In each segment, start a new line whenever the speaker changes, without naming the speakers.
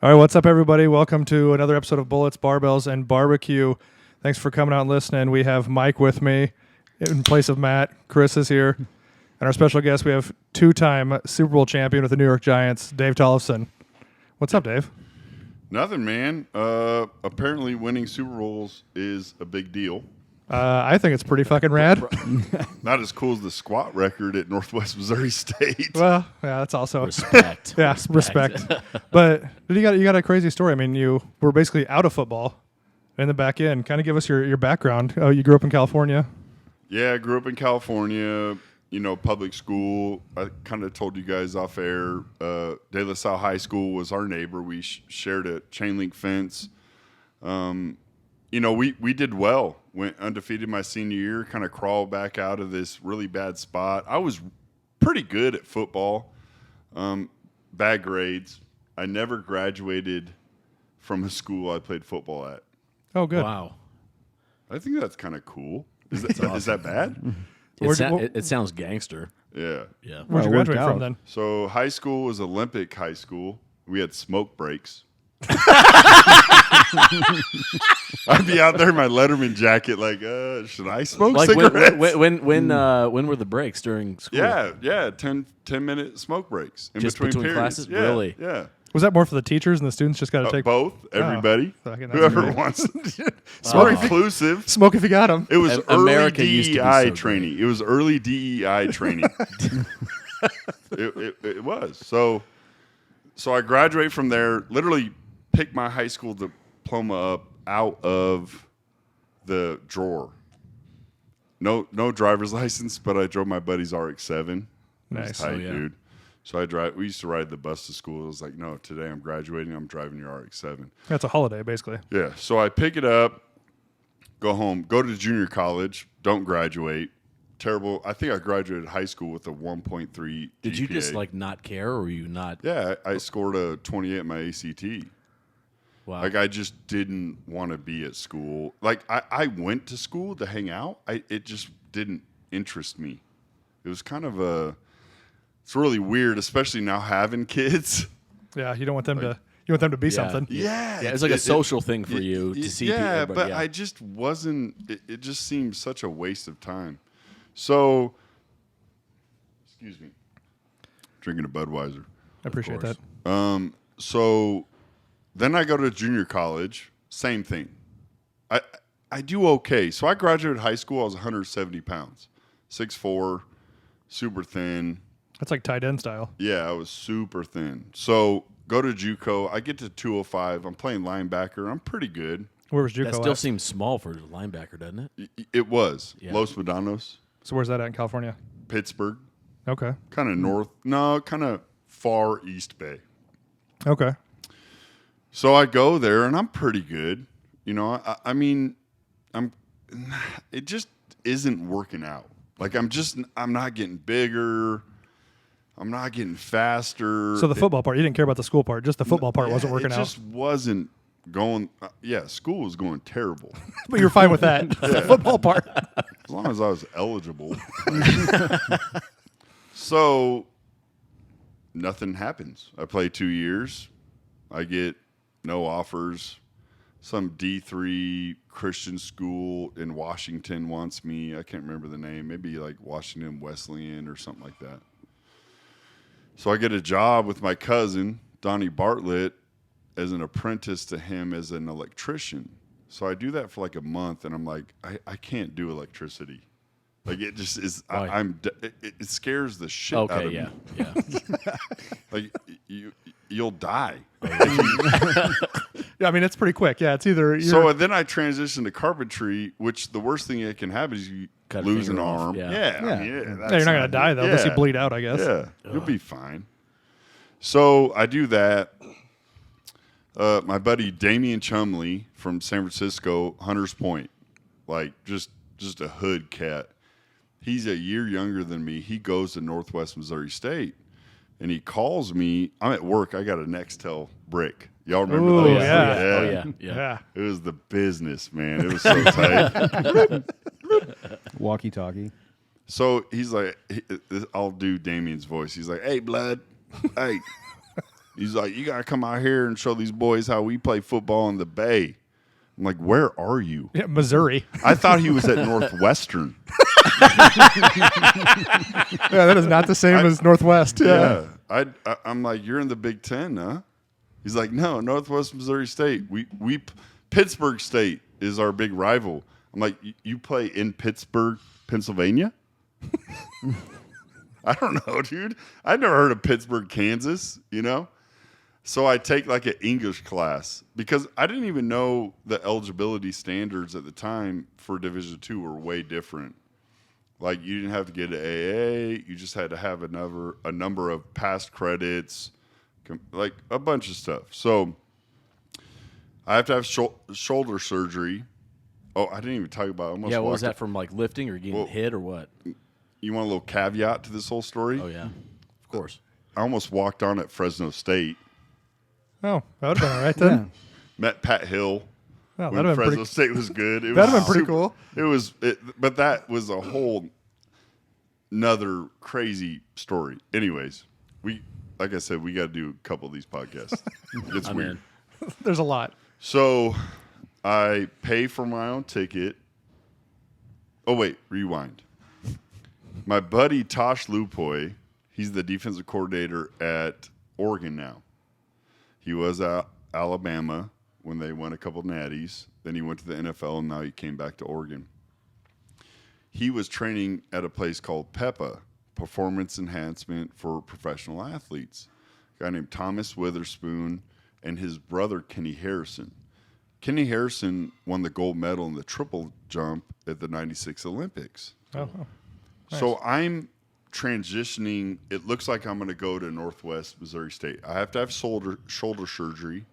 All right, what's up, everybody? Welcome to another episode of Bullets, Barbells, and Barbecue. Thanks for coming out and listening. We have Mike with me in place of Matt. Chris is here. And our special guest, we have two-time Super Bowl champion with the New York Giants, Dave Tollefson. What's up, Dave?
Nothing, man. Apparently winning Super Bowls is a big deal.
I think it's pretty fucking rad.
Not as cool as the squat record at Northwest Missouri State.
Well, yeah, that's also
Respect.
yeah, respect. But you got a crazy story. I mean, you were basically out of football in the back end. Kind of give us your background. Oh, you grew up in California.
Yeah, I grew up in California, public school. I kind of told you guys off air. De La Salle High School was our neighbor. We shared a chain link fence. We did well. Went undefeated my senior year, kind of crawled back out of this really bad spot. I was pretty good at football, bad grades. I never graduated from a school I played football at.
Oh, good.
Wow.
I think that's kind of cool. Is that bad?
It sounds gangster.
Yeah.
Yeah.
Where'd you graduate from then?
So high school was Olympic high school. We had smoke breaks. I'd be out there in my Letterman jacket, like, should I smoke cigarettes?
When were the breaks during school?
Yeah, 10-minute smoke breaks in
Just between
periods.
classes?
Yeah,
Really?
Yeah.
Was that more for the teachers and the students just got to take
Both, everybody,
fucking that's
whoever
great.
wants. Smoke inclusive.
smoke if you got them?
It was
America
early
used to be
DEI
so
training. It was early DEI training. It was. So I graduated from there, literally picked my high school diploma up out of the drawer. No driver's license, but I drove my buddy's RX-7. It was
Nice.
tight,
Oh, yeah.
dude. So we used to ride the bus to school. It was like, no, today I'm graduating. I'm driving your RX-7.
That's a holiday, basically.
Yeah. So I pick it up, go home, go to junior college, don't graduate. Terrible. I think I graduated high school with a 1.3 GPA.
Did you just not care, or were you not?
Yeah, I scored a 28 at my ACT.
Wow.
Like, I just didn't want to be at school. Like, I went to school to hang out. It just didn't interest me. It was kind of it's really weird, especially now having kids.
Yeah, you don't want them to be something.
Yeah.
It's like a social thing for you to see people.
Yeah, but I just wasn't. It just seemed such a waste of time. So, excuse me, drinking a Budweiser.
I appreciate that.
So then I go to junior college, same thing. I do okay. So I graduated high school, I was 170 pounds, 6'4", super thin.
That's like tight end style.
Yeah, I was super thin. So go to JUCO, I get to 205, I'm playing linebacker, I'm pretty good.
Where was JUCO
That still
at?
seems small for a linebacker, doesn't it?
It was.
Yeah.
Los Medanos,
So where's that at in California?
Pittsburgh,
Okay.
kind of kind of far East Bay.
Okay.
So I go there and I'm pretty good. It just isn't working out. Like I'm not getting bigger. I'm not getting faster.
So the football part, you didn't care about the school part. Just the football part wasn't working
It
out.
just wasn't going. School was going terrible.
But you're fine with that. The football part.
As long as I was eligible. So nothing happens. I play 2 years. I get no offers. Some D3 Christian school in Washington wants me. I can't remember the name. Maybe like Washington Wesleyan or something like that. So I get a job with my cousin, Donnie Bartlett, as an apprentice to him as an electrician. So I do that for like a month, and I'm like, I can't do electricity. Like it just is. It scares the shit out of me.
Yeah.
Like you'll die.
Yeah, I mean, it's pretty quick. Yeah, it's either
So then I transitioned to carpentry, which the worst thing that can happen is you
Cut a
lose an
finger off,
arm.
yeah.
That's
yeah, you're not going to die, though, unless you bleed out, I guess.
Yeah, you'll be fine. So I do that. My buddy Damian Chumley from San Francisco, Hunters Point, like just a hood cat. He's a year younger than me. He goes to Northwest Missouri State, and he calls me. I'm at work. I got a Nextel brick. Y'all remember
Ooh,
those?
yeah.
Yeah.
It was the business, man. It was so tight.
Walkie-talkie.
So he's like, I'll do Damien's voice. He's like, hey, blood. Hey, He's like, you got to come out here and show these boys how we play football in the Bay. I'm like, where are you?
Yeah, Missouri.
I thought he was at Northwestern.
Yeah, that is not the same as Northwest. Yeah.
I'm like, you're in the Big Ten, huh? He's like, no, Northwest Missouri State. Pittsburgh State is our big rival. I'm like, you play in Pittsburgh, Pennsylvania? I don't know, dude. I've never heard of Pittsburgh, Kansas, So I take like an English class because I didn't even know the eligibility standards at the time for Division II were way different. Like you didn't have to get an AA. You just had to have a number of past credits, like a bunch of stuff. So I have to have shoulder surgery. Oh, I didn't even talk about it.
What was that from, like lifting or getting hit or what?
You want a little caveat to this whole story?
Oh, yeah. Of course.
I almost walked on at Fresno State.
Oh, that would have been all right then.
Met Pat Hill.
Oh,
when Fresno State was good.
That'd have been pretty cool.
But that was a whole another crazy story. Anyways, like I said, we got to do a couple of these podcasts. It's weird.
There's a lot.
So I pay for my own ticket. Oh, wait, rewind. My buddy Tosh Lupoy, he's the defensive coordinator at Oregon now. He was at Alabama when they won a couple natties. Then he went to the NFL, and now he came back to Oregon. He was training at a place called PEPA, Performance Enhancement for Professional Athletes. A guy named Thomas Witherspoon and his brother, Kenny Harrison. Kenny Harrison won the gold medal in the triple jump at the 96 Olympics.
Oh, nice.
So I'm transitioning. It looks like I'm going to go to Northwest Missouri State. I have to have shoulder surgery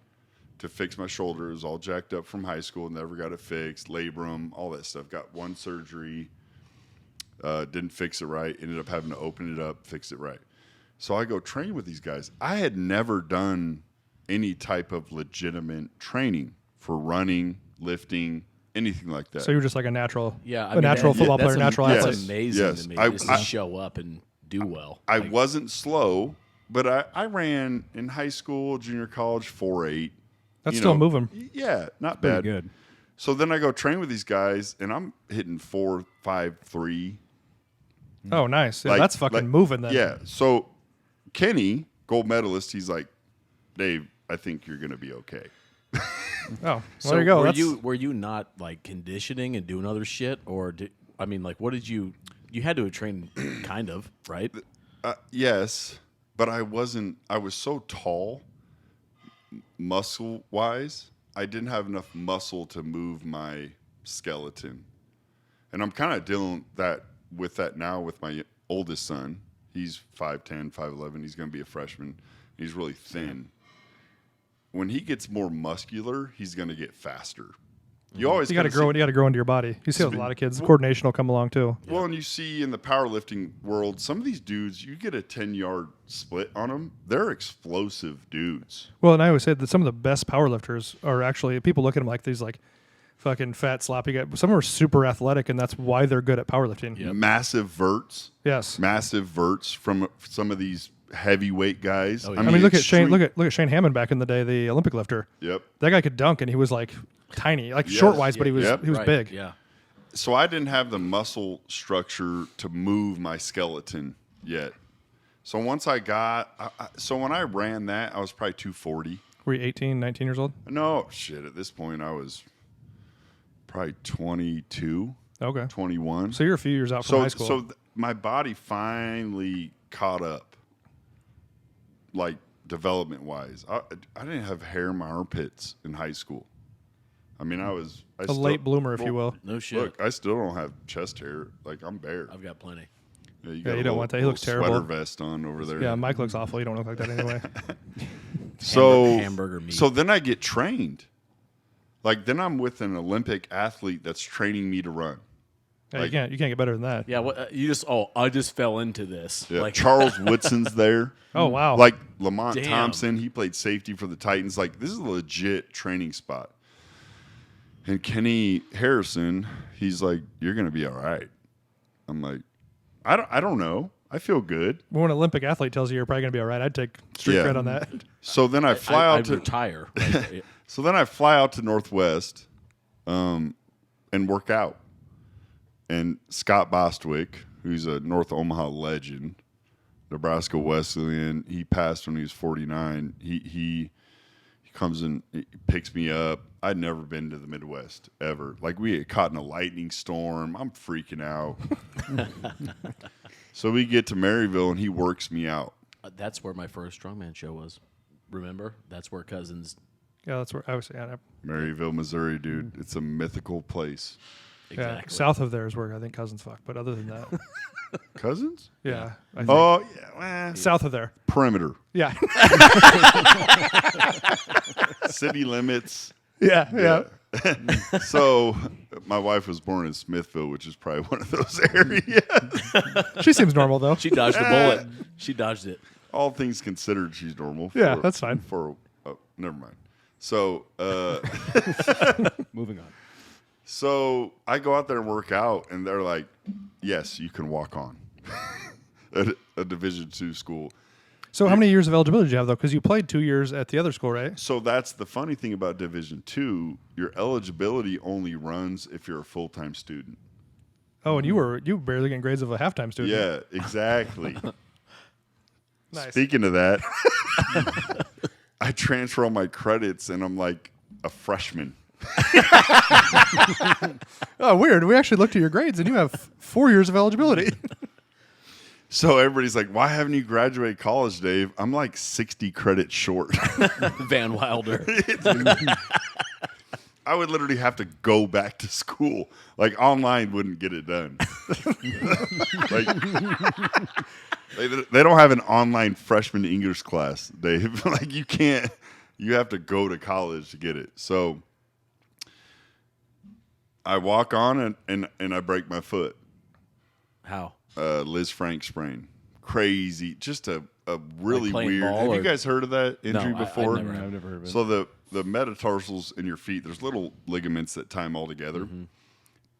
to fix my shoulder. It was all jacked up from high school. Never got it fixed. Labrum, all that stuff. Got one surgery. Didn't fix it right. Ended up having to open it up, fix it right. So I go train with these guys. I had never done any type of legitimate training for running, lifting, anything like that.
So you're just like a natural,
yeah,
natural football player, natural athlete.
That's amazing to me. Just to show up and do well.
I wasn't slow, but I ran in high school, junior college, 4.8.
That's still moving.
Yeah, not
Pretty
bad.
good.
So then I go train with these guys, and I'm hitting 4.53.
Oh, nice. Yeah, that's fucking moving then.
Yeah. So Kenny, gold medalist, he's like, Dave, I think you're going to be okay.
Oh, well,
So
there you go.
Were you not like conditioning and doing other shit, or what did you had to have trained kind of, right?
Yes, but I wasn't. I was so tall, muscle wise. I didn't have enough muscle to move my skeleton, and I'm kind of dealing with that now with my oldest son. He's 5'10", 5'11". He's going to be a freshman. He's really thin. When he gets more muscular, he's going to get faster. You got to grow.
You got to grow into your body. You see with a lot of kids. Coordination will come along too.
Well, and you see in the powerlifting world, some of these dudes, you get a 10-yard split on them. They're explosive dudes.
Well, and I always say that some of the best powerlifters are actually people look at them like these like fucking fat sloppy guys. Some are super athletic, and that's why they're good at powerlifting.
Yep.
Massive verts.
Yes.
Massive verts from some of these heavyweight guys.
Oh, yeah.
I mean, look at Shane. Look at Shane Hammond back in the day, the Olympic lifter.
Yep.
That guy could dunk, and he was like tiny, like short wise, but he was
Right,
big.
Yeah.
So I didn't have the muscle structure to move my skeleton yet. So once I got, so when I ran that, I was probably 240.
Were you 18, 19 years old?
No, shit. At this point, I was probably 22,
Okay.
21.
So you're a few years out from high school.
So my body finally caught up, like development-wise. I didn't have hair in my armpits in high school. I mean, I was
a late bloomer, if you will.
No shit.
Look, I still don't have chest hair. Like, I'm bare.
I've got plenty.
Yeah,
You
got
don't want that. He looks
sweater
terrible.
vest on over there.
Yeah, Mike looks awful. You don't look like that anyway.
So
hamburger meat.
So then I get trained. Like, then I'm with an Olympic athlete that's training me to run.
Yeah, you can't get better than that.
Yeah, I just fell into this.
Yeah,
Like
Charles Woodson's there.
Oh wow.
Like Lamont
Damn.
Thompson, he played safety for the Titans. Like, this is a legit training spot. And Kenny Harrison, he's like, "You're gonna be all right." I'm like, I don't know. I feel good.
When an Olympic athlete tells you you're probably going to be all right, I'd take street
Yeah.
cred on that.
So then I fly out
I'd
to
retire. Like,
So then I fly out to Northwest and work out. And Scott Bostwick, who's a North Omaha legend, Nebraska Wesleyan, he passed when he was 49. He comes and he picks me up. I'd never been to the Midwest ever. Like, we had caught in a lightning storm. I'm freaking out. So we get to Maryville and he works me out.
that's where my first strongman show was. Remember? That's where Cousins.
Yeah, that's where I was. Yeah,
Maryville, Missouri, dude. It's a mythical place.
Exactly.
south of there is where I think Cousins fuck. But other than that,
Cousins?
yeah. I think
Oh, yeah. Well,
south of there.
perimeter.
Yeah.
City limits.
yeah.
So my wife was born in Smithville, which is probably one of those areas.
She seems normal though.
She dodged the bullet. She dodged it.
All things considered, she's normal.
Yeah, that's fine.
For never mind. So
Moving on.
so I go out there and work out, and they're like, "Yes, you can walk on." At a Division II school.
So how many years of eligibility did you have though? Because you played 2 years at the other school, right?
So that's the funny thing about Division II. Your eligibility only runs if you're a full-time student.
Oh, and you were barely getting grades of a halftime student.
Yeah, exactly.
Nice.
Speaking of that, I transfer all my credits, and I'm like a freshman.
Oh, weird. We actually looked at your grades, and you have 4 years of eligibility.
So everybody's like, "Why haven't you graduated college, Dave?" I'm like 60 credits short.
Van Wilder.
I would literally have to go back to school. Like, online wouldn't get it done. Like, they don't have an online freshman English class, Dave. Like, you can't. You have to go to college to get it. So I walk on and I break my foot.
How?
Liz Frank sprain. Crazy. Just a really
playing
weird.
ball
Have you
or-
guys heard of that injury
No,
before?
I've
I've never heard of it.
So the metatarsals in your feet, there's little ligaments that tie them all together.
Mm-hmm.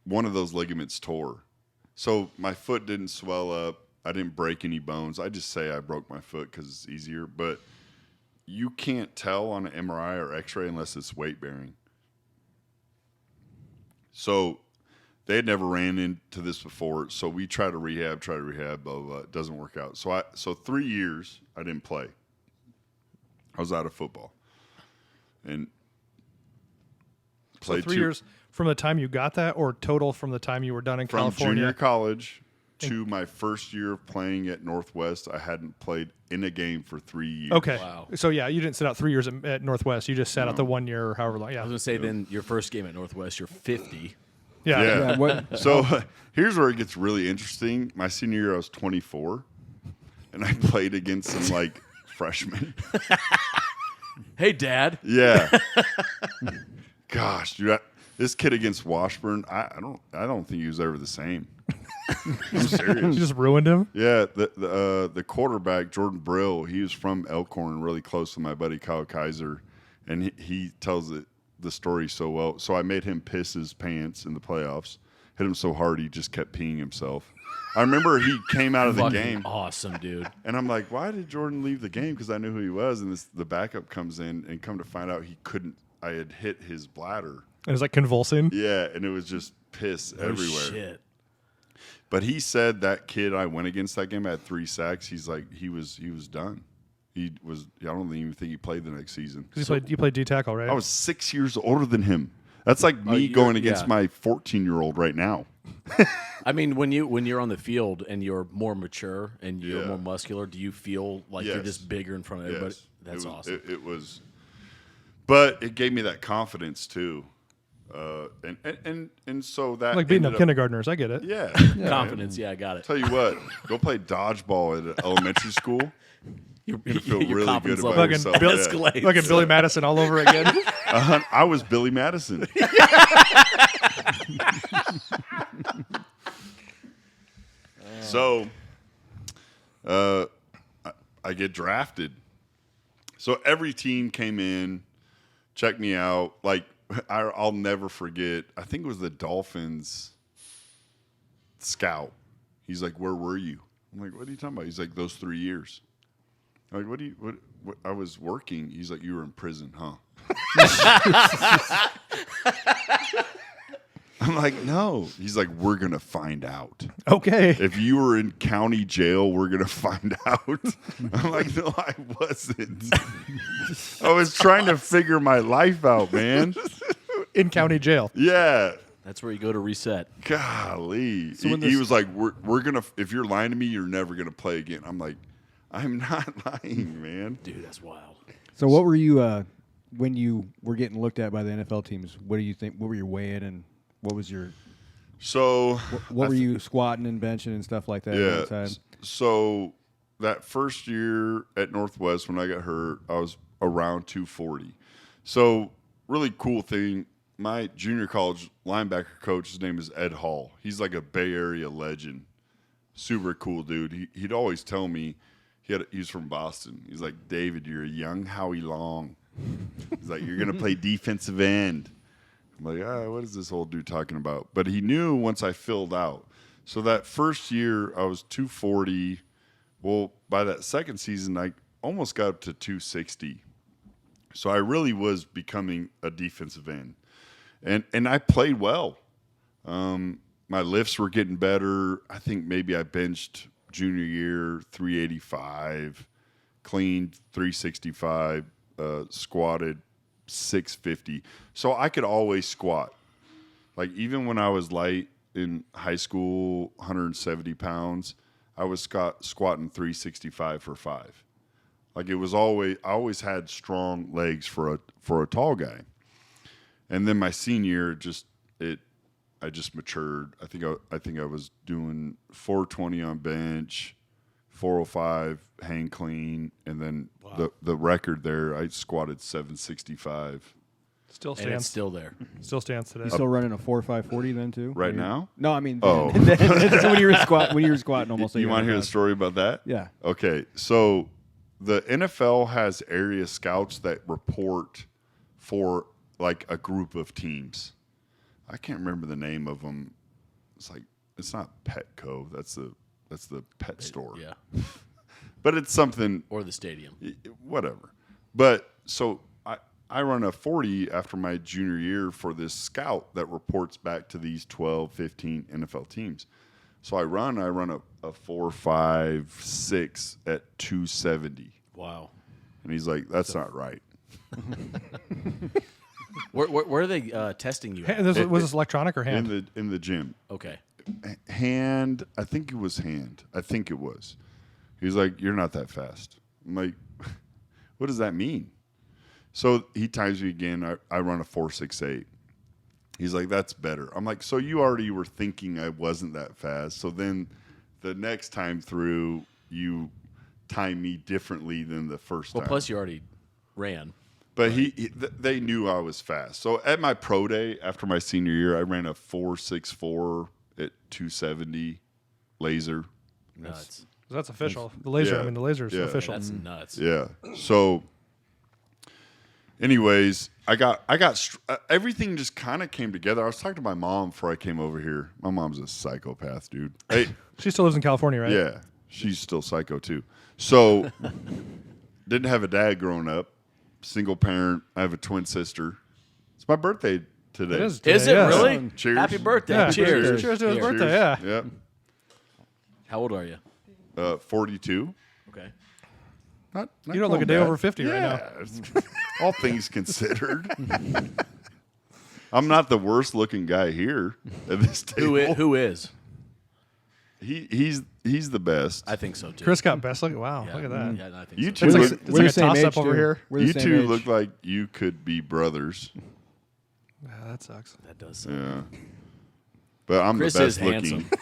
One of those ligaments tore. So my foot didn't swell up. I didn't break any bones. I just say I broke my foot because it's easier. But you can't tell on an MRI or X-ray unless it's weight bearing. So they had never ran into this before. So we try to rehab, blah, blah, blah. It doesn't work out. So 3 years I didn't play. I was out of football. And
So
played
3 years from the time you got that, or total from the time you were done in
from
California?
junior college to my first year of playing at Northwest. I hadn't played in a game for 3 years.
Okay.
Wow.
So yeah, you didn't sit out 3 years at Northwest. You just sat out the 1 year or however long.
I
Yeah.
was gonna say then your first game at Northwest, you're 50.
Yeah.
Yeah.
Yeah, what?
So here's where it gets really interesting. My senior year, I was 24, and I played against some like freshmen.
Hey, Dad.
Yeah. Gosh, dude, this kid against Washburn, I don't think he was ever the same. I'm serious.
You just ruined him.
Yeah, the quarterback Jordan Brill, he was from Elkhorn, really close to my buddy Kyle Kaiser, and he tells the story so well. So I made him piss his pants in the playoffs. Hit him so hard he just kept peeing himself. I remember he came out of the
Fucking
game,
awesome, dude.
and I'm like, "Why did Jordan leave the game?" Because I knew who he was, and the backup comes in, and come to find out he couldn't. I had hit his bladder.
It was like convulsing.
Yeah, and it was just piss
Oh,
everywhere.
shit.
But he said that kid I went against that game had 3 sacks. He's like he was done. He was. I don't even think he played the next season.
You played D tackle, right?
I was 6 years older than him. That's like me
you're-
going against
yeah.
my 14-year-old right now.
I mean, when you're on the field and you're more mature and you're
Yeah.
more muscular, do you feel like you're
Yes.
just bigger in front of everybody?
Yes.
That's
It was-
awesome.
It was, but it gave me that confidence too, and so that
like beating
ended
up kindergartners. I get it.
Yeah,
Confidence, yeah, I got it.
Tell you what, go play dodgeball at an elementary school.
You're
You're gonna feel
your
really
confidence
good about
level
Fucking
yourself.
Bill-
Yeah.
escalates.
Fucking Billy Madison all over again.
I was Billy Madison. So, I get drafted. So every team came in, checked me out. Like I'll never forget. I think it was the Dolphins scout. He's like, "Where were you?" I'm like, what are you talking about? He's like, those 3 years. I'm like, what? I was working. He's like, you were in prison, huh? I'm like, no. He's like, we're going to find out.
Okay.
If you were in county jail, we're going to find out. I'm like, no, I wasn't. I was trying to figure my life out, man.
In county jail.
Yeah.
That's where you go to reset.
Golly.
So when
he
this-
was like, we're going to, if you're lying to me, you're never going to play again. I'm like, I'm not lying, man.
Dude, that's wild.
So what were you when you were getting looked at by the NFL teams? What do you think? What were your weighing and what was your
So,
what were you squatting and benching and stuff like that?
yeah.
Outside?
So that first year at Northwest when I got hurt, I was around 240. So really cool thing. My junior college linebacker coach, his name is Ed Hall. He's like a Bay Area legend. Super cool dude. He'd always tell me, he's from Boston. He's like, David, you're a young Howie Long. He's like, you're going to play defensive end. I'm like, what is this old dude talking about? But he knew once I filled out. So that first year, I was 240. Well, by that second season, I almost got up to 260. So I really was becoming a defensive end. And I played well. My lifts were getting better. I think maybe I benched junior year 385, cleaned 365, squatted 650. So I could always squat. Like even when I was light in high school, 170 pounds, I was squatting 365 for 5. Like it was I always had strong legs for a tall guy. And then my senior year, I just matured. I think I was doing 420 on bench, 405 hang clean, and then the record there, I squatted 765.
Still
And
stands.
it's still there.
Still stands today.
You still running a 4.540 then too?
Right
When you're-
now?
No, I mean
Oh.
when you were squatting almost.
You want to hear the story about that?
Yeah.
Okay, so the NFL has area scouts that report for like a group of teams. I can't remember the name of them. It's not Petco. That's the pet store.
Yeah.
But it's something,
Or the stadium.
whatever. But so I run a 40 after my junior year for this scout that reports back to these 12, 15 NFL teams. So I run a 4, 5, 6 at 270.
Wow.
And he's like, that's not right.
Where are they testing you? At?
Was this electronic or hand?
In the gym.
Okay.
Hand, I think it was hand. I think it was. He's like, you're not that fast. I'm like, what does that mean? So he times me again. I run a 4.68. He's like, that's better. I'm like, so you already were thinking I wasn't that fast. So then the next time through, you time me differently than the first
Well,
time.
plus you already ran.
But they knew I was fast. So at my pro day after my senior year, I ran a 4.64 at 270 laser.
Nuts.
That's official. The laser.
Yeah.
I mean, the laser is
Yeah.
official.
That's nuts.
Yeah. So, anyways, everything just kind of came together. I was talking to my mom before I came over here. My mom's a psychopath, dude. Hey,
She still lives in California, right?
yeah, she's still psycho too. So, didn't have a dad growing up. Single parent. I have a twin sister. It's my birthday today.
It is.
Is
today,
it
yes.
really?
Cheers.
Happy birthday.
Yeah.
Cheers.
Cheers to his
Cheers.
birthday. Yeah.
Yep.
How old are you?
42.
Okay.
Not
You don't look a
going
day
bad.
over 50 right now.
Yeah, all things considered. I'm not the worst looking guy here at this table.
Who is?
He's the best.
I think so too.
Chris got best look. Wow,
Yeah.
look at that.
Yeah, I think
You
so.
two
It's like,
look,
it's
We're
like
the
a
same
toss
age,
up over
too.
here.
We're the
you
same
two
age.
look like you could be brothers.
Yeah, that sucks.
That does. Suck.
Yeah. But I'm
Chris
the
is
best looking.
handsome.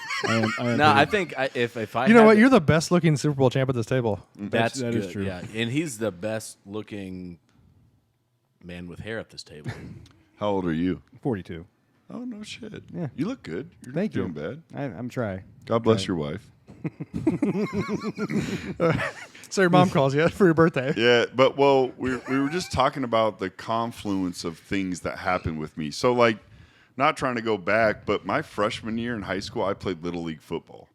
I am
No, I
pretty-
think if I
You know
had
what?
to-
You're the best looking Super Bowl champ at this table.
that's
that
good.
is true.
Yeah, and he's the best looking man with hair at this table.
How old are you?
42.
Oh, no shit.
Yeah.
You look good. You're
Thank you.
doing bad.
I'm trying.
God bless
Okay.
your wife.
So your mom calls you for your birthday.
Yeah, but well, we were just talking about the confluence of things that happened with me. So like, not trying to go back, but my freshman year in high school, I played Little League football.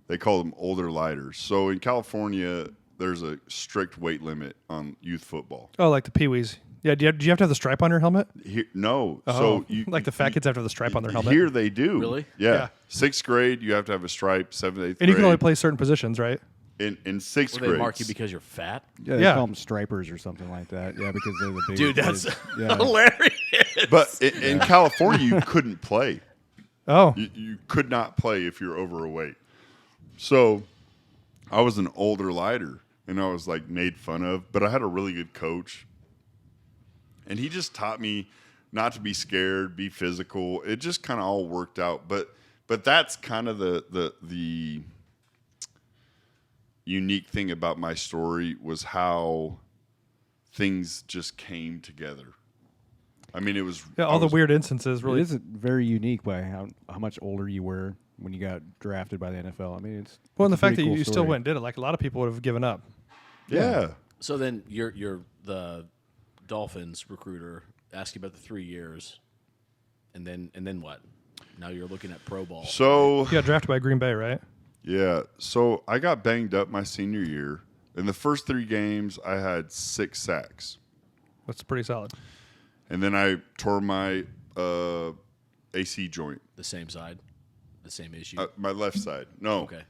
They call them older lighters. So in California, there's a strict weight limit on youth football.
Oh, like the Pee-wees. Yeah, do you have to have the stripe on your helmet?
Here, no.
Oh,
So you,
like the fat kids have to have the stripe on their helmet.
Here they do.
Really?
Yeah.
Yeah.
6th grade, you have to have a stripe. 7th, 8th grade.
And you can only play certain positions, right?
In 6th
Will
grade.
they mark you because you're fat?
Yeah, they
Yeah.
call them stripers or something like that. Yeah, because they're the big
Dude, that's
yeah.
hilarious.
But in California, you couldn't play.
Oh,
You could not play if you're overweight. So I was an older lighter, and I was like made fun of. But I had a really good coach, and he just taught me not to be scared, be physical. It just kind of all worked out. But that's kind of the unique thing about my story was how things just came together. I mean, it was
yeah. All the weird instances
It
really.
is very unique by how much older you were when you got drafted by the NFL. I mean, it's
Well, and the
it's a
fact that
pretty
you
cool
still
story.
went and did it, like a lot of people would have given up.
Yeah.
So then you're the Dolphins recruiter asked you about the 3 years, and then what? Now you're looking at pro ball.
So
You got drafted by Green Bay, right?
yeah, so I got banged up my senior year. In the first 3 games, I had 6 sacks,
That's pretty solid.
and then I tore my AC joint,
The same side, the same issue.
my left side. No,
Okay.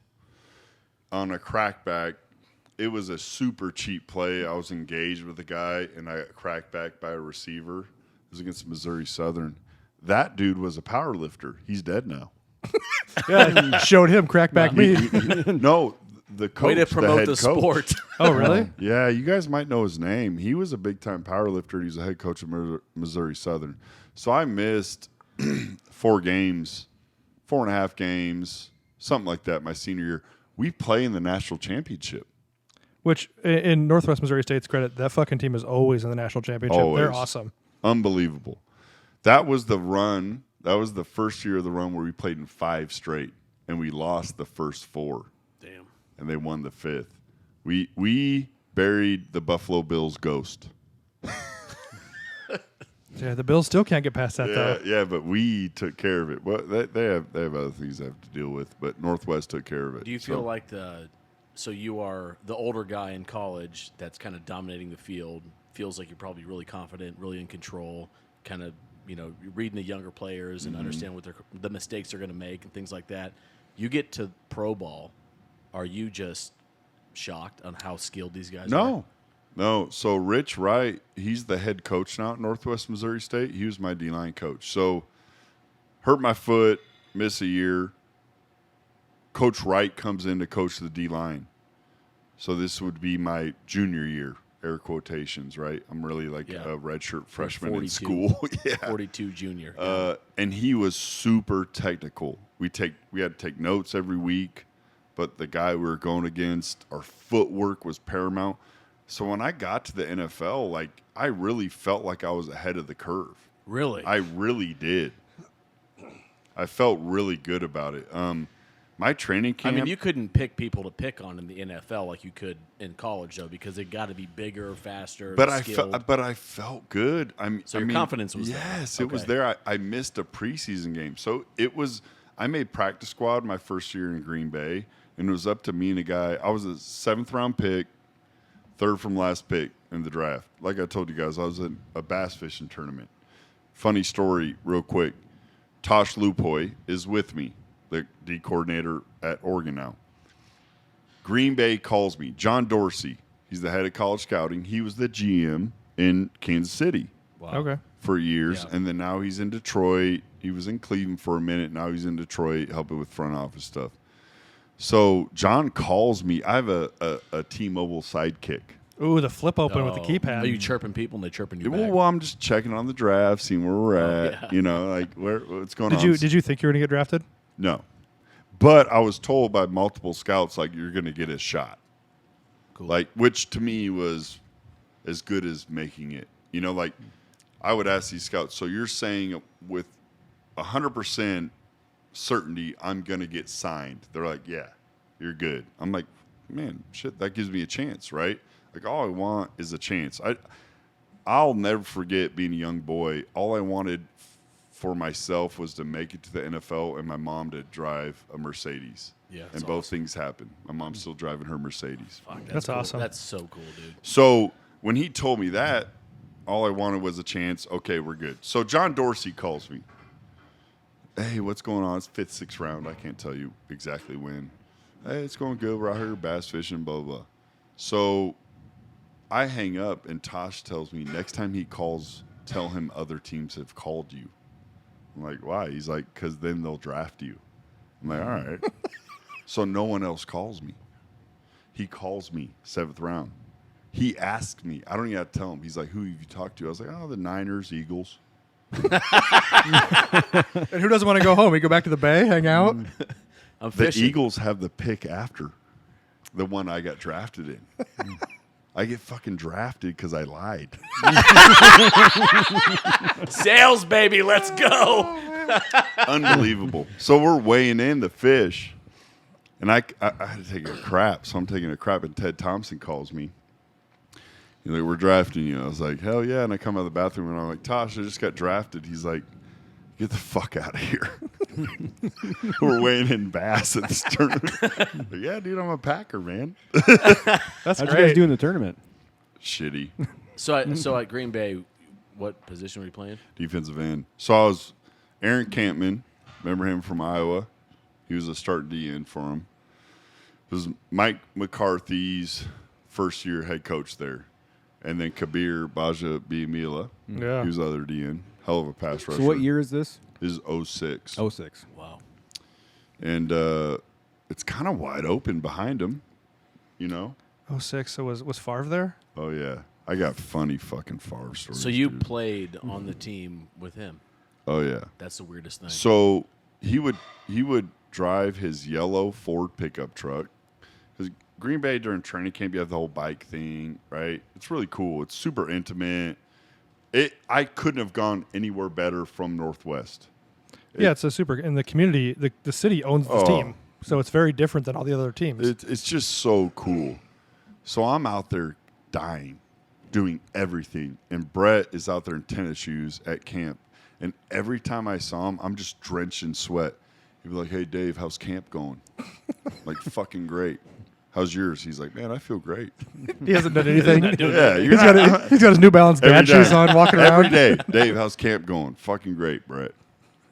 on a crackback. It was a super cheap play. I was engaged with a guy, and I got cracked back by a receiver. It was against Missouri Southern. That dude was a power lifter. He's dead now.
Yeah, showed him crack back me.
No, the coach,
Way to
the
promote
head
the
coach.
sport.
Oh, really?
Yeah, you guys might know his name. He was a big-time power lifter. He's a head coach of Missouri Southern. So I missed 4 games, 4.5 games, something like that my senior year. We play in the national championship.
Which, in Northwest Missouri State's credit, that fucking team is always in the national championship. They're
Always.
awesome.
Unbelievable. That was the run. That was the first year of the run where we played in 5 straight, and we lost the first 4,
Damn.
and they won the 5th. We buried the Buffalo Bills ghost.
Yeah, the Bills still can't get past that, though.
Yeah, but we took care of it. Well, they have other things they have to deal with, but Northwest took care of it.
Do you feel like so you are the older guy in college that's kind of dominating the field, feels like you're probably really confident, really in control, kind of, you're reading the younger players and understand what the mistakes they're going to make and things like that. You get to pro ball, are you just shocked on how skilled these guys are?
No. So Rich Wright, he's the head coach now at Northwest Missouri State. He was my D-line coach. So hurt my foot, miss a year. Coach Wright comes in to coach the D-line. So this would be my junior year, air quotations, right? I'm really like
Yeah.
a redshirt freshman
42.
in school. Yeah.
42 junior.
And he was super technical. We had to take notes every week, but the guy we were going against, our footwork was paramount. So when I got to the NFL, like I really felt like I was ahead of the curve.
Really?
I really did. I felt really good about it. My training camp.
I mean, you couldn't pick people to pick on in the NFL like you could in college, though, because they got to be bigger, faster,
But
skilled.
I felt good.
So your confidence was there.
yes, it was
Okay.
there. I missed a preseason game, so it was. I made practice squad my first year in Green Bay, and it was up to me and a guy. I was a 7th round pick, 3rd from last pick in the draft. Like I told you guys, I was in a bass fishing tournament. Funny story, real quick. Tosh Lupoy is with me, the D coordinator at Oregon now. Green Bay calls me. John Dorsey, he's the head of college scouting. He was the GM in Kansas City
Wow.
Okay.
for years,
Yeah.
and then now he's in Detroit. He was in Cleveland for a minute. Now he's in Detroit helping with front office stuff. So John calls me. I have a T-Mobile sidekick.
Ooh, the flip open with the
Oh,
keypad.
Are you chirping people and they chirping you back?
Well, I'm just checking on the draft, seeing where we're at.
yeah.
You know, like what's going
Did
on.
you think you were going to get drafted?
No. But I was told by multiple scouts, like, you're going to get a shot.
Cool.
Like, which to me was as good as making it. You know, like, I would ask these scouts, so you're saying with 100% certainty I'm going to get signed. They're like, yeah, you're good. I'm like, man, shit, that gives me a chance, right? Like, all I want is a chance. I'll never forget being a young boy. All I wanted for myself was to make it to the NFL and my mom to drive a Mercedes.
Yeah,
and both things happened. My mom's still driving her Mercedes.
Fuck,
That's
cool.
awesome.
That's so cool, dude.
So when he told me that, all I wanted was a chance. Okay, we're good. So John Dorsey calls me. Hey, what's going on? It's fifth, sixth round. I can't tell you exactly when. Hey, it's going good. We're out here bass fishing, blah, blah. So I hang up, and Tosh tells me next time he calls, tell him other teams have called you. I'm like, why? He's like, because then they'll draft you. I'm like, all right. So no one else calls me. He calls me, seventh round. He asked me. I don't even have to tell him. He's like, who have you talked to? I was like, oh, the Niners, Eagles.
And who doesn't want to go home? We go back to the Bay, hang out.
I'm
The
fishing.
Eagles have the pick after the one I got drafted in. I get fucking drafted because I lied.
Sales, baby, let's go.
Unbelievable. So we're weighing in the fish, and I had to take a crap. So I'm taking a crap, and Ted Thompson calls me. He's like, we're drafting you. I was like, hell yeah. And I come out of the bathroom, and I'm like, Tosh, I just got drafted. He's like, get the fuck out of here. We're weighing in bass at this tournament. Like, yeah, dude, I'm a Packer, man.
That's
How'd you
great.
guys do in the tournament?
Shitty.
So at Green Bay, what position were you playing?
Defensive end. So I was Aaron Campman. Remember him from Iowa? He was a starting DN for him. It was Mike McCarthy's first year head coach there. And then Kabir Baja Biamila.
Yeah.
He was the other DN. Hell of a pass rusher.
So what year is this?
This is 06.
06.
Wow.
And it's kind of wide open behind him, you know?
06, so was Favre there?
Oh, yeah. I got funny fucking Favre stories.
So you
dude.
played on the team with him.
Oh, yeah.
That's the weirdest thing.
So he would drive his yellow Ford pickup truck. Because Green Bay during training camp, you have the whole bike thing, right? It's really cool. It's super intimate. I couldn't have gone anywhere better from Northwest.
Yeah, it's a super. In the community, the city owns this team, so it's very different than all the other teams.
It's just so cool. So I'm out there dying, doing everything. And Brett is out there in tennis shoes at camp. And every time I saw him, I'm just drenched in sweat. He'd be like, hey, Dave, how's camp going? Like, fucking great. How's yours? He's like, man, I feel great.
He hasn't done anything.
Yeah,
He's got his New Balance
every
dad
day.
shoes on, walking around.
Every day. Dave, how's camp going? Fucking great, Brett.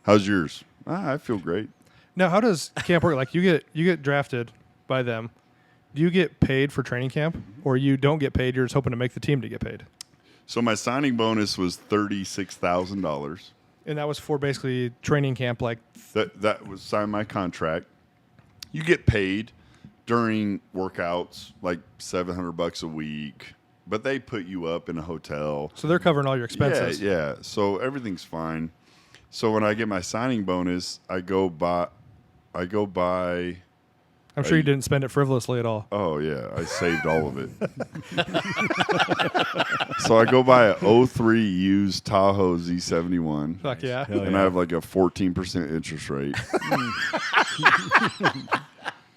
How's yours? I feel great.
Now, how does camp work? Like, you get drafted by them. Do you get paid for training camp, or you don't get paid? You're just hoping to make the team to get paid.
So my signing bonus was $36,000.
And that was for basically training camp, like
That was sign my contract. You get paid during workouts, like $700 a week, but they put you up in a hotel.
so they're covering all your expenses.
Yeah. So everything's fine. So when I get my signing bonus, I go buy.
I'm sure you didn't spend it frivolously at all.
Oh yeah, I saved all of it. So I go buy a 03 used Tahoe Z71.
Fuck yeah.
And I have like a 14% interest rate.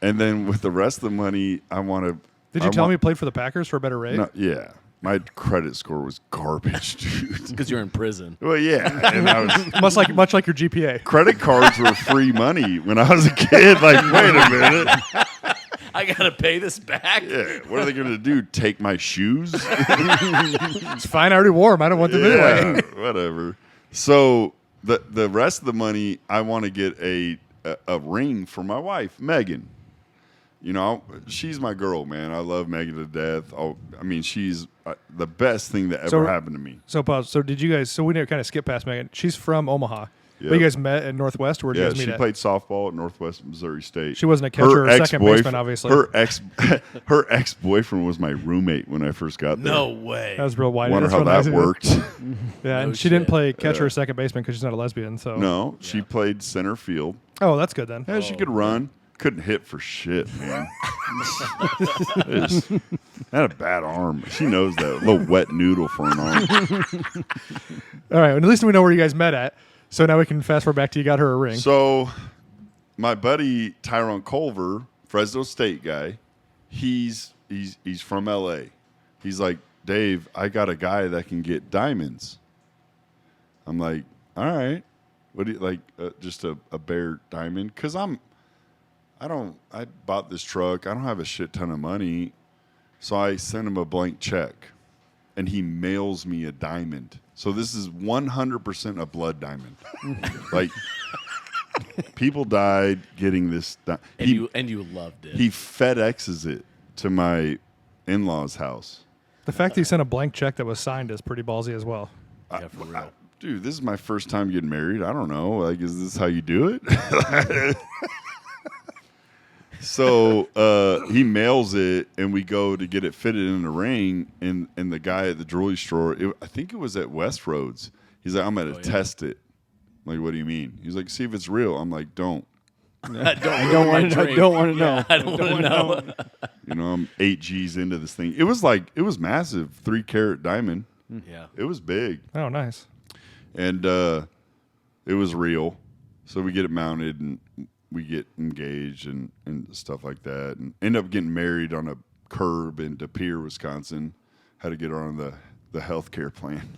And then with the rest of the money, I want to.
Did you tell me you played for the Packers for a better rate?
No, yeah, my credit score was garbage, dude.
Because you're in prison.
Well, yeah, and I was.
much like your GPA.
Credit cards were free money when I was a kid. Like, wait a minute.
I got to pay this back?
Yeah, what are they going to do? Take my shoes?
It's fine. I already wore them. I don't want them anyway.
Whatever. So the rest of the money, I want to get a ring for my wife, Megan. You know, she's my girl, man. I love Megan to death. She's the best thing that ever happened to me.
So pause. So did you guys? So we need to kind of skip past Megan. She's from Omaha.
Yep.
But you guys met at Northwest, or where did you
Yeah,
guys meet
she
at?
played softball at Northwest Missouri State.
She wasn't a catcher or second baseman, obviously.
Her ex-boyfriend was my roommate when I first got there.
No way.
That was real wide.
Wonder
That's
how
real nice
that
of you.
worked.
Yeah,
No
and she didn't
shit.
play catcher or second baseman because she's not a lesbian. So
No, she played center field.
Oh, that's good then.
Yeah, she could run. Couldn't hit for shit, man. Had a bad arm. She knows that. A little wet noodle for an arm.
All right, and at least we know where you guys met at. So now we can fast forward back to you got her a ring.
So my buddy Tyrone Culver, Fresno State guy, he's from LA. He's like, Dave, I got a guy that can get diamonds. I'm like, all right. What do you like? Just a bare diamond? Because I'm I bought this truck. I don't have a shit ton of money. So I sent him a blank check and he mails me a diamond. So this is 100% a blood diamond. Like, people died getting this.
And you loved it.
He FedExes it to my in-laws' house.
The fact that you sent a blank check that was signed is pretty ballsy as well.
Yeah, for real.
Dude, this is my first time getting married. I don't know. Like, is this how you do it? So he mails it, and we go to get it fitted in the ring. And the guy at the jewelry store, I think it was at Westroads. He's like, I'm going to test it. I'm like, what do you mean? He's like, see if it's real. I'm like, don't.
I don't want to know. I don't want to know.
You know, I'm 8 G's into this thing. It was massive, 3-carat diamond.
Yeah.
It was big.
Oh, nice.
And it was real. So we get it mounted and we get engaged and stuff like that. And end up getting married on a curb in De Pere, Wisconsin. Had to get her on the health care plan.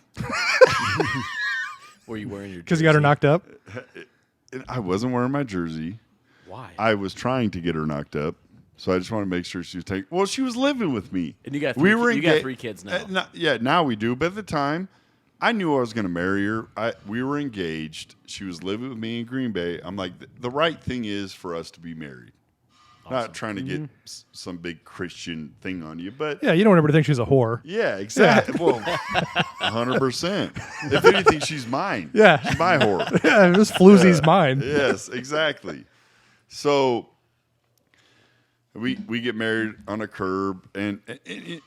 Were you wearing your
Because you got her knocked up?
I wasn't wearing my jersey.
Why?
I was trying to get her knocked up. So I just want to make sure she was taking. Well, she was living with me.
And you got
we
got 3 kids now.
Now we do. But at the time, I knew I was going to marry her. We were engaged. She was living with me in Green Bay. I'm like, the right thing is for us to be married.
Awesome.
Not trying to get some big Christian thing on you, but
Yeah, you don't want everybody to think she's a whore.
yeah, exactly. Well, 100%. If anything, she's mine.
Yeah.
She's my whore.
Yeah, this floozy's mine.
Yes, exactly. So we get married on a curb, and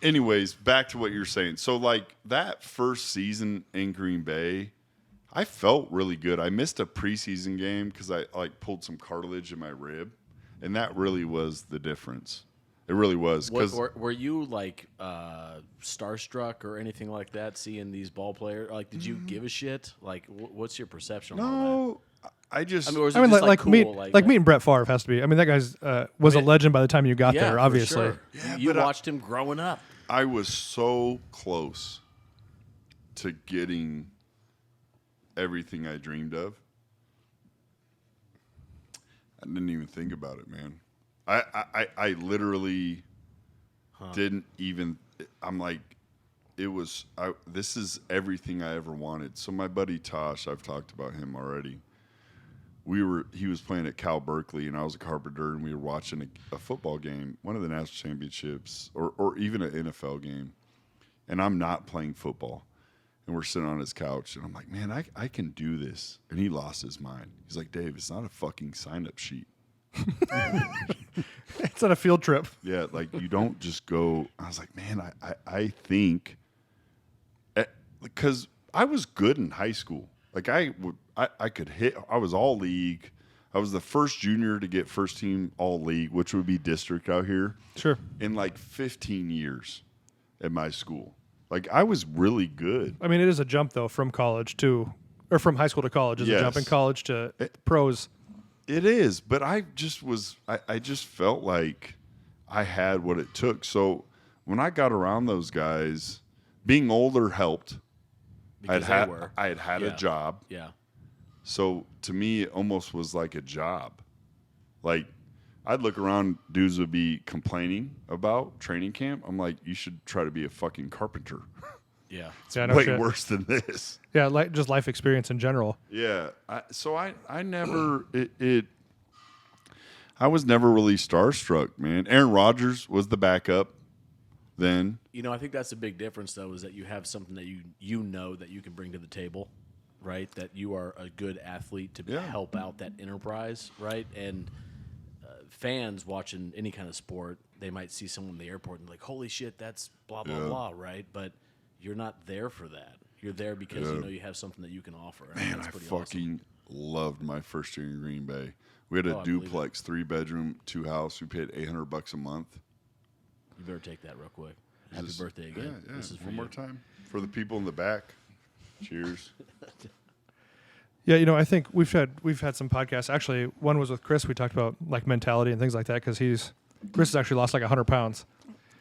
anyways, back to what you're saying. So like that first season in Green Bay, I felt really good. I missed a preseason game because I like pulled some cartilage in my rib, and that really was the difference. It really was.
Were you like starstruck or anything like that seeing these ball players? Like, did you give a shit? Like, what's your perception on all
no, I just.
that? I mean, or was it
I mean,
just
like,
cool?
meeting Brett Favre has to be. I mean, that guy's was a legend by the time you got
yeah,
there,
for
obviously.
sure.
Yeah,
you
but
watched him growing up.
I was so close to getting everything I dreamed of. I didn't even think about it, man. I literally didn't even. I'm like, it was. This is everything I ever wanted. So my buddy Tosh, I've talked about him already. He was playing at Cal Berkeley, and I was a carpenter, and we were watching a football game, one of the national championships, or even an NFL game, and I'm not playing football, and we're sitting on his couch, and I'm like, man, I can do this, and he lost his mind. He's like, Dave, it's not a fucking sign-up sheet.
It's on a field trip.
Yeah, like you don't just go. I was like, man, I think, because I was good in high school. Like I could hit. I was all league. I was the first junior to get first team all league, which would be district out here.
Sure.
In like 15 years at my school. Like I was really good.
I mean, it is a jump though from college to, or from high school to college is a jump in college to pros.
It is, but I just felt like I had what it took. So when I got around those guys, being older helped. I had had a job.
Yeah.
So to me, it almost was like a job. Like I'd look around, dudes would be complaining about training camp. I'm like, you should try to be a fucking carpenter.
Yeah.
It's way worse than this.
Yeah, like just life experience in general.
Yeah. I never I was never really starstruck, man. Aaron Rodgers was the backup then.
You know, I think that's a big difference, though, is that you have something that you know that you can bring to the table, right? That you are a good athlete to help out that enterprise, right? And fans watching any kind of sport, they might see someone in the airport and be like, holy shit, that's blah, blah, blah, right? But you're not there for that. You're there because you know you have something that you can offer.
Man, I fucking loved my first year in Green Bay. We had a duplex, 3-bedroom, 2-house. We paid $800 a month.
You better take that real quick. Happy birthday again.
Yeah.
This is for
one
you.
more time. For the people in the back. Cheers.
Yeah, you know, I think we've had some podcasts. Actually, one was with Chris. We talked about like mentality and things like that because Chris has actually lost like 100 pounds.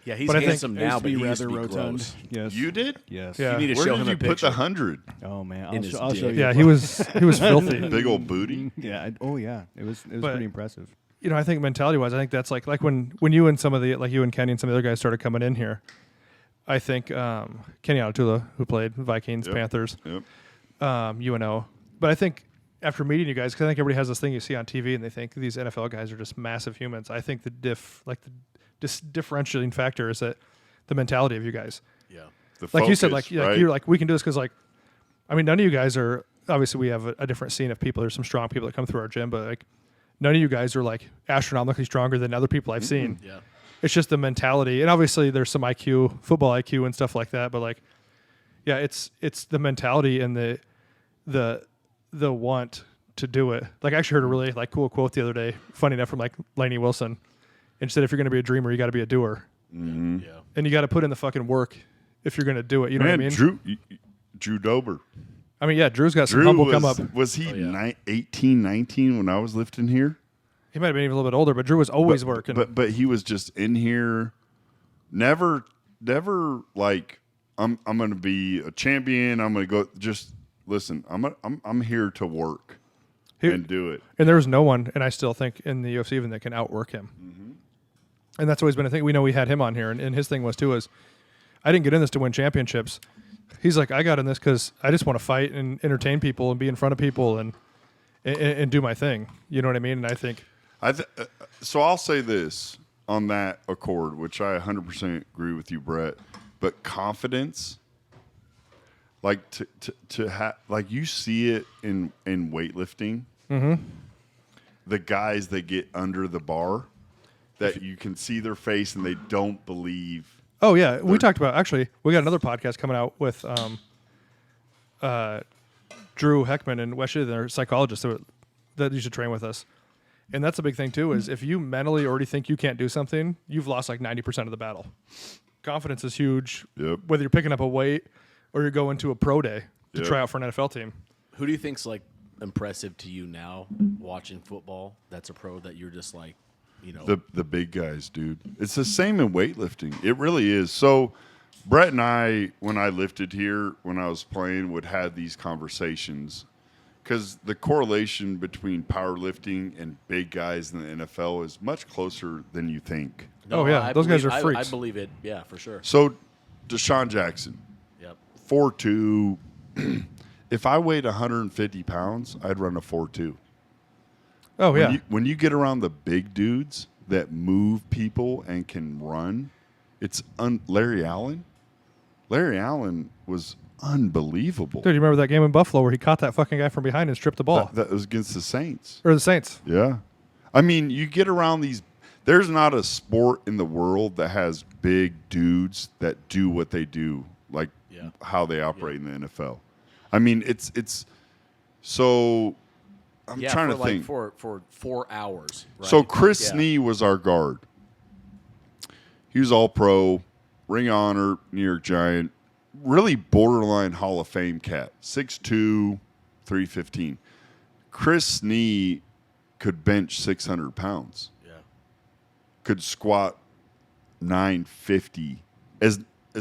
Yeah, he's
But I think
handsome now, but he used to be
rotund.
gross.
Yes.
You did?
Yes.
Yeah.
You need to
Where
show
did
him
you
a
put
picture.
the 100?
Oh man,
In his
I'll show
dick.
you.
Yeah, he was filthy.
Big old booty.
Yeah. Oh yeah. It was
But-
pretty impressive.
I think mentality-wise, I think that's like when you and some of the, like you and Kenny and some of the other guys started coming in here, I think Kenny Alatula, who played Vikings,
Yep.
Panthers,
Yep.
UNO. But I think after meeting you guys, because I think everybody has this thing you see on TV and they think these NFL guys are just massive humans. I think the differentiating factor is that the mentality of you guys.
Yeah.
The
Like you said,
focus,
like
right?
you're like, we can do this because, like, I mean, none of you guys are, obviously we have a different scene of people. There's some strong people that come through our gym, but like none of you guys are like astronomically stronger than other people I've seen.
Yeah.
It's just the mentality. And obviously there's some IQ, football IQ and stuff like that. But like, yeah, it's the mentality and the want to do it. Like I actually heard a really like cool quote the other day, funny enough, from like Lainey Wilson. And she said, if you're going to be a dreamer, you got to be a doer.
Mm-hmm.
Yeah.
And you got to put in the fucking work if you're going to do it. You know
Man,
what I mean?
Drew Dober.
I mean, yeah, Drew's got some
Drew
humble
was,
come up.
Was he
Oh, yeah.
18, 19 when I was lifting here?
He might have been even a little bit older, but Drew was always working.
But he was just in here. Never like I'm going to be a champion. I'm going to go. Just listen. I'm here to work and do it.
And there was no one, and I still think in the UFC even that can outwork him.
Mm-hmm.
And that's always been a thing. We know we had him on here, and his thing was too is, I didn't get in this to win championships. He's like, I got in this because I just want to fight and entertain people and be in front of people and do my thing. You know what I mean? And I think
So I'll say this on that accord, which I 100% agree with you, Brett. But confidence, like to have, like you see it in weightlifting.
Mm-hmm.
The guys that get under the bar, that you can see their face and they don't believe.
Oh yeah, we talked about, actually we got another podcast coming out with Drew Heckman and Wes Shelley. They're psychologists that used to train with us, and that's a big thing too. Is if you mentally already think you can't do something, you've lost like 90% of the battle. Confidence is huge.
Yep.
Whether you're picking up a weight or you're going to a pro day to
Yep.
try out for an NFL team.
Who do you think's like impressive to you now watching football? That's a pro that you're just like,
The big guys, dude. It's the same in weightlifting. It really is. So Brett and I, when I lifted here, when I was playing, would have these conversations because the correlation between powerlifting and big guys in the NFL is much closer than you think.
Oh, yeah. Those guys are
I
freaks.
believe it. Yeah, for sure.
So Deshaun Jackson,
Yep.
4'2". If I weighed 150 pounds, I'd run a 4'2".
Oh yeah.
When you get around the big dudes that move people and can run, it's Larry Allen. Larry Allen was unbelievable.
Dude, you remember that game in Buffalo where he caught that fucking guy from behind and stripped the ball?
That was against the Saints.
Or the Saints.
Yeah. I mean, you get around these. There's not a sport in the world that has big dudes that do what they do, like
Yeah.
how they operate in the NFL. I mean, it's so. I'm trying to think.
For 4 hours. Right?
So Chris
Yeah.
Snee was our guard. He was all pro, Ring of Honor, New York Giant, really borderline Hall of Fame cat, 6'2", 315. Chris Snee could bench 600 pounds,
Yeah.
could squat 950 as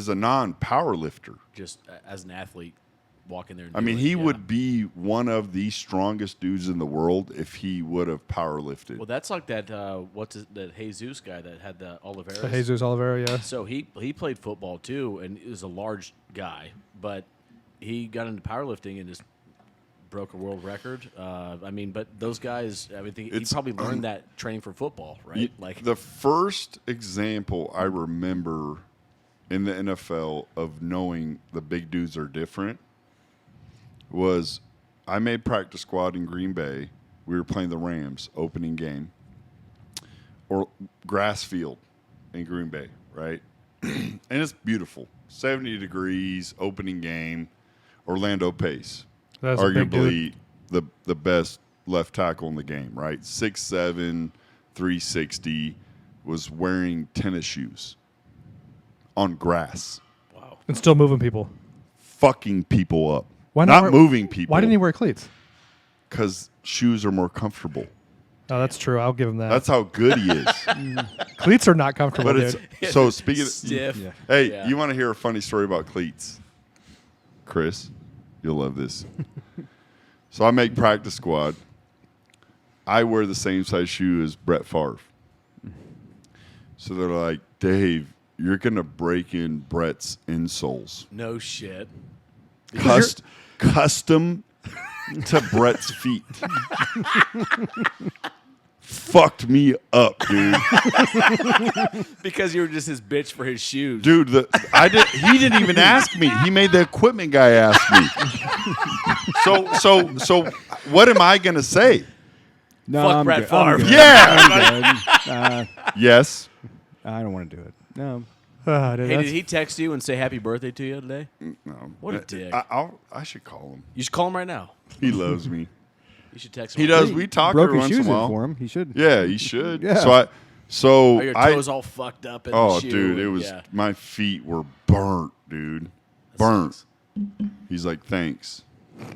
a non-power lifter.
Just as an athlete, walk in there. And
I
do
mean,
it,
he
yeah.
would be one of the strongest dudes in the world if he would have power lifted.
Well, that's like that. That Jesus guy that had the Oliveira.
The Jesus Oliveira, yeah.
So he played football too, and he was a large guy, but he got into powerlifting and just broke a world record. I mean, but those guys, I mean, he probably learned that training for football, right? Like
the first example I remember in the NFL of knowing the big dudes are different was I made practice squad in Green Bay. We were playing the Rams opening game, or grass field in Green Bay, right? And it's beautiful, 70 degrees, opening game. Orlando Pace,
That's a big
arguably the best left tackle in the game, right? 6'7", 360, was wearing tennis shoes on grass,
wow.
And still moving people.
fucking people up.
Why
not
wear-
moving people.
Why didn't he wear cleats?
Because shoes are more comfortable.
Oh, that's true. I'll give him that.
That's how good he is.
Cleats are not comfortable,
But
dude.
it's so speaking.
Stiff.
Yeah.
Hey,
Yeah.
you want to hear a funny story about cleats? Chris, you'll love this. So I make practice squad. I wear the same size shoe as Brett Favre. So they're like, Dave, you're going to break in Brett's insoles.
No shit.
Custom to Brett's feet. Fucked me up, dude.
Because you were just his bitch for his shoes.
Dude, he didn't even ask me. He made the equipment guy ask me. So what am I going to say?
No,
Fuck
I'm
Brett
good. I'm
Favre.
good.
Yeah.
I'm good.
Yes.
I don't want to do it. No.
Dude,
Hey,
that's-
did he text you and say happy birthday to you today?
No.
What a dick.
I should call him.
You should call him right now.
He loves me.
You should text him.
He
right
does.
now.
We talk
Broke
every
his
once
shoes
in a
in
while.
for him. He should.
Yeah, he should.
Yeah.
Are your toes all fucked up in the shoe?
dude, it
and-
was
yeah.
my feet were burnt, dude.
That
Burnt.
sucks.
He's like, thanks.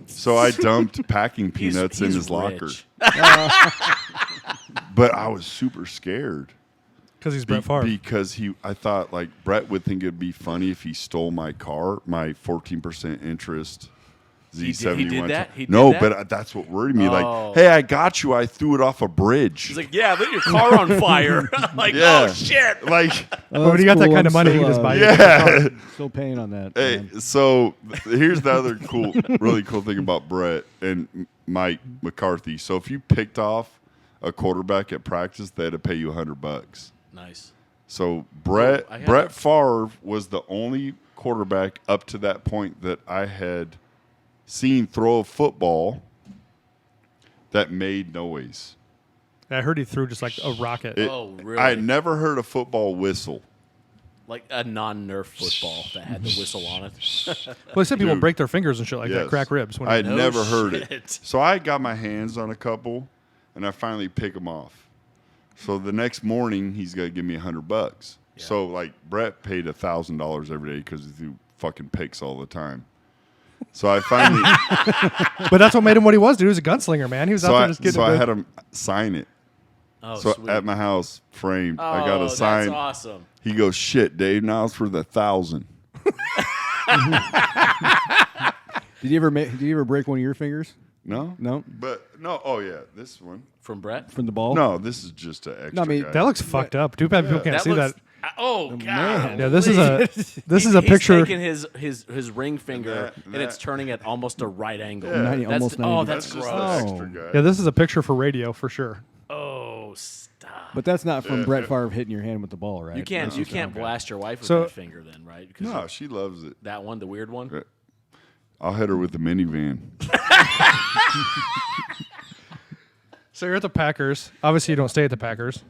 So I dumped packing
He's-
peanuts in
he's
his locker.
rich.
But I was super scared.
because he's Brett Favre.
Because I thought like Brett would think it'd be funny if he stole my car, my 14% interest Z71.
He did that? He did
no,
that?
but that's what worried me.
Oh.
Like, hey, I got you. I threw it off a bridge.
He's like, yeah, then your car on fire. I'm like,
Yeah.
oh shit.
Like,
But when you got that kind of money, you can just buy you.
yeah.
Still paying on that.
Hey,
man.
so here's the other really cool thing about Brett and Mike McCarthy. So if you picked off a quarterback at practice, they had to pay you $100.
Nice.
So Brett
I had
Brett
that.
Favre was the only quarterback up to that point that I had seen throw a football that made noise.
I heard he threw just like a rocket.
Oh, really?
I had never heard a football whistle.
Like a non-Nerf football that had the whistle on it.
Well, they said people
Dude.
break their fingers and shit like that,
Yes.
crack ribs. When
I had
No
never heard it.
shit.
So I got my hands on a couple, and I finally pick them off. So the next morning, he's got to give me $100.
Yeah.
So like Brett paid $1,000 every day because he threw fucking picks all the time. So I finally,
but that's what made him what he was, dude. He was a gunslinger, man. He was out there just getting
so
it
I
done.
had him sign it.
Oh,
So
sweet.
at my house, framed,
oh,
I got a sign.
That's awesome.
He goes, "Shit, Dave, now it's for the 1,000."
Did you ever break one of your fingers?
No,
No,
but no. Oh yeah, this one.
From Brett?
from the ball.
No, this is just an extra.
No, I mean,
guy.
That looks fucked up. Too bad people can't see
looks,
that.
Oh, God.
man.
Yeah, this is a
He's
picture.
taking his ring finger
And
and it's turning at almost a right angle.
Yeah.
Almost
Oh,
90.
that's
That's just
gross.
the extra guy.
Yeah, this is a picture for radio for sure.
Oh, stop.
But that's not from
Yeah.
Brett Favre hitting your hand with the ball, right?
You can't
That's
you
just-
can't
okay.
blast your wife with
So-
that finger then, right? Because
No, she loves it.
that one, the weird one.
I'll hit her with the minivan.
So you're at the Packers. Obviously, you don't stay at the Packers.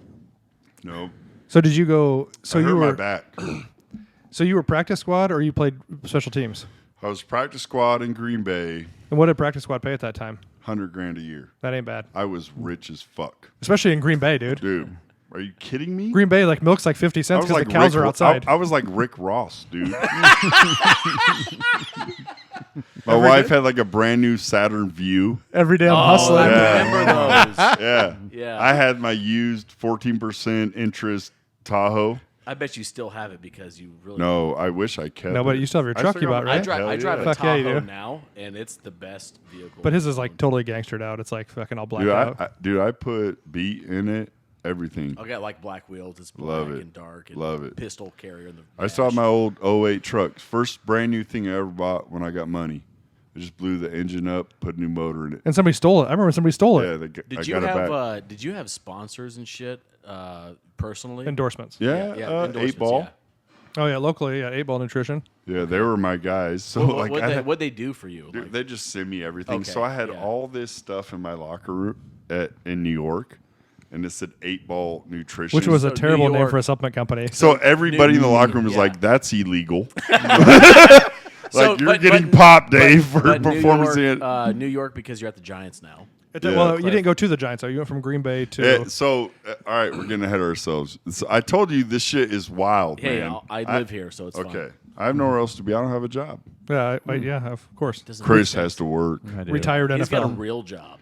No,
So did you go? So
I
you
hurt my
were
back.
so you were practice squad, or you played special teams?
I was practice squad in Green Bay,
And what did practice squad pay at that time?
$100,000 a year.
That ain't bad,
I was rich as fuck,
especially in Green Bay, dude.
dude. Are you kidding me?
Green Bay, like milk's like 50
I
cents
was
because
like
the cows
Rick,
are outside.
I was like Rick Ross, dude. My
Every
wife
day?
had like a brand new Saturn View.
Every day I'm
Oh,
hustling.
I
Yeah.
remember those.
Yeah,
Yeah.
I had my used 14% interest Tahoe.
I bet you still have it because you really.
No, I wish I kept.
No, but
it.
you still have your
I
truck
still
you
got
bought,
my-
right?
I drive a
Fuck yeah, you
Tahoe
do.
now, and it's the best vehicle.
But his is like totally gangstered out. It's like fucking all blacked
Dude,
out.
dude, I put beat in it, everything.
I got like black wheels. It's black
Love it.
and dark. And
Love it.
Pistol carrier in the.
I saw
dash.
my old 08 truck. First brand new thing I ever bought when I got money. I just blew the engine up, put a new motor in it.
And somebody stole it. I remember somebody stole it.
Yeah, I
Did you
got it back.
have Did you have sponsors and shit personally?
Endorsements.
Yeah,
endorsements,
8 ball.
yeah.
Oh yeah, locally, yeah, 8 Ball Nutrition.
Yeah, they were my guys. So
What,
like,
what'd they do for you?
dude,
Like,
they just send me everything.
Okay,
So I had
yeah.
all this stuff in my locker room in New York, and it said 8 Ball Nutrition,
Which was
So
a
New
terrible name
York-
for a supplement company.
so everybody in the locker room was
yeah.
like, "That's illegal."
So,
Like you're
but-
getting
but-
popped, Dave, for
but
performance.
New
in
York, New York because you're at the Giants now.
Yeah.
Well, you didn't go to the Giants, though. You went from Green Bay to.
Yeah, so, all right, we're getting ahead of ourselves. So I told you this shit is wild,
Hey,
man.
I live here, so it's
Okay,
fine.
I have nowhere else to be. I don't have a job.
Yeah, yeah, of course.
Doesn't
Chris
make
has
sense.
to work.
I do,
Retired
He's got a
NFL.
real job.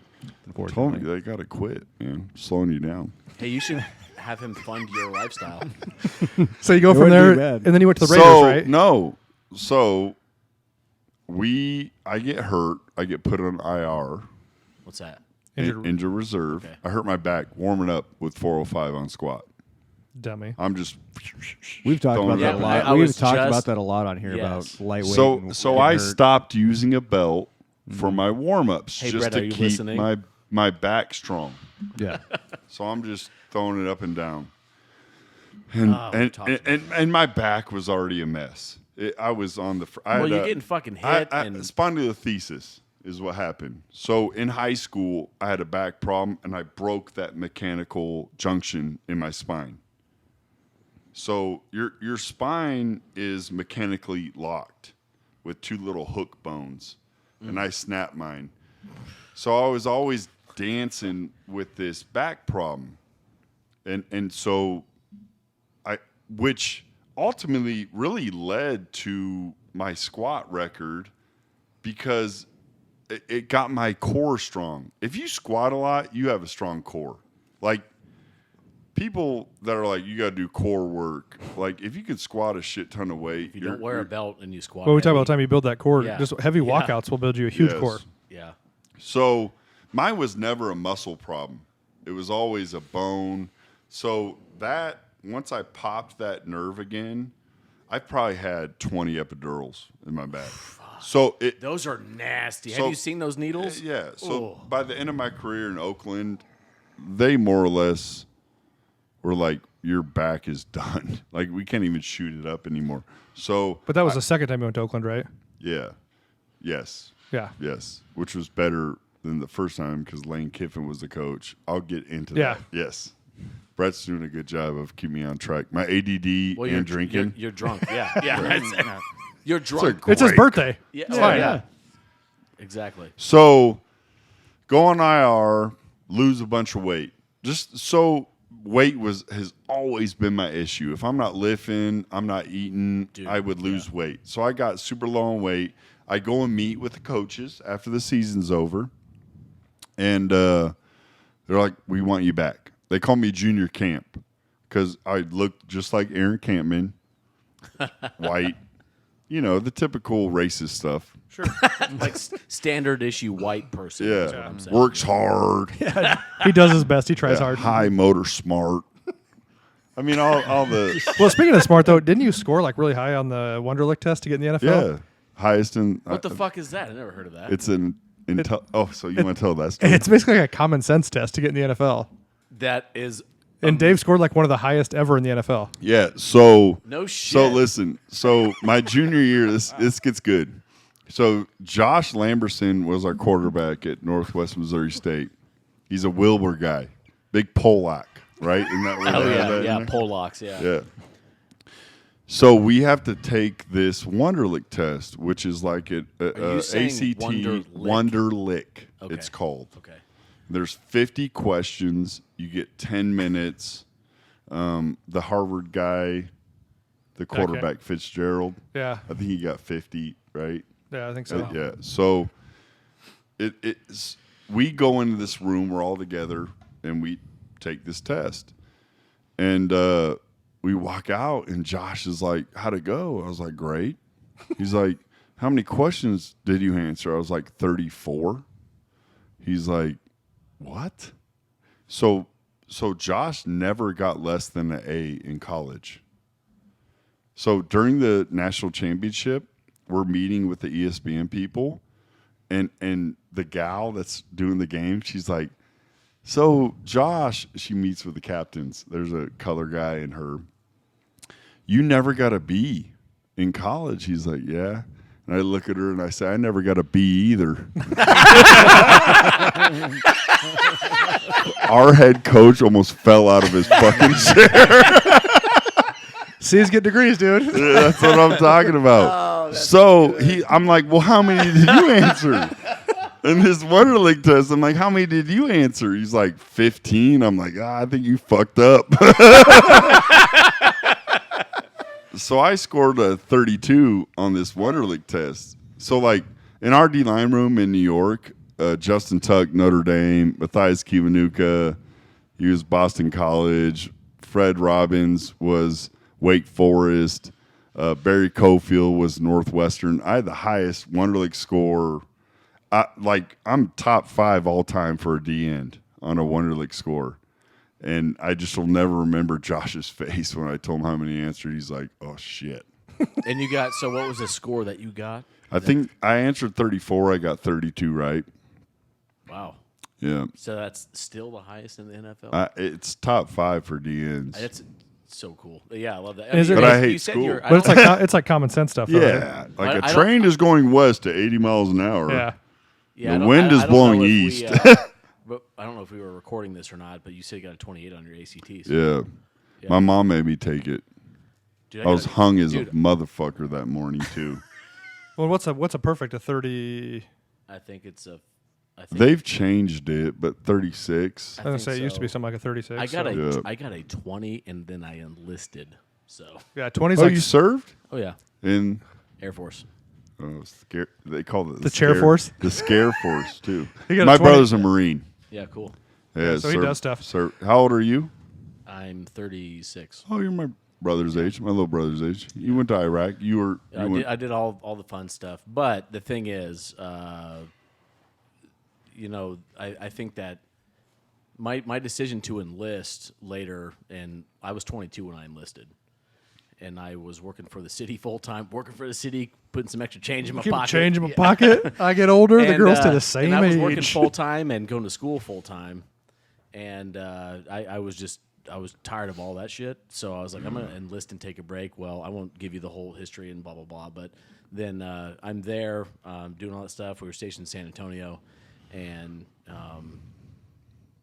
Told
unfortunately.
me they got to quit, man. Slowing you down.
Hey, you should have him fund your lifestyle.
So you go
It
from
wouldn't
there,
be bad.
and then you went to the Raiders,
So
right?
no, so I get hurt. I get put on IR.
What's that?
Injured
reserve.
Okay.
I hurt my back warming up with 405 on squat.
dummy.
I'm just
We've talked
throwing
about
it
that
up
a
in the
lot.
I
We've
was
talked
just-
about that a lot on here
Yes.
about lightweight.
So
and
so
getting
I
hurt.
stopped using a belt for my warm-ups
Hey,
just
Brett,
to
are you
keep
listening?
my back strong.
Yeah.
So I'm just throwing it up and down. And
talk to me.
and my back was already a mess. I was on the
Well, you're getting fucking hit. and
spondylolisthesis is what happened. So in high school, I had a back problem and I broke that mechanical junction in my spine. So your spine is mechanically locked with two little hook bones, and I snapped mine. So I was always dancing with this back problem, and so which ultimately really led to my squat record because it got my core strong. If you squat a lot, you have a strong core. Like people that are like, you got to do core work. Like if you can squat a shit ton of weight,
if you don't wear a belt and you squat.
Well, we talk about
heavy,
the time you build that core.
Yeah.
Just heavy
Yeah.
walkouts will build you a huge
Yes.
core.
Yeah.
So mine was never a muscle problem. It was always a bone. So that once I popped that nerve again, I probably had 20 epidurals in my back. So it
Those are nasty.
So-
Have you seen those needles?
yeah. So
Oh.
by the end of my career in Oakland, they more or less were like, your back is done. Like we can't even shoot it up anymore. So
But that was the second time you went to Oakland, right?
yeah. Yes.
Yeah.
Yes, which was better than the first time because Lane Kiffin was the coach. I'll get into
Yeah.
that. Yes. Brett's doing a good job of keeping me on track. My ADD
Well, you're
and drinking.
You're drunk. Yeah. Yeah. You're
It's a
drunk.
It's his
great-
birthday.
Yeah.
It's
oh,
fine.
yeah. Exactly.
So go on IR, lose a bunch of weight. Just so weight has always been my issue. If I'm not lifting, I'm not eating,
Dude,
I would lose weight. So I got super low on weight. I go and meet with the coaches after the season's over, and they're like, "We want you back." They call me Junior Camp because I looked just like Aaron Campman, white, the typical racist stuff.
Sure.
Like standard issue white person. is what I'm saying.
Works hard.
He does his best. He tries
Yeah,
hard.
high motor smart. I mean, all the
Well, speaking of smart, though, didn't you score like really high on the Wonderlic test to get in the NFL?
yeah highest in.
What the fuck is that? I never heard of that.
It's an oh, so you want to tell that story?
It's basically like a common sense test to get in the NFL.
That is
And Dave scored like one of the highest ever in the NFL.
Yeah. So
no shit.
So listen. So my junior year, this gets good. So Josh Lamberson was our quarterback at Northwest Missouri State. He's a Wilbur guy, big Polak, right? Isn't that what
Oh
they have
yeah,
that
yeah,
in there?
Polacks, yeah.
Yeah. So we have to take this Wonderlic test, which is like
Are you saying
ACT
Wonderlic?
Wonderlic.
Okay.
It's called.
Okay.
There's 50 questions. You get 10 minutes. The Harvard guy, the quarterback Fitzgerald,
Yeah.
I think he got 50, right?
Yeah, I think so.
Yeah. So it's we go into this room. We're all together, and we take this test. And we walk out, and Josh is like, "How'd it go?" I was like, "Great." He's like, "How many questions did you answer?" I was like, 34. He's like, "What?" So Josh never got less than an A in college. So during the national championship, we're meeting with the ESPN people, and the gal that's doing the game, she's like, "So Josh," she meets with the captains. There's a color guy and her. "You never got a B in college." He's like, "Yeah." And I look at her and I say, "I never got a B either." Our head coach almost fell out of his fucking chair.
C's get degrees, dude.
That's what I'm talking about. I'm like, "Well, how many did you answer?" In his Wonderlic test, I'm like, "How many did you answer?" He's like, 15. I'm like, I think you fucked up. So I scored a 32 on this Wonderlic test. So like in our D-line room in New York, Justin Tuck, Notre Dame, Matthias Kiwanuka, he was Boston College. Fred Robbins was Wake Forest. Barry Cofield was Northwestern. I had the highest Wonderlic score I'm top 5 all time for a D end on a Wonderlic score. And I just will never remember Josh's face when I told him how many he answered. He's like, oh, shit.
And you got, so what was the score that you got?
I think I answered 34. I got 32 right.
Wow.
Yeah.
So that's still the highest in the NFL?
It's top 5 for D ends.
That's so cool. Yeah, I love that.
But
I hate
you said
school.
you're- I
But
don't-
it's like common sense stuff. Though, right?
Yeah. Like
I
a
don't-
train is going west to 80 miles an hour.
Yeah.
Yeah,
The
I don't-
wind
I
is
don't
blowing
know if
east.
But I don't know if we were recording this or not, but you said you got a 28 on your ACTs.
Yeah.
Yeah.
My mom made me take it.
Dude,
I was hung as
dude,
a motherfucker that morning, too.
Well, what's a perfect? A 30.
I think it's a. I think
They've changed it, but 36.
I was gonna
think
say it used to be
so.
something like a 36.
I got
so.
Yeah.
I got a 20 and then I enlisted. So
20's
Oh,
like
you served?
oh yeah,
In
Air Force.
scare. They call it
The chair force?
The scare force, too.
He got a
My
20.
brother's a Marine.
Yeah, cool.
Yeah,
so he does stuff.
How old are you?
I'm 36.
Oh, you're my brother's age, my little brother's age. You went to Iraq. You were.
I did all the fun stuff, but the thing is, I think that my decision to enlist later, and I was 22 when I enlisted, and I was working for the city full time, working for the city, putting some extra change in my
Keep
pocket.
change in my
Yeah.
pocket. I get older. the
And,
girls stay the same
and I was
age.
working full time and going to school full time, and I was tired of all that shit. So I was like, I'm gonna enlist and take a break. Well, I won't give you the whole history and blah blah blah. But then I'm there doing all that stuff. We were stationed in San Antonio, and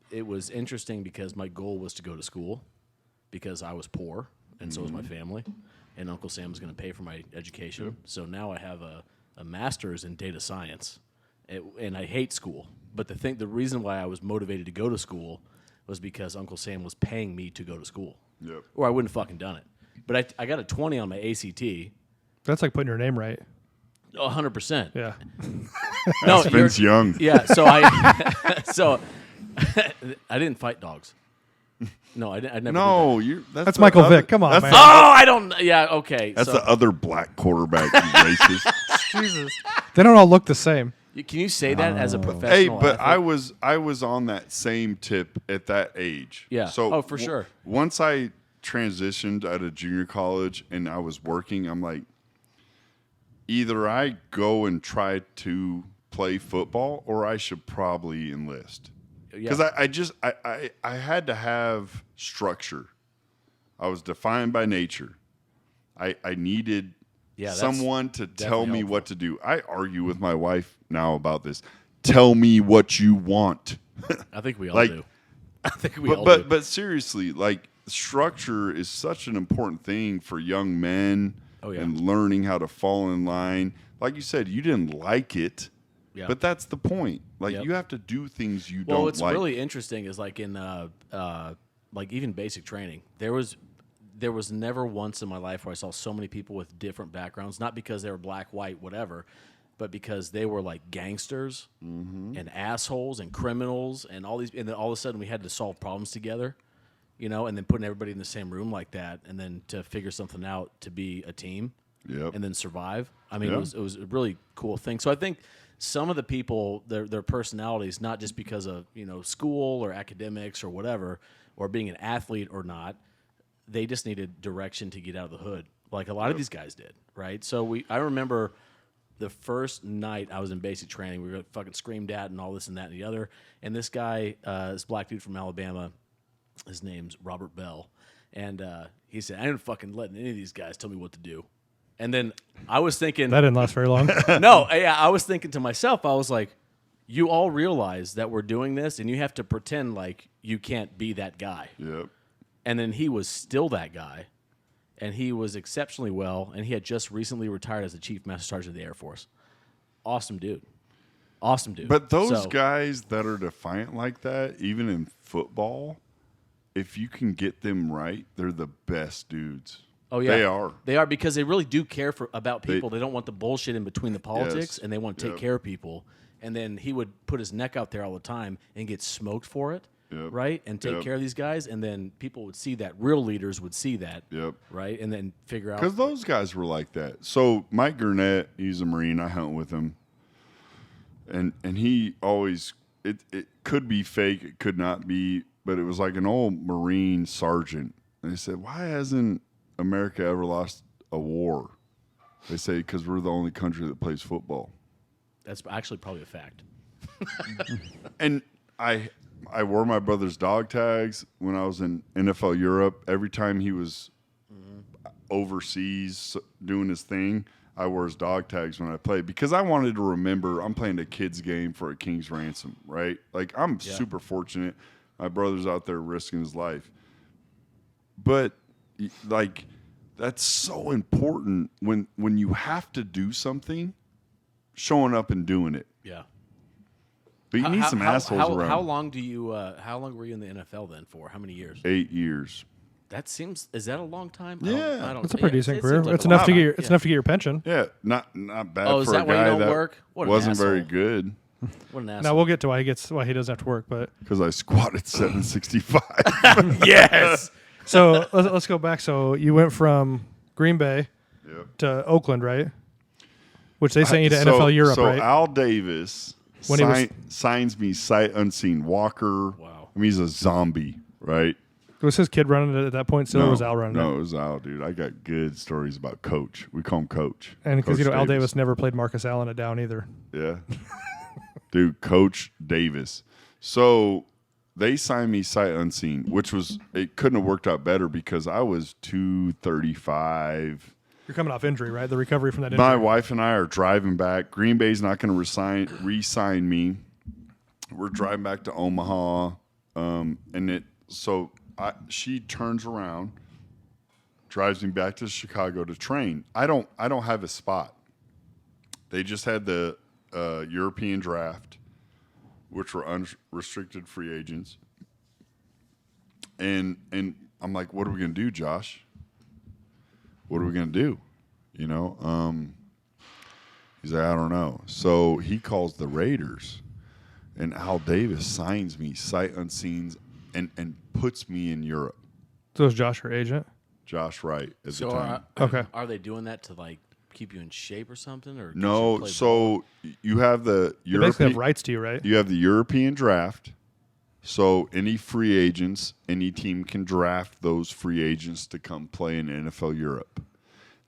it was interesting because my goal was to go to school because I was poor and so was my family, and Uncle Sam was going to pay for my education. So now I have a master's in data science, and I hate school. But the reason why I was motivated to go to school was because Uncle Sam was paying me to go to school,
Yep.
or I wouldn't have fucking done it. But I got a 20 on my ACT,
That's like putting your name right.
100%.
Yeah.
No,
That's Vince Young.
Yeah, so I didn't fight dogs. No, I never.
No,
That's Michael Vick. Come on,
that's
man.
Did that. Oh, I don't. Yeah, okay.
That's
so,
the other black quarterback. You racist.
Jesus. They don't all look the same.
can you say that as a professional?
Hey, but
athlete?
I was on that same tip at that age.
Yeah.
So
Oh, for sure.
Once I transitioned out of junior college and I was working, I'm like, either I go and try to play football or I should probably enlist. Because I had to have structure. I was defined by nature. I needed
that's
someone to tell me
helpful.
what to do. I argue with my wife now about this. Tell me what you want.
I think we all
like-
do. I think we all do.
But seriously, like structure is such an important thing for young men
Oh, yeah.
and learning how to fall in line. Like you said, you didn't like it.
Yeah.
But that's the point. Like
Yep.
you have to do things you
Well,
don't
what's
like.
really interesting is like in like even basic training, there was never once in my life where I saw so many people with different backgrounds, not because they were black, white, whatever, but because they were like gangsters and assholes and criminals and all these, and then all of a sudden we had to solve problems together, and then putting everybody in the same room like that, and then to figure something out to be a team,
Yep.
and then survive. I mean,
Yeah.
it was a really cool thing. So I think some of the people, their personalities, not just because of school or academics or whatever, or being an athlete or not, they just needed direction to get out of the hood, like a lot of these guys did, right? So I remember the first night I was in basic training, we were fucking screamed at and all this and that and the other, and this guy, this black dude from Alabama, his name's Robert Bell, and he said, I ain't fucking letting any of these guys tell me what to do. And then I was thinking,
That didn't last very long.
no, yeah, I was thinking to myself, I was like, you all realize that we're doing this, and you have to pretend like you can't be that guy.
Yep.
And then he was still that guy, and he was exceptionally well, and he had just recently retired as the Chief Master Sergeant of the Air Force. Awesome dude. Awesome dude.
But those
So-
guys that are defiant like that, even in football, if you can get them right, they're the best dudes.
Oh yeah,
They are.
They are because they really do care about people. They don't want the bullshit in between the politics,
Yes.
and they want to take
Yep.
care of people. And then he would put his neck out there all the time and get smoked for it,
Yep.
right? And take
Yep.
care of these guys. And then people would see that. Real leaders would see that,
Yep.
right? And then figure out.
Because those guys were like that. So Mike Gurnett, he's a Marine. I hunt with him. and he always it could be fake, it could not be, but it was like an old Marine sergeant. And they said, "Why hasn't America ever lost a war?" They say, "Because we're the only country that plays football."
That's actually probably a fact.
And I wore my brother's dog tags when I was in NFL Europe. Every time he was overseas doing his thing, I wore his dog tags when I played because I wanted to remember I'm playing a kid's game for a king's ransom, right? Like, I'm super fortunate. My brother's out there risking his life. But, like, that's so important when you have to do something, showing up and doing it.
Yeah.
But you need some assholes around.
How long do you? How long were you in the NFL then for? How many years?
8 years.
That seems. Is that a long time?
Yeah.
I don't,
That's a pretty decent
it
career.
seems like
It's
a
enough
long
to get
time.
your, it's enough to get your pension.
Yeah, not bad
Oh, is
for
that
a
why you
guy
don't
that
work? What an
wasn't very
asshole.
good
What an asshole.
Now we'll get to why he doesn't have to work. But
because I squatted 765.
yes.
so let's go back. So you went from Green Bay
Yep.
to Oakland, right? Which they sent you to NFL Europe,
so
right?
Al Davis
When he was-
signs me sight unseen. Walker.
Wow.
I mean, he's a zombie, right?
Was his kid running it at that point still, or was Al running
No,
it?
it was Al, dude. I got good stories about Coach. We call him Coach.
And because
Coach
Al Davis never played Marcus Allen it down either.
Yeah. Dude, Coach Davis. So they signed me sight unseen, which was, it couldn't have worked out better because I was 235.
You're coming off injury, right? The recovery from that injury.
My wife and I are driving back. Green Bay's not going to re-sign me. We're driving back to Omaha. She turns around, drives me back to Chicago to train. I don't have a spot. They just had the European draft, which were unrestricted free agents. And I'm like, what are we going to do, Josh? What are we going to do? You know? He's like, I don't know. So he calls the Raiders, and Al Davis signs me sight unseen and puts me in Europe.
So is Josh your agent?
Josh Wright at the
So
time.
Okay.
Are they doing that to like keep you in shape or something, or get you to
No,
play ball?
so you have the
They basically have
European.
rights to you, right?
You have the European draft. So any free agents, any team can draft those free agents to come play in NFL Europe.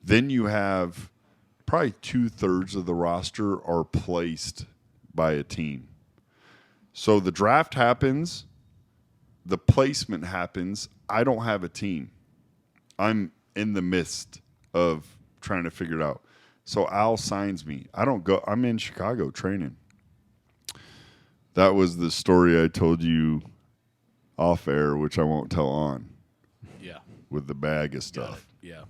Then you have probably 2/3 of the roster are placed by a team. So the draft happens, the placement happens. I don't have a team. I'm in the midst of trying to figure it out. So Al signs me. I don't go. I'm in Chicago training. That was the story I told you off air, which I won't tell on,
Yeah.
with the bag of stuff.
Yeah.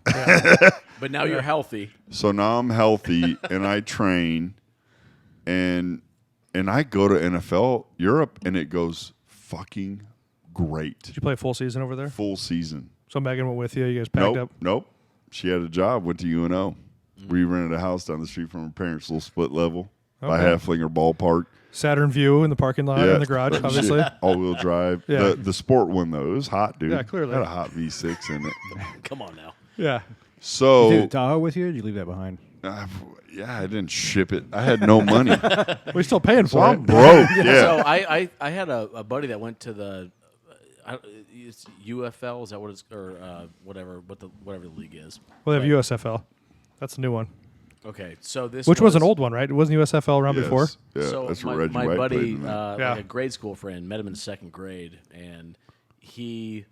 But now you're healthy.
So now I'm healthy and I train and I go to NFL Europe and it goes fucking great.
Did you play a full season over there?
Full season.
So Megan went with you. You guys packed up.
Nope. She had a job, went to UNO. We rented a house down the street from her parents' little split level by
Okay.
Halflinger Ballpark.
Saturn View in the parking lot in the garage, obviously.
All-wheel drive.
Yeah.
The sport one, though, it was hot, dude.
Yeah, clearly.
Had a hot V6 in it.
Come on now.
Yeah.
Did you
So,
take the Tahoe with you, or did you leave that behind?
yeah, I didn't ship it. I had no money.
We're still paying
So
for
I'm
it.
broke.
So
Yeah.
I had a buddy that went to the it's UFL. Is that what it's or whatever the league is?
Well, they have
But-
USFL. That's the new one.
Okay, so this
Which was an old one, right? It wasn't USFL around
Yes.
before?
Yeah,
so
that's
my,
what Reggie
my
White
buddy,
played in that.
Yeah.
like a grade school friend, met him in second grade, and he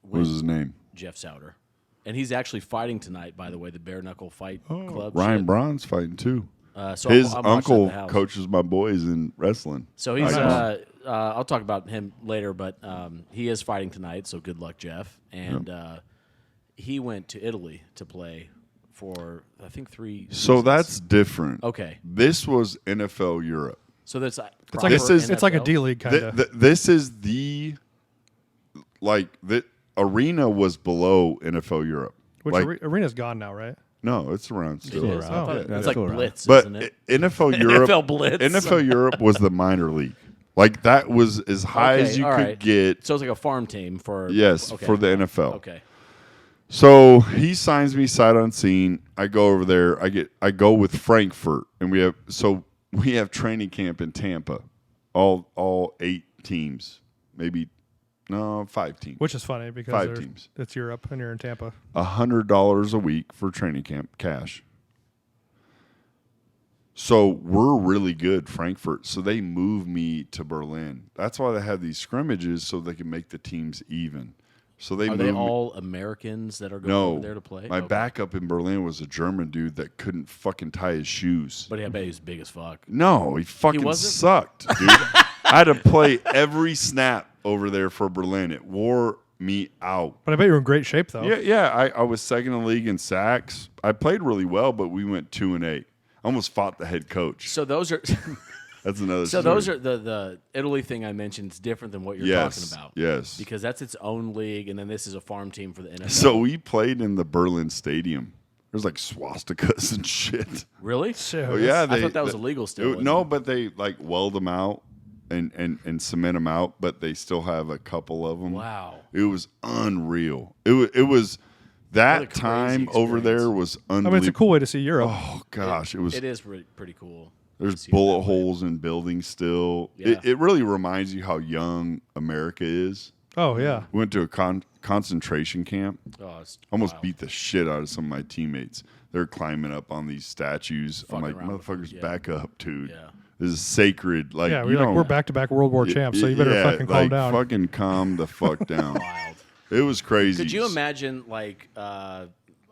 What was his name?
Jeff Souter, and he's actually fighting tonight. By the way, the Bare Knuckle Fight Club.
Ryan
shit.
Braun's fighting too.
So
His
I'm watching at
uncle
the house.
coaches my boys in wrestling.
So he's.
Nice.
I'll talk about him later, but he is fighting tonight. So good luck, Jeff. And he went to Italy to play for I think 3
So
seasons.
that's different.
okay.
This was NFL Europe.
So that's
It's like,
This is-
it's like a
NFL?
D League kind of.
This is the arena was below NFL Europe.
Which
Like,
arena's gone now, right?
no, it's around
It
still.
is. I thought
Oh.
it's
Yeah,
like
still around.
Blitz,
But
isn't it?
NFL Europe,
NFL Blitz.
NFL Europe was the minor league. Like that was as high as
Okay,
you
all
could
right.
get.
So it's like a farm team for
Yes,
okay.
for the NFL.
Okay.
So he signs me sight unseen. I go over there. I go with Frankfurt, and we have we have training camp in Tampa. All 8 teams, maybe 5 teams.
Which is funny because
5 teams.
it's Europe and you're in Tampa.
$100 a week for training camp cash. So we're really good, Frankfurt. So they move me to Berlin. That's why they have these scrimmages so they can make the teams even. So they
Are
move
they
me.
all Americans that are going
No,
over there to play?
my
Okay.
backup in Berlin was a German dude that couldn't fucking tie his shoes.
But I bet he's big as fuck.
No, he fucking
wasn't?
sucked, dude. I had to play every snap over there for Berlin. It wore me out.
But I bet you're in great shape, though.
Yeah. I was second in the league in sacks. I played really well, but we went 2-8. I almost fought the head coach.
So those are
That's another
so
story.
those are the Italy thing I mentioned is different than what you're talking about.
Yes.
Because that's its own league, and then this is a farm team for the NFL.
So we played in the Berlin Stadium. There's like swastikas and shit.
Really?
So
Oh yeah,
I thought that was illegal still.
No, but they like weld them out and cement them out, but they still have a couple of them.
Wow.
It was unreal. It was
What a
that
crazy
time over
experience.
there was
I
unbelievable.
mean, it's a cool way to see Europe.
Oh gosh, it was.
It is pretty cool.
There's
to see it
bullet
that way.
holes in buildings still.
Yeah.
It really reminds you how young America is.
Oh, yeah.
We went to a concentration camp.
Oh, it's
Almost
wild.
beat the shit out of some of my teammates. They're climbing up on these statues. I'm
Fucking
like,
around with
motherfuckers,
them, yeah.
back up, dude.
Yeah.
This is sacred. Like,
Yeah,
you know,
we're back-to-back World War champs, so you better
yeah,
fucking calm
like,
down.
Fucking calm the fuck down.
Wild.
It was crazy.
Could you imagine, like, I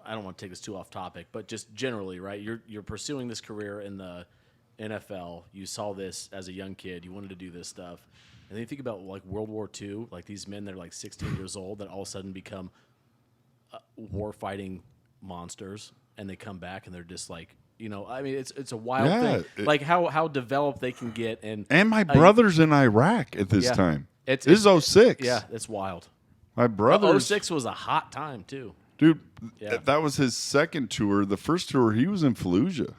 don't want to take this too off topic, but just generally, right? You're pursuing this career in the NFL. You saw this as a young kid. You wanted to do this stuff, and then you think about like World War II, like these men that are like 16 years old that all of a sudden become war-fighting monsters, and they come back and they're just like, you know, I mean, it's a wild
Yeah,
thing, like how developed they can get, and
my brother's in Iraq at this
yeah.
time.
It's-
This is 06.
yeah, it's wild.
My brother's
06 was a hot time too.
dude.
Yeah.
That was his second tour. The first tour, he was in Fallujah,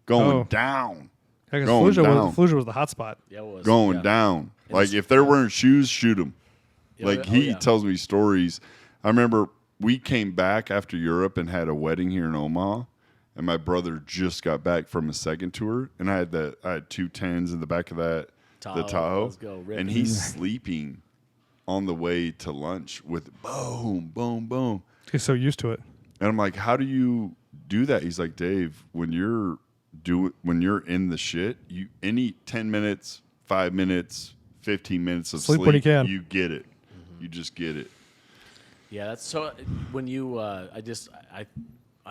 going
Oh.
down,
Yeah, 'cause
going down.
Fallujah was the hot spot.
Yeah, it was
going
yeah.
down.
And
Like
it's-
if they're wearing shoes, shoot them.
Yeah,
Like
oh,
he
yeah.
tells me stories. I remember we came back after Europe and had a wedding here in Omaha, and my brother just got back from his second tour, and I had 2 10s in the back of the
Tahoe,
Tahoe,
let's go, rip
and
it.
he's sleeping on the way to lunch with boom, boom, boom.
He's so used to it.
And I'm like, how do you do that? He's like, Dave, when you're in the shit, you any 10 minutes, 5 minutes, 15 minutes of
Sleep when you can.
you get it. You just get it.
Yeah, that's so. When you, I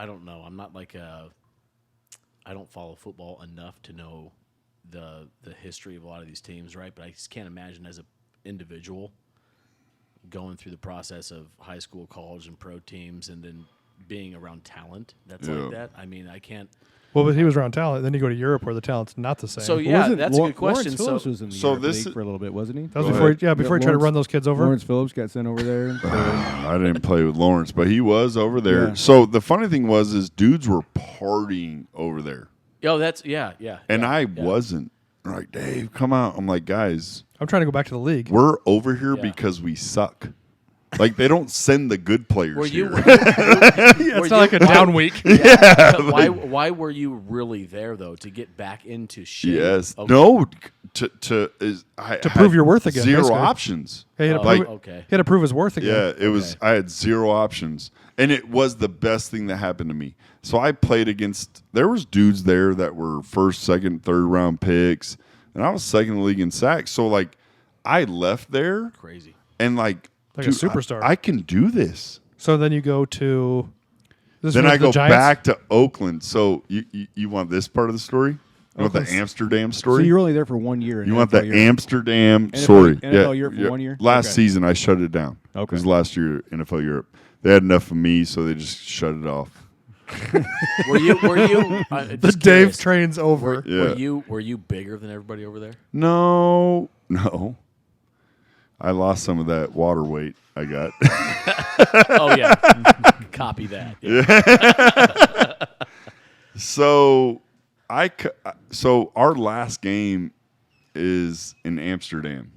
don't know. I'm not like I don't follow football enough to know the history of a lot of these teams, right? But I just can't imagine as an individual going through the process of high school, college, and pro teams, and then being around talent that's
Yeah.
like that. I mean, I can't.
Well, but he was around talent. Then you go to Europe where the talent's not the same.
So yeah,
Wasn't
that's a good
Lawrence
question.
Phillips
So
was in the
so
Europe
this
League for a little bit, wasn't he?
that was
Go
before.
ahead.
Before he tried to run those kids over.
Lawrence Phillips got sent over there.
I didn't play with Lawrence, but he was over there.
Yeah.
So the funny thing was, is dudes were partying over there,
yo, that's yeah.
and
yeah,
I
yeah.
wasn't. They're like, Dave, come out. I'm like, guys,
I'm trying to go back to the league.
we're over here
Yeah.
because we suck. Like they don't send the good players
Were you?
here.
It's not like a down week.
Yeah. Why were you really there though? To get back into shape?
Yes.
Okay.
No. To
prove your worth again,
Zero
basically.
options.
He had to
Oh,
prove,
like-
okay.
he had to prove his worth again.
Yeah, it was. I had zero options, and it was the best thing that happened to me. So I played against. There was dudes there that were first, second, third round picks, and I was second in the league in sacks. So like, I left there
Crazy.
and like
Like a
dude,
superstar.
I can do this.
So then you go to. This
Then
was
I
the
go
Giants?
back to Oakland. So you want this part of the story? You want the
Oakland's-
Amsterdam
So
story?
you're only there for 1 year. in
You want the
NFL Europe.
Amsterdam?
NFL
Sorry,
NFL Europe for 1 year?
Last
Okay.
season, I shut it down.
Okay.
Because last year NFL Europe, they had enough of me, so they just shut it off.
Were you?
The
just
Dave
curious,
train's over.
Yeah.
Were you bigger than everybody over there?
No. I lost some of that water weight I got.
Oh yeah. Copy that. Yeah.
So our last game is in Amsterdam.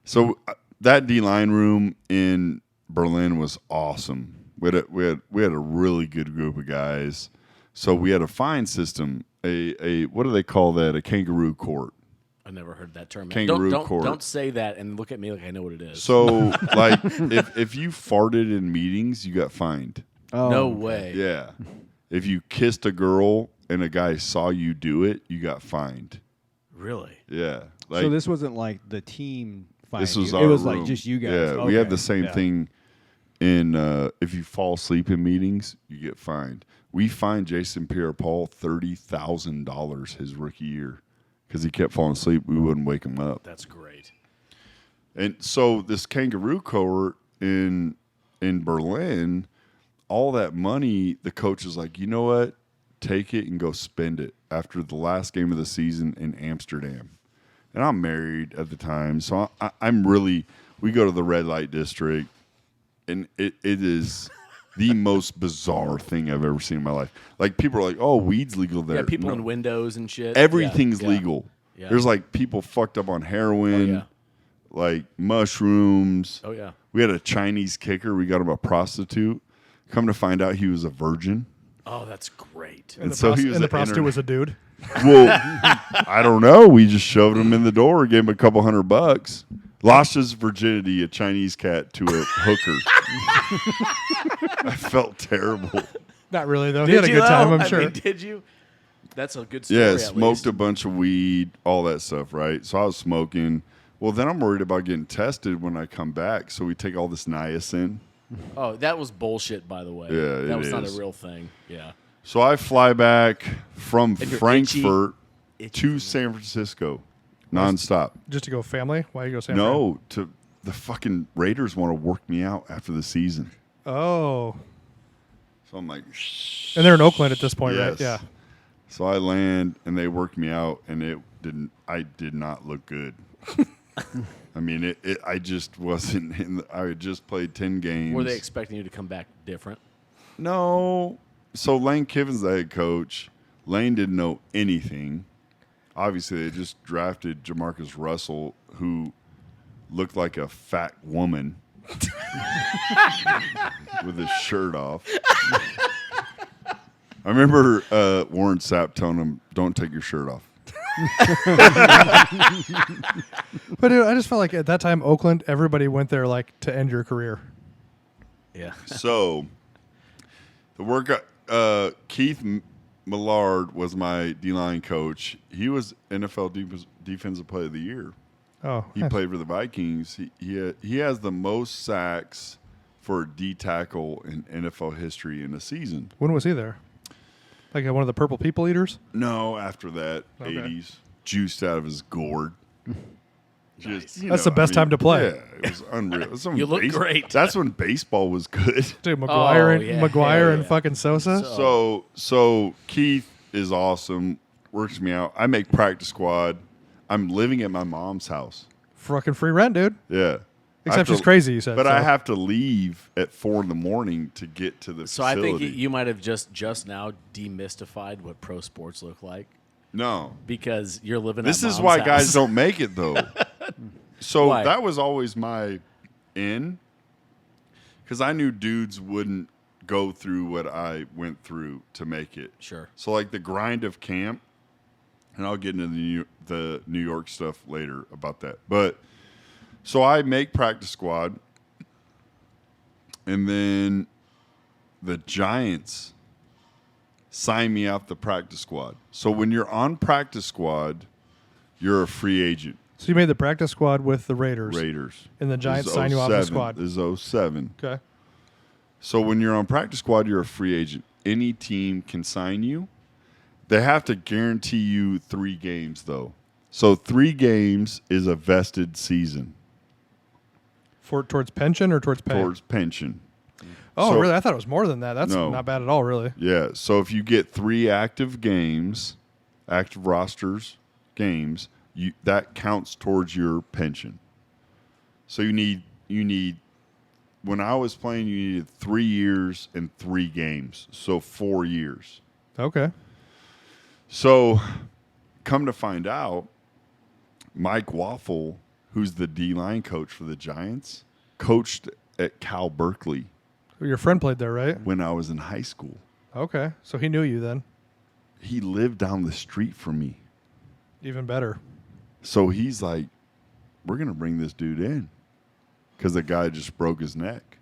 So that D-line room in Berlin was awesome. We had a really good group of guys. So we had a fine system a what do they call that? A kangaroo court.
I never heard that term.
Kangaroo
don't,
court.
Don't say that and look at me like I know what it is.
So, like, if you farted in meetings, you got fined.
Oh,
no
okay.
way.
Yeah. If you kissed a girl and a guy saw you do it, you got fined.
Really?
Yeah. Like,
So this wasn't like the team fighting.
this was
you.
our
It was
room.
like just you guys.
Yeah, we
Okay.
had the same
Yeah.
thing. In if you fall asleep in meetings, you get fined. We fined Jason Pierre-Paul $30,000 his rookie year because he kept falling asleep. We wouldn't wake him up.
That's great.
And so this kangaroo court in Berlin, all that money, the coach is like, you know what? Take it and go spend it after the last game of the season in Amsterdam. And I'm married at the time, so I'm really. We go to the red light district. And it is the most bizarre thing I've ever seen in my life. Like, people are like, oh, weed's legal there.
Yeah, people
No.
in windows and shit.
Everything's
Yeah.
legal.
Yeah.
There's, like, people fucked up on heroin,
Oh, yeah.
like mushrooms.
Oh, yeah.
We had a Chinese kicker. We got him a prostitute. Come to find out he was a virgin.
Oh, that's great.
And so he was
and the
an
prostitute was a dude.
Well, I don't know. We just shoved him in the door, gave him a couple $100. Lost his virginity, a Chinese cat, to a hooker. I felt terrible.
Not really though. He had a good time, I'm sure.
Did you? That's a good story.
Yeah,
at
smoked
least.
a bunch of weed, all that stuff, right? So I was smoking. Well, then I'm worried about getting tested when I come back. So we take all this niacin.
Oh, that was bullshit, by the way.
Yeah,
that
it
was not a
is.
real thing. Yeah.
So I fly back from
And you're
Frankfurt
itchy
to San Francisco, nonstop.
Just to go family? Why you go San Fran?
No, to the fucking Raiders want to work me out after the season.
Oh.
So I'm like,
And they're in Oakland at this point,
yes.
right? Yeah.
So I land and they worked me out, and I did not look good. I mean, I just wasn't. I had just played 10 games.
Were they expecting you to come back different?
No. So Lane Kiffin's the head coach. Lane didn't know anything. Obviously, they just drafted Jamarcus Russell, who looked like a fat woman with his shirt off. I remember Warren Sapp telling him, "Don't take your shirt off."
But dude, I just felt like at that time, Oakland, everybody went there like to end your career.
Yeah.
So the workout. Keith Millard was my D-line coach. He was NFL Defensive Player of the Year.
Oh,
He
nice.
played for the Vikings. He has the most sacks for a D tackle in NFL history in a season.
When was he there? Like one of the purple people eaters?
No, after that,
Okay.
80s, juiced out of his gourd. Just, you
That's
know,
the best time to play.
Yeah, it was unreal. It was when
You look great.
That's when baseball was good.
Dude, McGuire,
yeah,
McGuire
hell
and
yeah.
fucking Sosa.
So Keith is awesome. Works me out. I make practice squad. I'm living at my mom's house.
Fucking free rent, dude.
Yeah. I have
Except
to-
she's crazy, you said.
But
so.
I have to leave at 4 a.m. to get to the
So I
facility.
think you might have just now demystified what pro sports look like
No.
because you're living.
This
at
is
mom's
why
house.
guys don't make it, though. So
Why?
that was always my in. Because I knew dudes wouldn't go through what I went through to make it.
Sure.
So, like, the grind of camp, and I'll get into the New York stuff later about that. But so I make practice squad, and then the Giants sign me out the practice squad. So when you're on practice squad, you're a free agent.
So you made the practice squad with the Raiders.
This
And the Giants
is
sign you off the
07.
squad.
This is 07.
Okay.
So when you're on practice squad, you're a free agent. Any team can sign you. They have to guarantee you 3 games, though. So 3 games is a vested season
Towards pension or towards pay?
towards pension.
Oh,
so-
really? I thought it was more than that. That's
No.
not bad at all, really.
Yeah. So if you get 3 active games, active rosters games, that counts towards your pension. So you need. When I was playing, you needed 3 years and 3 games, so 4 years.
Okay.
So, come to find out, Mike Waffle, who's the D-line coach for the Giants, coached at Cal Berkeley
Your friend played there, right?
when I was in high school.
Okay. So he knew you then.
he lived down the street from me.
Even better.
So he's like, we're going to bring this dude in because the guy just broke his neck.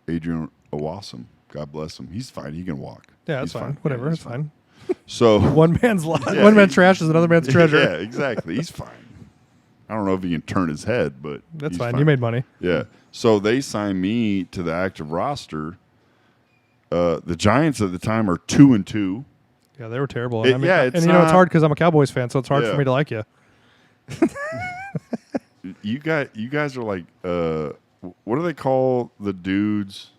Adrian Owasum, God bless him. He's fine. He can walk.
Yeah, that's
He's
fine. Whatever,
Yeah,
it's fine.
So
One man's
Yeah,
one man's trash is another man's treasure.
Yeah, exactly. He's fine. I don't know if he can turn his head, but
That's
he's
fine. You made money.
Yeah. So they signed me to the active roster. The Giants at the time are 2-2.
Yeah, they were terrible.
It-
And
yeah,
and
it's
you know it's
not-
hard because I'm a Cowboys fan, so it's hard
Yeah.
for me to like you.
You guys are like, what do they call the dudes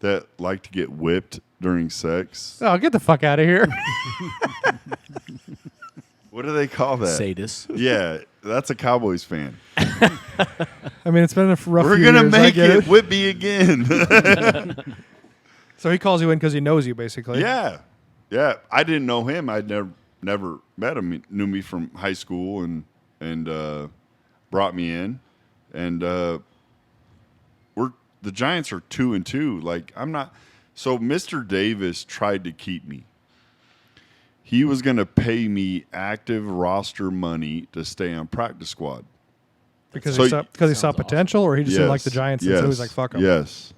that like to get whipped during sex?
Oh, get the fuck out of here!
What do they call that?
Sadists.
Yeah, that's a Cowboys fan.
I mean, it's been a rough.
We're
few
gonna
years, I
make
get
it whip me again.
So he calls you in because he knows you, basically.
Yeah, yeah. I didn't know him. I'd never met him. He knew me from high school and brought me in, and the Giants are 2-2. Like I'm not. So Mr. Davis tried to keep me. He was going to pay me active roster money to stay on practice squad.
Because
So-
he saw
Sounds
potential, or he just didn't like the
Yes,
Giants, and so he's like, "Fuck 'em."
Yes.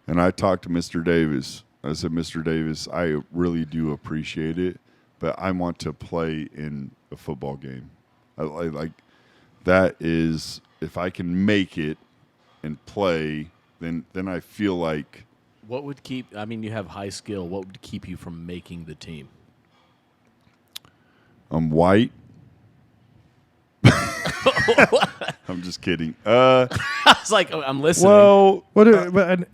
And I talked to Mr. Davis. I said, Mr. Davis, I really do appreciate it, but I want to play in a football game. I like that is if I can make it and play, then I feel like
What would keep? I mean, you have high skill. What would keep you from making the team?
I'm white. I'm just kidding.
I was like, I'm listening.
Well,
But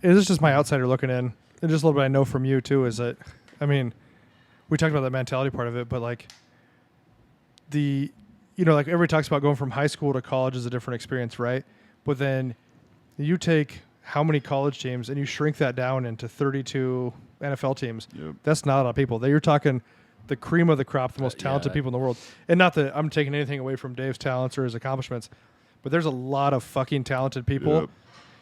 this is just my outsider looking in, and just a little bit I know from you too is that, I mean, we talked about the mentality part of it, but like like everybody talks about going from high school to college is a different experience, right? But then you take how many college teams and you shrink that down into 32 NFL teams.
Yep.
That's not a lot of people. You're talking the cream of the crop, the most talented
yeah.
people in the world. And not that I'm taking anything away from Dave's talents or his accomplishments, but there's a lot of fucking talented people.
Yep.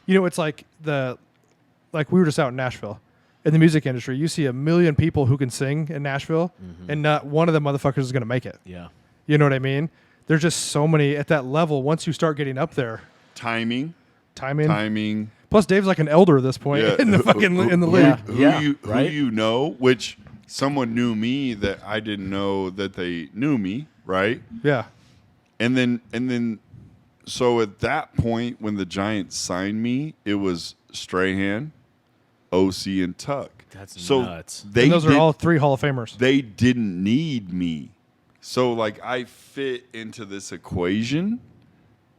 You know, it's like we were just out in Nashville. In the music industry, you see 1 million people who can sing in Nashville, and not one of them motherfuckers is going to make it.
Yeah.
You know what I mean? There's just so many at that level. Once you start getting up there,
timing.
timing. Plus, Dave's like an elder at this point in the fucking in the league.
Yeah.
Who you know, which someone knew me that I didn't know that they knew me, right?
Yeah.
And then so at that point when the Giants signed me, it was Strahan, OC, and Tuck.
That's
so
nuts.
And those are all 3 Hall of Famers.
They didn't need me. So like I fit into this equation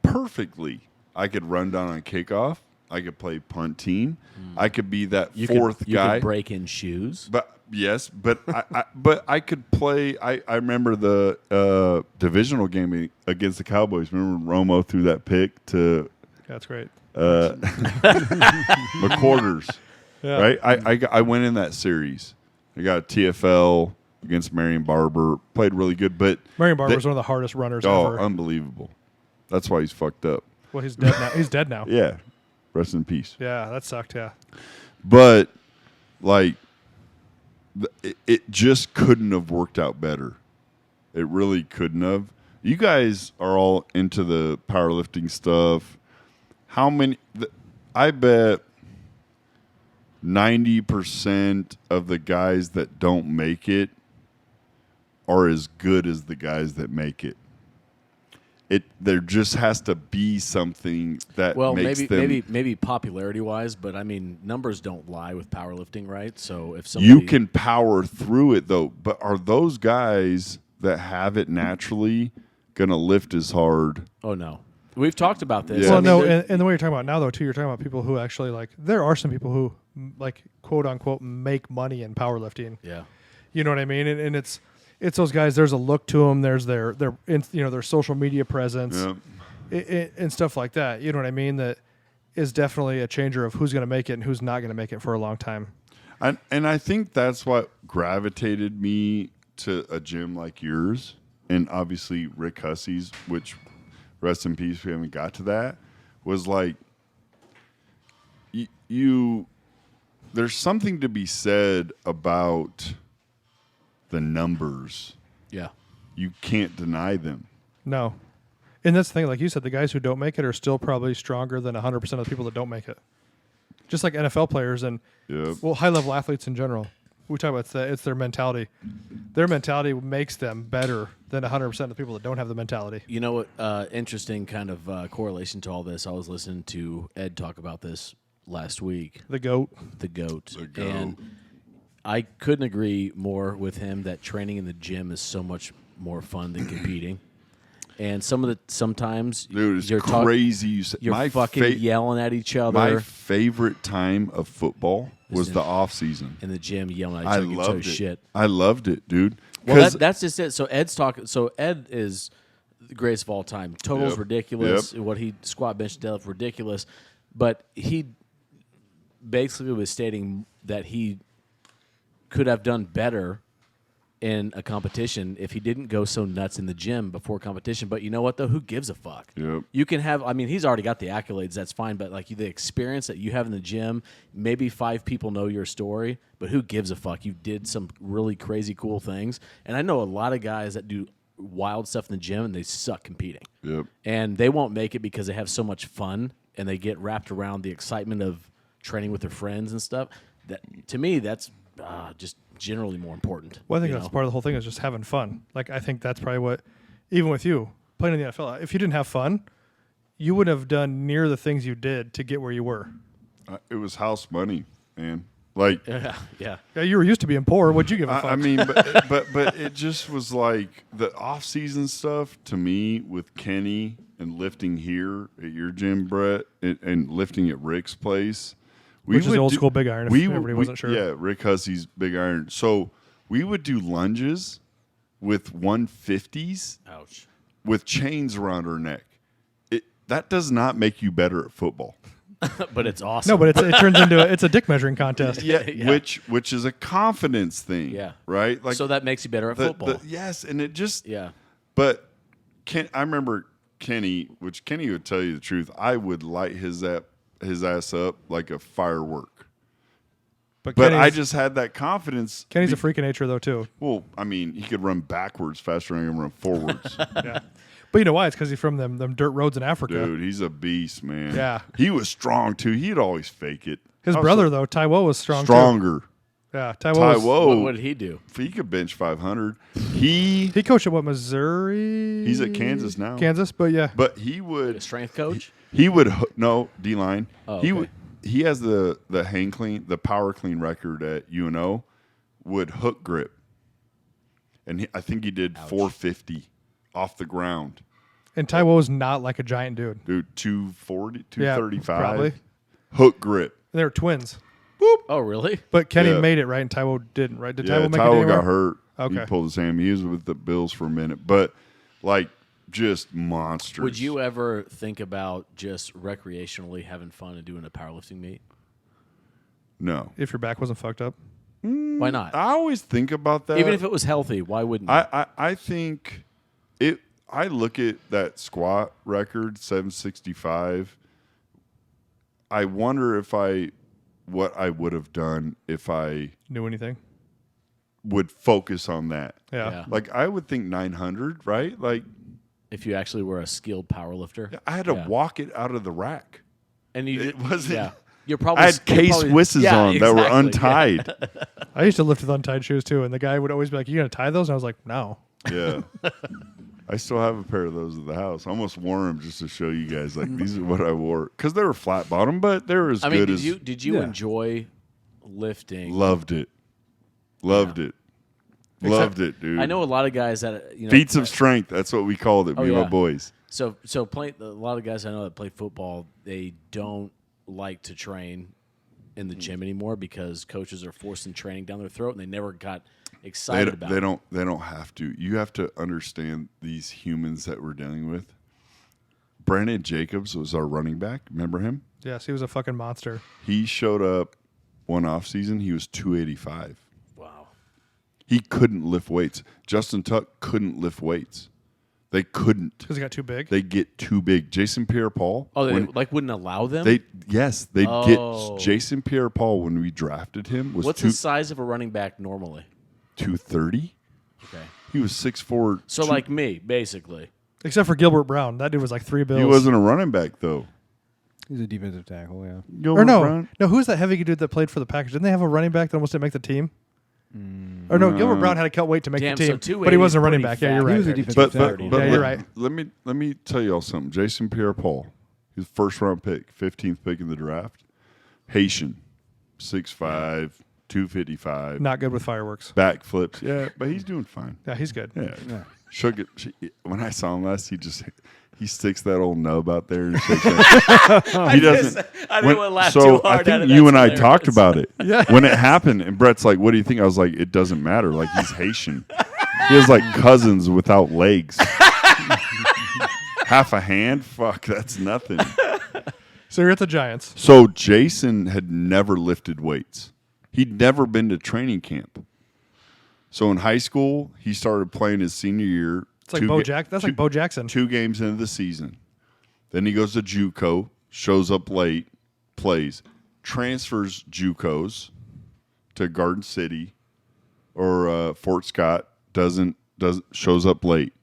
perfectly. I could run down on kickoff. I could play punt team. I could be that fourth
you
guy.
could break in shoes.
But yes, but I could play. I remember the divisional game against the Cowboys. Remember when Romo threw that pick to
That's great.
McQuarters,
Yeah.
right? I went in that series. I got a TFL against Marion Barber. Played really good, but
Marion Barber was one of the hardest runners ever.
unbelievable. That's why he's fucked up.
Well, he's dead now. He's dead now.
Yeah, rest in peace.
Yeah, that sucked. Yeah.
But like, it just couldn't have worked out better. It really couldn't have. You guys are all into the powerlifting stuff. How many? I bet 90% of the guys that don't make it are as good as the guys that make it. There just has to be something that
Well,
makes them.
maybe popularity wise, but I mean numbers don't lie with powerlifting, right? So if somebody
You can power through it though, but are those guys that have it naturally gonna lift as hard?
Oh no, we've talked about this.
Yeah.
Well,
I mean,
no,
there-
and the way you're talking about now, though, too, you're talking about people who actually like. There are some people who like quote unquote make money in powerlifting.
yeah.
You know what I mean? And it's those guys. There's a look to them. There's their their social media presence and stuff like that. You know what I mean? That is definitely a changer of who's going to make it and who's not going to make it for a long time.
And I think that's what gravitated me to a gym like yours, and obviously Rick Hussey's, which rest in peace, we haven't got to that, was like you there's something to be said about the numbers.
Yeah.
You can't deny them.
No. And that's the thing, like you said, the guys who don't make it are still probably stronger than 100% of the people that don't make it. Just like NFL players and,
Yep.
well, high-level athletes in general. We talk about it's their mentality. Their mentality makes them better than 100% of the people that don't have the mentality.
You know what? Interesting kind of correlation to all this. I was listening to Ed talk about this last week.
The GOAT.
The GOAT.
The GOAT.
And I couldn't agree more with him that training in the gym is so much more fun than competing. And sometimes
Dude, it's
you're
crazy. You said
you're
my
fucking yelling at each other.
My favorite time of football was the off season.
In the gym, yelling at each
I
other, getting
loved
so
it.
shit.
I loved it, dude.
Well, that's just it. So Ed's talking. So Ed is the greatest of all time. Total's
Yep.
ridiculous. What he squat, bench, deadlift, ridiculous. But he basically was stating that he could have done better in a competition if he didn't go so nuts in the gym before competition. But you know what, though? Who gives a fuck?
Yep.
You can have, I mean, he's already got the accolades. That's fine. But, like, the experience that you have in the gym, maybe 5 people know your story, but who gives a fuck? You did some really crazy, cool things. And I know a lot of guys that do wild stuff in the gym, and they suck competing.
Yep.
And they won't make it because they have so much fun, and they get wrapped around the excitement of training with their friends and stuff. That, to me, that's just generally more important.
Well, I think
you
that's
know?
part of the whole thing is just having fun. Like, I think that's probably what, even with you playing in the NFL, if you didn't have fun, you wouldn't have done near the things you did to get where you were.
It was house money, man. Like,
Yeah.
Yeah, you were used to being poor. What'd you give a fuck?
I mean, but it just was like the off-season stuff to me with Kenny and lifting here at your gym, Brett, and lifting at Rick's place.
Which is
would
the old
do-
school big iron, if everybody wasn't sure.
Yeah, Rick Hussey's big iron. So we would do lunges with 150s
Ouch.
with chains around her neck. That does not make you better at football.
But it's awesome.
No, but it turns into it's a dick measuring contest.
Yeah,
Yeah.
which is a confidence thing.
Yeah.
Right? Like
so that makes you better at football.
yes, and it just
Yeah.
But I remember Kenny, which Kenny would tell you the truth. I would light his ass up like a firework. But I just had that confidence.
Kenny's a freak of nature, though, too.
Well, I mean, he could run backwards faster than I can run forwards.
Yeah. But you know why? It's because he's from them dirt roads in Africa.
Dude, he's a beast, man.
Yeah.
He was strong, too. He'd always fake it.
His brother, though, Taiwo, was strong,
Stronger.
too. Yeah, Taiwo.
Taiwo.
What did he do?
He could bench 500. He
He coached at, Missouri?
He's at Kansas now.
Kansas, but yeah.
But he would
A strength coach?
He would no D-line.
Oh,
He
okay.
would. He has the hang clean, the power clean record at UNO. Would hook grip, and I think he did 450 off the ground.
And Taiwo's not like a giant dude.
Dude, 240,
Yeah,
235.
probably.
Hook grip.
And they were twins.
Oh, really?
But Kenny
Yeah.
made it, right? And Taiwo didn't, right? Did
Yeah,
Taiwo make it
Taiwo
anywhere?
got hurt.
Okay.
He pulled his hammy. He was with the Bills for a minute, but like just monsters.
Would you ever think about just recreationally having fun and doing a powerlifting meet?
No.
If your back wasn't fucked up.
Why not?
I always think about that.
Even if it was healthy, why wouldn't you?
I think it. I look at that squat record, 765. I wonder what I would have done if I
Knew anything?
would focus on that.
Yeah.
Yeah.
Like I would think 900, right? Like
If you actually were a skilled power lifter.
I had to
Yeah.
walk it out of the rack.
And you
It wasn't-
Yeah. You're probably
I had case whisses on that were untied.
I used to lift with untied shoes, too. And the guy would always be like, you going to tie those? And I was like, no.
Yeah. I still have a pair of those at the house. I almost wore them just to show you guys, like, these are what I wore. Because they were flat bottom, but they were as
I mean,
good as.
did you
Yeah.
enjoy lifting?
Loved it. Loved it. Loved it, dude.
I know a lot of guys that
Feats of strength. That's what we called it, me and
yeah.
my boys.
So a lot of guys I know that play football, they don't like to train in the gym anymore because coaches are forcing training down their throat, and they never got excited about it.
They don't have to. You have to understand these humans that we're dealing with. Brandon Jacobs was our running back. Remember him?
Yes, he was a fucking monster.
He showed up one off season. He was 285.
Wow.
He couldn't lift weights. Justin Tuck couldn't lift weights. They couldn't.
Because he got too big.
They get too big. Jason Pierre-Paul.
Oh, they
when-
wouldn't allow them?
they'd
Oh.
get Jason Pierre-Paul when we drafted him was
What's the size of a running back normally?
230.
Okay.
He was 6'4".
So like me, basically.
Except for Gilbert Brown. That dude was like 3 bills.
He wasn't a running back though.
He's a defensive tackle. Yeah.
Gilbert
Or no.
Brown?
No, who's that heavy dude that played for the Packers? Didn't they have a running back that almost didn't make the team? Or no, Gilbert Brown had to cut weight to make
Damn,
the
so
team.
280
But he wasn't a
is
running
pretty
back. Yeah,
fat.
you're
He
right.
was a defensive tackle.
Yeah, you're right.
Let me tell y'all something. Jason Pierre-Paul, his first round pick, 15th pick in the draft. Haitian, 6'5", 255.
Not good with fireworks.
Backflips. Yeah, but he's doing fine.
Yeah, he's good.
Yeah.
Yeah.
Shook it. When I saw him last, he sticks that old nub out there and shakes it. He doesn't.
I didn't want to laugh
so
too hard
I
at
think
it.
you
That's
and I
hilarious.
talked about it.
Yeah.
When it happened, and Brett's like, "What do you think?" I was like, "It doesn't matter. Like he's Haitian. He has like cousins without legs. Half a hand. Fuck, that's nothing."
So you're at the Giants.
So Jason had never lifted weights. He'd never been to training camp. So in high school, he started playing his senior year.
It's like Bo Jackson. That's like Bo Jackson.
2 games into the season. Then he goes to JUCO, shows up late, plays, transfers JUCOs to Garden City or Fort Scott, doesn't shows up late.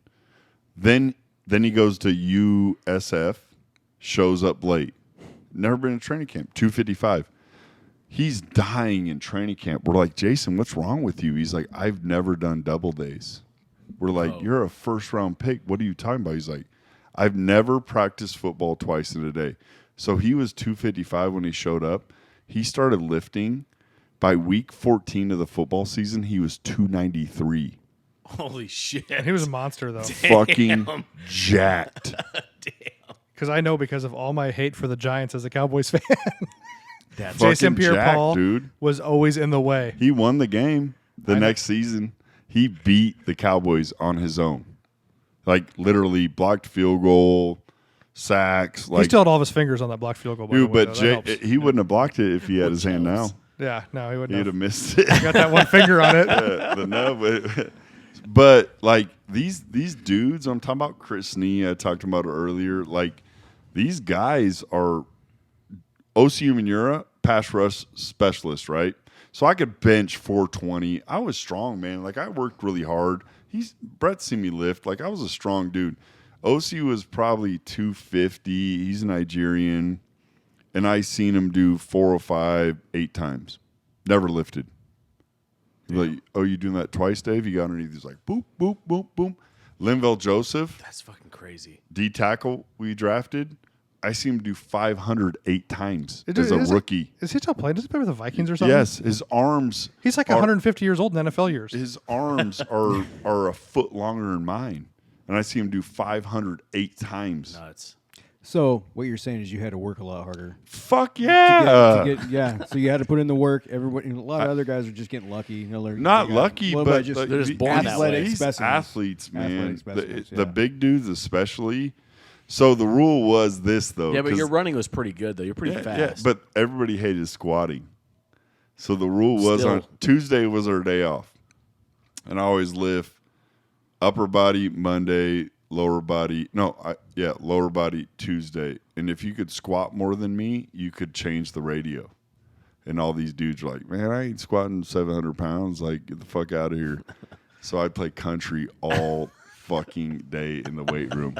Then he goes to USF, shows up late. Never been to training camp, 255. He's dying in training camp. We're like, Jason, what's wrong with you? He's like, I've never done double days. We're like, You're a first-round pick. What are you talking about? He's like, I've never practiced football twice in a day. So he was 255 when he showed up. He started lifting. By week 14 of the football season, he was 293.
Holy shit.
And he was a monster, though.
Fucking jacked.
Because I know because of all my hate for the Giants as a Cowboys fan.
That's
Jason
Fucking
Pierre-Paul
jacked, dude.
was always in the way.
He won the game the next season. He beat the Cowboys on his own. Like, literally blocked field goal, sacks. Like,
He still had all of his fingers on that blocked field goal. By
dude,
the way,
but
though. That helps.
he wouldn't have blocked it if he had his hand now.
Yeah, no, he wouldn't
He'd
have.
have missed it.
Got that one finger on it.
The nub. But like these dudes, I'm talking about Chris Nee. I talked about it earlier. Like these guys are OCU Manura pass rush specialist, right? So I could bench 420. I was strong, man. Like I worked really hard. Brett seen me lift. Like I was a strong dude. OCU was probably 250. He's a Nigerian, and I seen him do 405 8 times. Never lifted. Like, oh, you doing that twice, Dave? You got underneath. He's like, boop, boop, boop, boom. Linval Joseph,
That's fucking crazy.
D tackle we drafted. I see him do 508 times
Dude,
as a
is
rookie.
Is he still playing? Does he play with the Vikings or something?
Yes, his arms.
He's like
are-
150 years old in NFL years.
His arms are a foot longer than mine, and I see him do 508 times.
Nuts.
So what you're saying is you had to work a lot harder.
Fuck yeah!
So you had to put in the work. Everybody, and a lot of other guys are just getting lucky. You know,
Not
they got
lucky,
a little
but
bit just
like,
They're just born that
athletic
way.
These
specimens.
athletes, man.
Athletic specimens,
the
yeah.
big dudes, especially. So the rule was this, though.
Yeah, but
'cause-
your running was pretty good, though. You're pretty fast.
Yeah, but everybody hated squatting. So the rule was
Still.
on Tuesday was our day off. And I always lift upper body Monday, lower body. Lower body Tuesday. And if you could squat more than me, you could change the radio. And all these dudes are like, man, I ain't squatting 700 pounds. Like, get the fuck out of here. So I'd play country all fucking day in the weight room.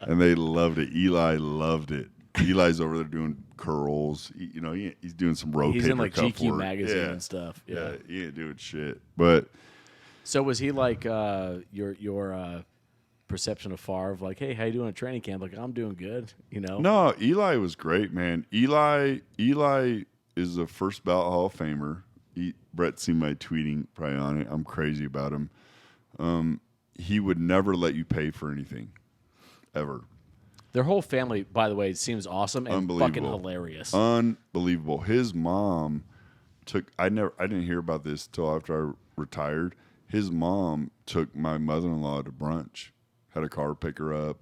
And they loved it. Eli loved it. Eli's over there doing curls. He's doing some rotator
He's in like
cuff
GQ
work.
magazine
Yeah.
and stuff. Yeah.
He ain't doing shit. But
So was he like your perception of Favre? Like, hey, how you doing at training camp? Like, I'm doing good. You know?
no, Eli was great, man. Eli is a first ballot Hall of Famer. Brett's seen my tweeting probably on it. I'm crazy about him. He would never let you pay for anything, ever.
Their whole family, by the way, seems awesome and fucking
Unbelievable.
hilarious.
Unbelievable. His mom I didn't hear about this till after I retired. His mom took my mother-in-law to brunch, had a car pick her up.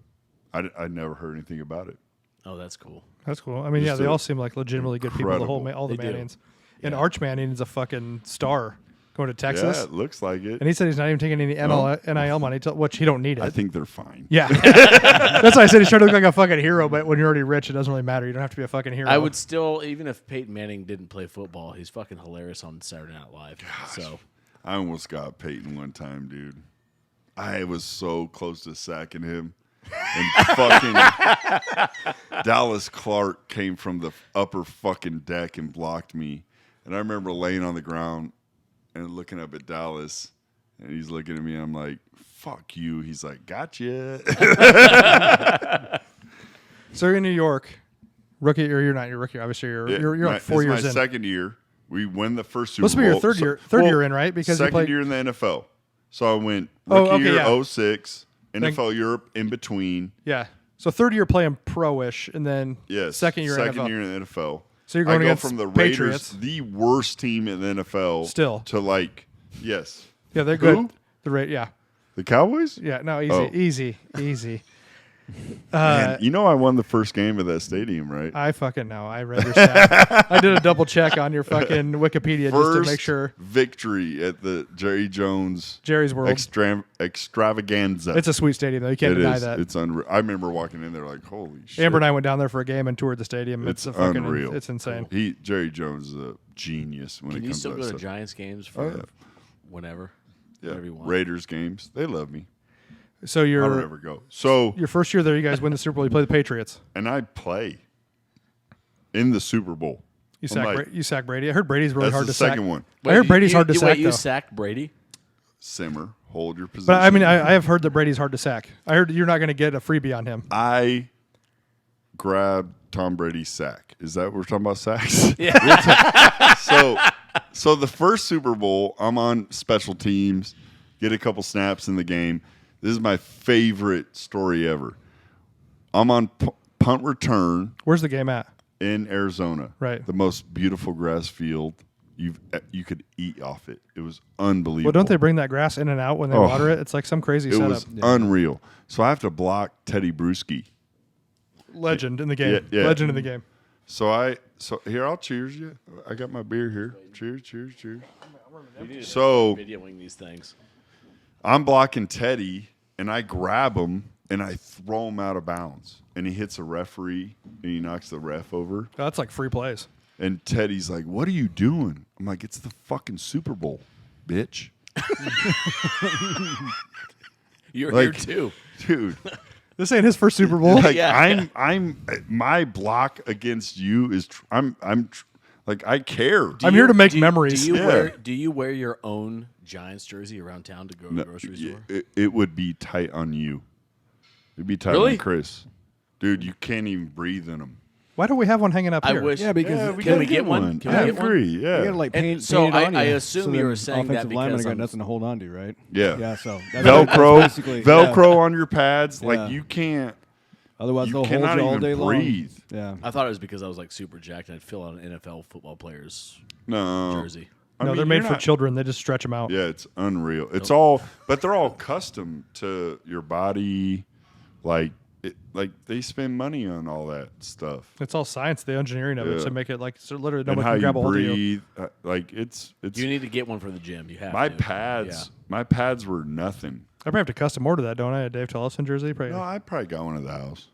I never heard anything about it.
Oh, that's cool.
That's cool. I mean,
Just
they
a-
all seem like legitimately good people.
incredible.
All the
They do.
Mannings. And Arch Manning is a fucking star going to Texas.
Yeah, it looks like it.
And he said he's not even taking any NIL money, which he don't need it.
I think they're fine.
Yeah. That's why I said he's trying to look like a fucking hero, but when you're already rich, it doesn't really matter. You don't have to be a fucking hero.
I would still, even if Peyton Manning didn't play football, he's fucking hilarious on Saturday Night Live. So
I almost got Peyton one time, dude. I was so close to sacking him. And fucking Dallas Clark came from the upper fucking deck and blocked me. And I remember laying on the ground and looking up at Dallas, and he's looking at me, and I'm like, fuck you. He's like, gotcha.
So you're in New York, rookie, or you're not your rookie. Obviously, you're like 4 years
my
in.
second year. We win the first Super
Must be
Bowl.
your third year in, right? Because
second
you played
year in the NFL. So I went
Oh,
rookie
okay,
year
yeah.
06, NFL Europe in between.
Yeah. So third year playing pro-ish, and then
Yes.
second year NFL.
year in the NFL.
So you're going
I go
against
from the
Patriots.
Raiders, the worst team in the NFL,
Still.
to like, yes.
Yeah, they're
Who?
good. Yeah.
The Cowboys?
Yeah. No, easy,
Oh.
easy.
Man, you know I won the first game of that stadium, right?
I fucking know. I read your stat. I did a double check on your fucking Wikipedia just to make sure.
Victory at the Jerry Jones
Jerry's World.
extravaganza.
It's a sweet stadium, though. You can't
It
deny
is.
that.
It's unreal. I remember walking in there like, holy shit.
Amber and I went down there for a game and toured the stadium.
It's
a fucking,
unreal.
It's insane.
Jerry Jones is a genius when
Can
it
you
comes
still
to
go
that
to
stuff.
Giants games for
yeah.
whenever?
Yeah.
Whenever you want.
Raiders games. They love me.
So
I don't ever go. So
your first year there, you guys win the Super Bowl. You play the Patriots.
and I play in the Super Bowl.
You
I'm
sack,
like,
you sack Brady. I heard Brady's really
that's
hard
the
to sack.
second one.
I heard Brady's hard to sack,
Wait, you
though.
sacked Brady?
Simmer. Hold your position.
But I mean, I have heard that Brady's hard to sack. I heard you're not going to get a freebie on him.
I grabbed Tom Brady's sack. Is that what we're talking about, sacks?
Yeah.
So the first Super Bowl, I'm on special teams, get a couple snaps in the game. This is my favorite story ever. I'm on punt return
Where's the game at?
in Arizona.
Right.
The most beautiful grass field. You could eat off it. It was unbelievable.
Well, don't they bring that grass in and out when they
Oh.
water it? It's like some crazy
It
setup.
was unreal. So I have to block Teddy Bruschi.
Legend in the game.
Yeah.
Legend in the game.
So here, I'll cheers you. I got my beer here. Cheers, cheers, cheers. So
Videoing these things.
I'm blocking Teddy, and I grab him, and I throw him out of bounds. And he hits a referee, and he knocks the ref over.
That's like free plays.
And Teddy's like, what are you doing? I'm like, it's the fucking Super Bowl, bitch.
You're
Like-
here too.
Dude.
This ain't his first Super Bowl.
Like
Yeah.
I'm my block against you is like I care.
I'm here to make
Do
memories.
you
Yeah.
do you wear your own Giants jersey around town to go to the grocery store?
It would be tight on you. It'd be tight
Really?
on Chris. Dude, you can't even breathe in them.
Why don't we have one hanging up
I
here?
wish.
Yeah, because
Yeah,
can
Can we get one? Can
I
we get one?
agree.
You
Yeah.
gotta like
And
paint.
so
paint it on
I
you,
assume
so
you
then
were saying that
offensive linemen
because
got
I'm-
nothing to hold on to, right?
Yeah.
Yeah. So that's
Velcro,
basically
Velcro on your pads.
Yeah.
Like you can't.
Otherwise,
You
they'll hold
cannot
you all
even
day
breathe.
long. Yeah.
I thought it was because I was like super jacked and I'd fill out an NFL football player's
No.
jersey.
I
No,
mean,
they're made
you're
for
not-
children. They just stretch them out.
Yeah, it's unreal. It's all, but they're all custom to your body. Like they spend money on all that stuff.
It's all science, the engineering of it,
Yeah.
to make it like so literally
And
nobody
how
can grab a
you
hold of you.
breathe. Like it's
You need to get one for the gym. You have
my
to.
pads. My pads were nothing.
I probably have to custom order that, don't I? A Dave Tellefson jersey. Probably.
No, I probably got one at the house.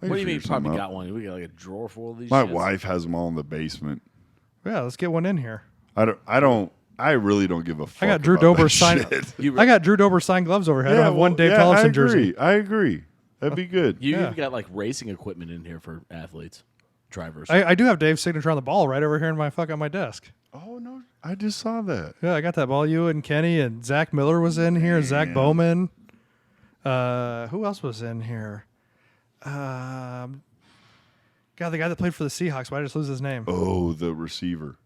I
What
can
do you mean?
figure
Probably
something
got
out.
one. We got like a drawer full of these.
My
shits?
wife has them all in the basement.
Yeah, let's get one in here.
I really don't give a fuck.
I got Drew
about
Dober
that
signed.
shit.
You,
I got Drew Dober signed gloves over here. I don't have one Dave Tellefson jersey.
I agree. That'd be good.
you
Yeah.
even got like racing equipment in here for athletes, drivers.
I do have Dave's signature on the ball right over here in my on my desk.
Oh no, I just saw that.
Yeah, I got that ball. You and Kenny and Zach Miller was in here. Zach
Man.
Bowman. Who else was in here? God, the guy that played for the Seahawks. Why did I just lose his name?
Oh, the receiver.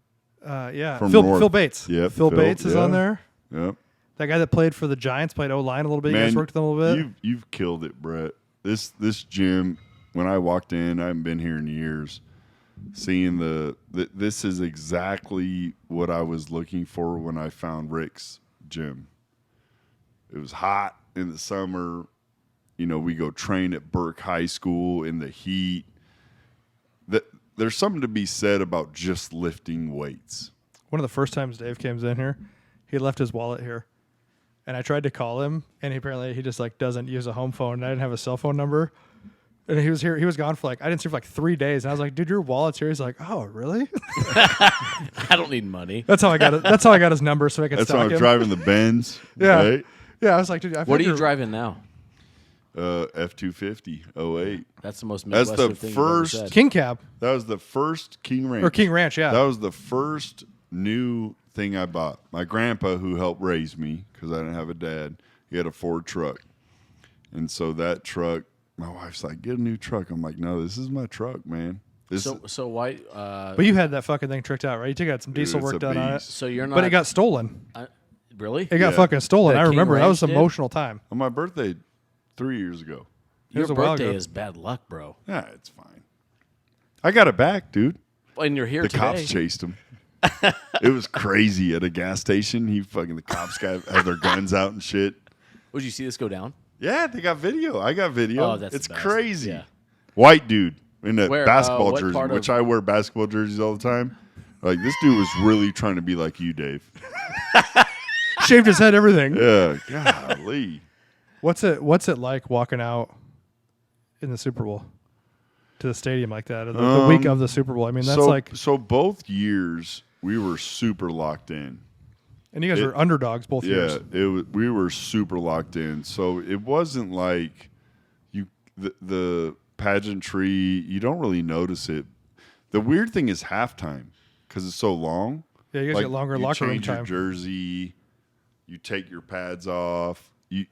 Yeah,
From
Phil
North.
Bates.
Yep,
Phil
Phil,
Bates is
yeah.
on there.
Yep.
That guy that played for the Giants played O-line a little bit. You
Man,
guys worked with him a little bit.
You've killed it, Brett. This gym. When I walked in, I haven't been here in years. Seeing this is exactly what I was looking for when I found Rick's gym. It was hot in the summer. You know, we go train at Burke High School in the heat. There's something to be said about just lifting weights.
One of the first times Dave came in here, he left his wallet here. And I tried to call him, and he just like doesn't use a home phone. And I didn't have a cell phone number. And he was here. He was gone for I didn't see him for 3 days. And I was like, dude, your wallet's here. He's like, oh, really?
I don't need money.
That's how I got it. That's how I got his number so I could
That's why
stalk
I'm
him.
driving the Benz.
Yeah.
Right?
Yeah, I was like, dude,
What are you driving now?
F-250 08.
That's the most
That's
Midwestern
the
thing you've ever
first-
said.
King Cab
That was the first King Ranch.
or King Ranch, yeah.
That was the first new thing I bought. My grandpa, who helped raise me because I didn't have a dad, he had a Ford truck. And so that truck, my wife's like, get a new truck. I'm like, no, this is my truck, man. This
So why?
But you had that fucking thing tricked out, right? You took out some diesel
it's
work
a
done on it.
beast.
So you're not.
But it got stolen.
Really?
It got
Yeah.
fucking stolen.
That
I
King
remember. That
Ranch
was an
did?
emotional time.
on my birthday 3 years ago.
It was
Your
a while
birthday
ago.
is bad luck, bro.
Yeah, it's fine. I got it back, dude.
And you're here
The
today.
cops chased him. It was crazy at a gas station. The cops had their guns out and shit.
Would you see this go down?
Yeah, they got video. I got video.
Oh, that's
it's
the best.
crazy.
Yeah.
White dude in a
Where,
basketball
what
jersey,
part of-
which I wear basketball jerseys all the time. Like, this dude was really trying to be like you, Dave.
Shaved his head, everything.
Yeah, golly.
What's it like walking out in the Super Bowl to the stadium like that, or the week of the Super Bowl? I mean, that's
so both years we were super locked in.
and you guys were underdogs both years.
We were super locked in. So it wasn't like the pageantry. You don't really notice it. The weird thing is halftime because it's so long.
Yeah, you guys get longer
you
locker room
change your
time.
jersey. You take your pads off. You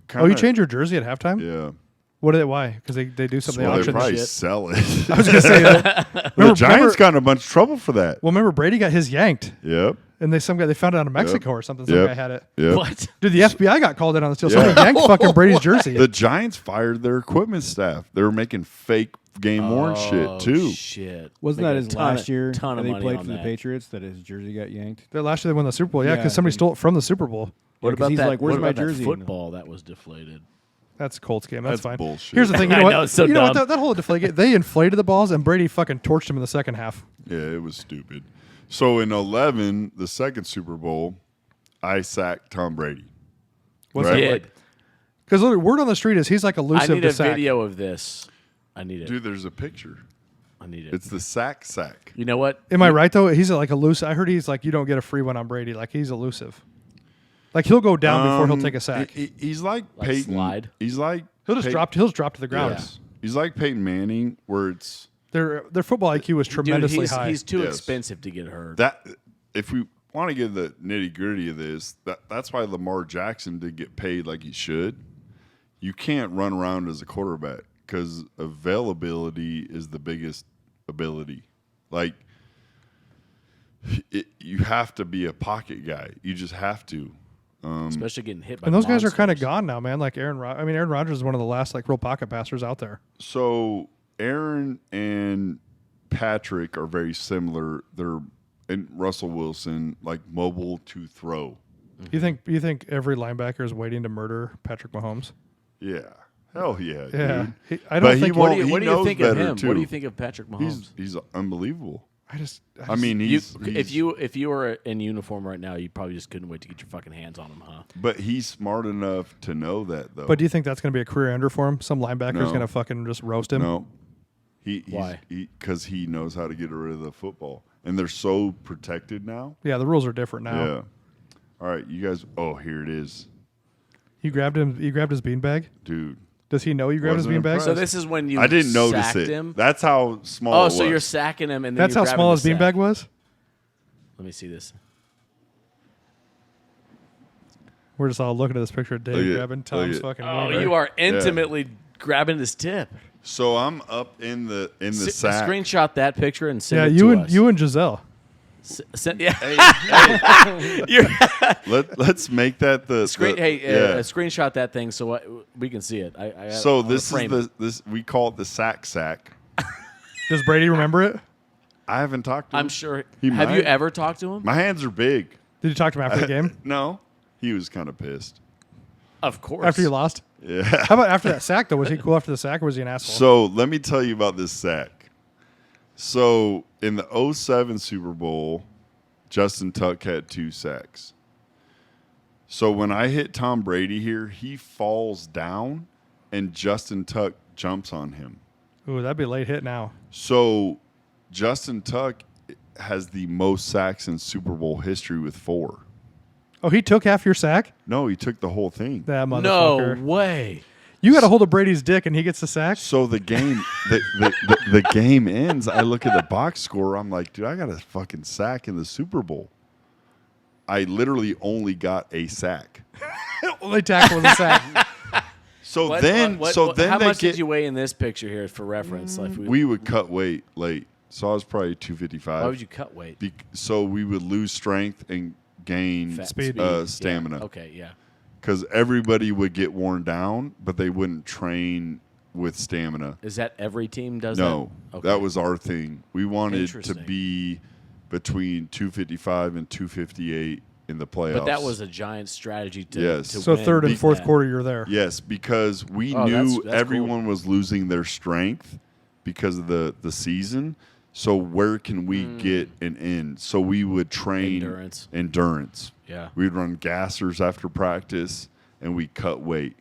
kind
Oh,
of
you change your jersey at halftime?
Yeah.
Why? Because they do something.
Well,
They
they
auction the
probably
shit.
sell it.
I was gonna say that.
The
remember,
Giants got in a bunch of trouble for that.
well, remember Brady got his yanked,
Yep.
and they found it out in Mexico or something. Some
Yep.
guy had it.
Yep.
What?
Dude, the FBI got called in on the steal.
Yeah.
Somebody yanked fucking Brady's jersey.
The Giants fired their equipment staff. They were making fake game worn shit too.
Shit.
Wasn't
Make
that
a
his
ton
last
of-
year
ton
that
of
he
money
played
on
for the
that.
Patriots that his jersey got yanked?
The last year they won the Super Bowl. Yeah,
Yeah,
because somebody
he-
stole it from the Super Bowl.
What
'cause
about
he's
that?
like, "Where's
what
my
about that
jersey?"
football that was deflated?
That's Colts game. That's fine.
bullshit.
Here's the thing. You know
I
what?
know, it's so
you know what?
dumb.
That whole deflate, they inflated the balls, and Brady fucking torched him in the second half.
Yeah, it was stupid. So in 11, the second Super Bowl, I sacked Tom Brady.
What's
Right.
that like? Because word on the street is he's like
I
elusive
need
to
a
sack.
video of this. I need it.
Dude, there's a picture.
I need it.
It's the sack.
You know what?
Am I right though? He's like elusive. I heard he's like you don't get a free one on Brady. Like he's elusive. Like he'll go down before he'll take a sack.
He's like
Like
Peyton.
slide?
He's like
He'll just drop to the ground.
Yes. He's like Peyton Manning, where it's
Their football IQ is tremendously
Dude,
high.
he's too
Yes.
expensive to get hurt.
that. If we want to get the nitty gritty of this, that's why Lamar Jackson did get paid like he should. You can't run around as a quarterback because availability is the biggest ability. Like you have to be a pocket guy. You just have to.
Especially getting hit by
and those guys are kind of
monsters.
gone now, man. Like Aaron Rodgers is one of the last like real pocket passers out there.
So Aaron and Patrick are very similar. And Russell Wilson, like mobile to throw.
You think every linebacker is waiting to murder Patrick Mahomes?
Yeah. Hell yeah,
Yeah.
dude.
I
But
don't
he
think.
won't-
What do you
knows
think of
better,
him?
too.
What do you think of Patrick Mahomes?
He's unbelievable.
I just
I mean, he's
if you were in uniform right now, you probably just couldn't wait to get your fucking hands on him, huh?
but he's smart enough to know that though.
But do you think that's going to be a career ender for him? Some linebacker's
No.
going to fucking just roast him.
No.
Why?
Because he knows how to get rid of the football, and they're so protected now.
Yeah, the rules are different now.
Yeah. All right, you guys. Oh, here it is,
You grabbed him. You grabbed his beanbag.
dude.
Does he know you grabbed his
Wasn't
beanbag?
impressed.
So this is when you
I didn't notice
sacked
it.
him.
That's how small.
Oh,
it
so
was.
you're sacking him, and then
That's
you're
how
grabbing
small
the
his beanbag
sack.
was.
Let me see this.
We're just all looking at this picture of Dave
Look at-
grabbing Tom's
look at-
fucking.
Oh,
wiener.
you are intimately grabbing his tip.
So I'm up in the sack.
Screenshot that picture and send
Yeah,
it
you
to
and
us.
you and Giselle.
Yeah.
Hey,
You're-
let's make that the
Screen,
the-
hey,
yeah.
screenshot that thing so we can see it. I
So
wanna
this
frame
is
it.
this we call it the sack.
Does Brady remember it?
I haven't talked to him.
I'm sure.
He
Have you
might.
ever talked to him?
My hands are big.
Did you talk to him after the game?
No, he was kind of pissed.
Of course.
After you lost?
Yeah.
How about after that sack though? Was he cool after the sack, or was he an asshole?
So let me tell you about this sack. So in the 07 Super Bowl, Justin Tuck had 2 sacks. So when I hit Tom Brady here, he falls down and Justin Tuck jumps on him.
Ooh, that'd be a late hit now.
So Justin Tuck has the most sacks in Super Bowl history with 4.
Oh, he took half your sack?
No, he took the whole thing.
That
No
motherfucker.
way.
You got a hold of Brady's dick and he gets the sack?
So the game, the game ends. I look at the box score. I'm like, dude, I got a fucking sack in the Super Bowl. I literally only got a sack.
Only tackle was a sack.
So
What-
then,
what-
so
what-
then
how
they
much
get.
did you weigh in this picture here for reference? Like
We would cut weight late, so I was probably
why
255.
would you cut weight?
So we would lose strength and gain
Fat-
Speed.
stamina.
Yeah. Okay, yeah.
Because everybody would get worn down, but they wouldn't train with stamina.
Is that every team does
No,
that? Okay.
that was our thing. We wanted to
Interesting.
be between 255 and 258 in the playoffs.
But that was a giant strategy to,
Yes.
to
So
win.
third and
Beat
fourth
that.
quarter, you're there.
Yes, because we
Oh,
knew
that's
everyone was losing their strength because of the season. So where can we get an in? So we would train endurance.
Yeah.
We'd run gassers after practice, and we cut weight.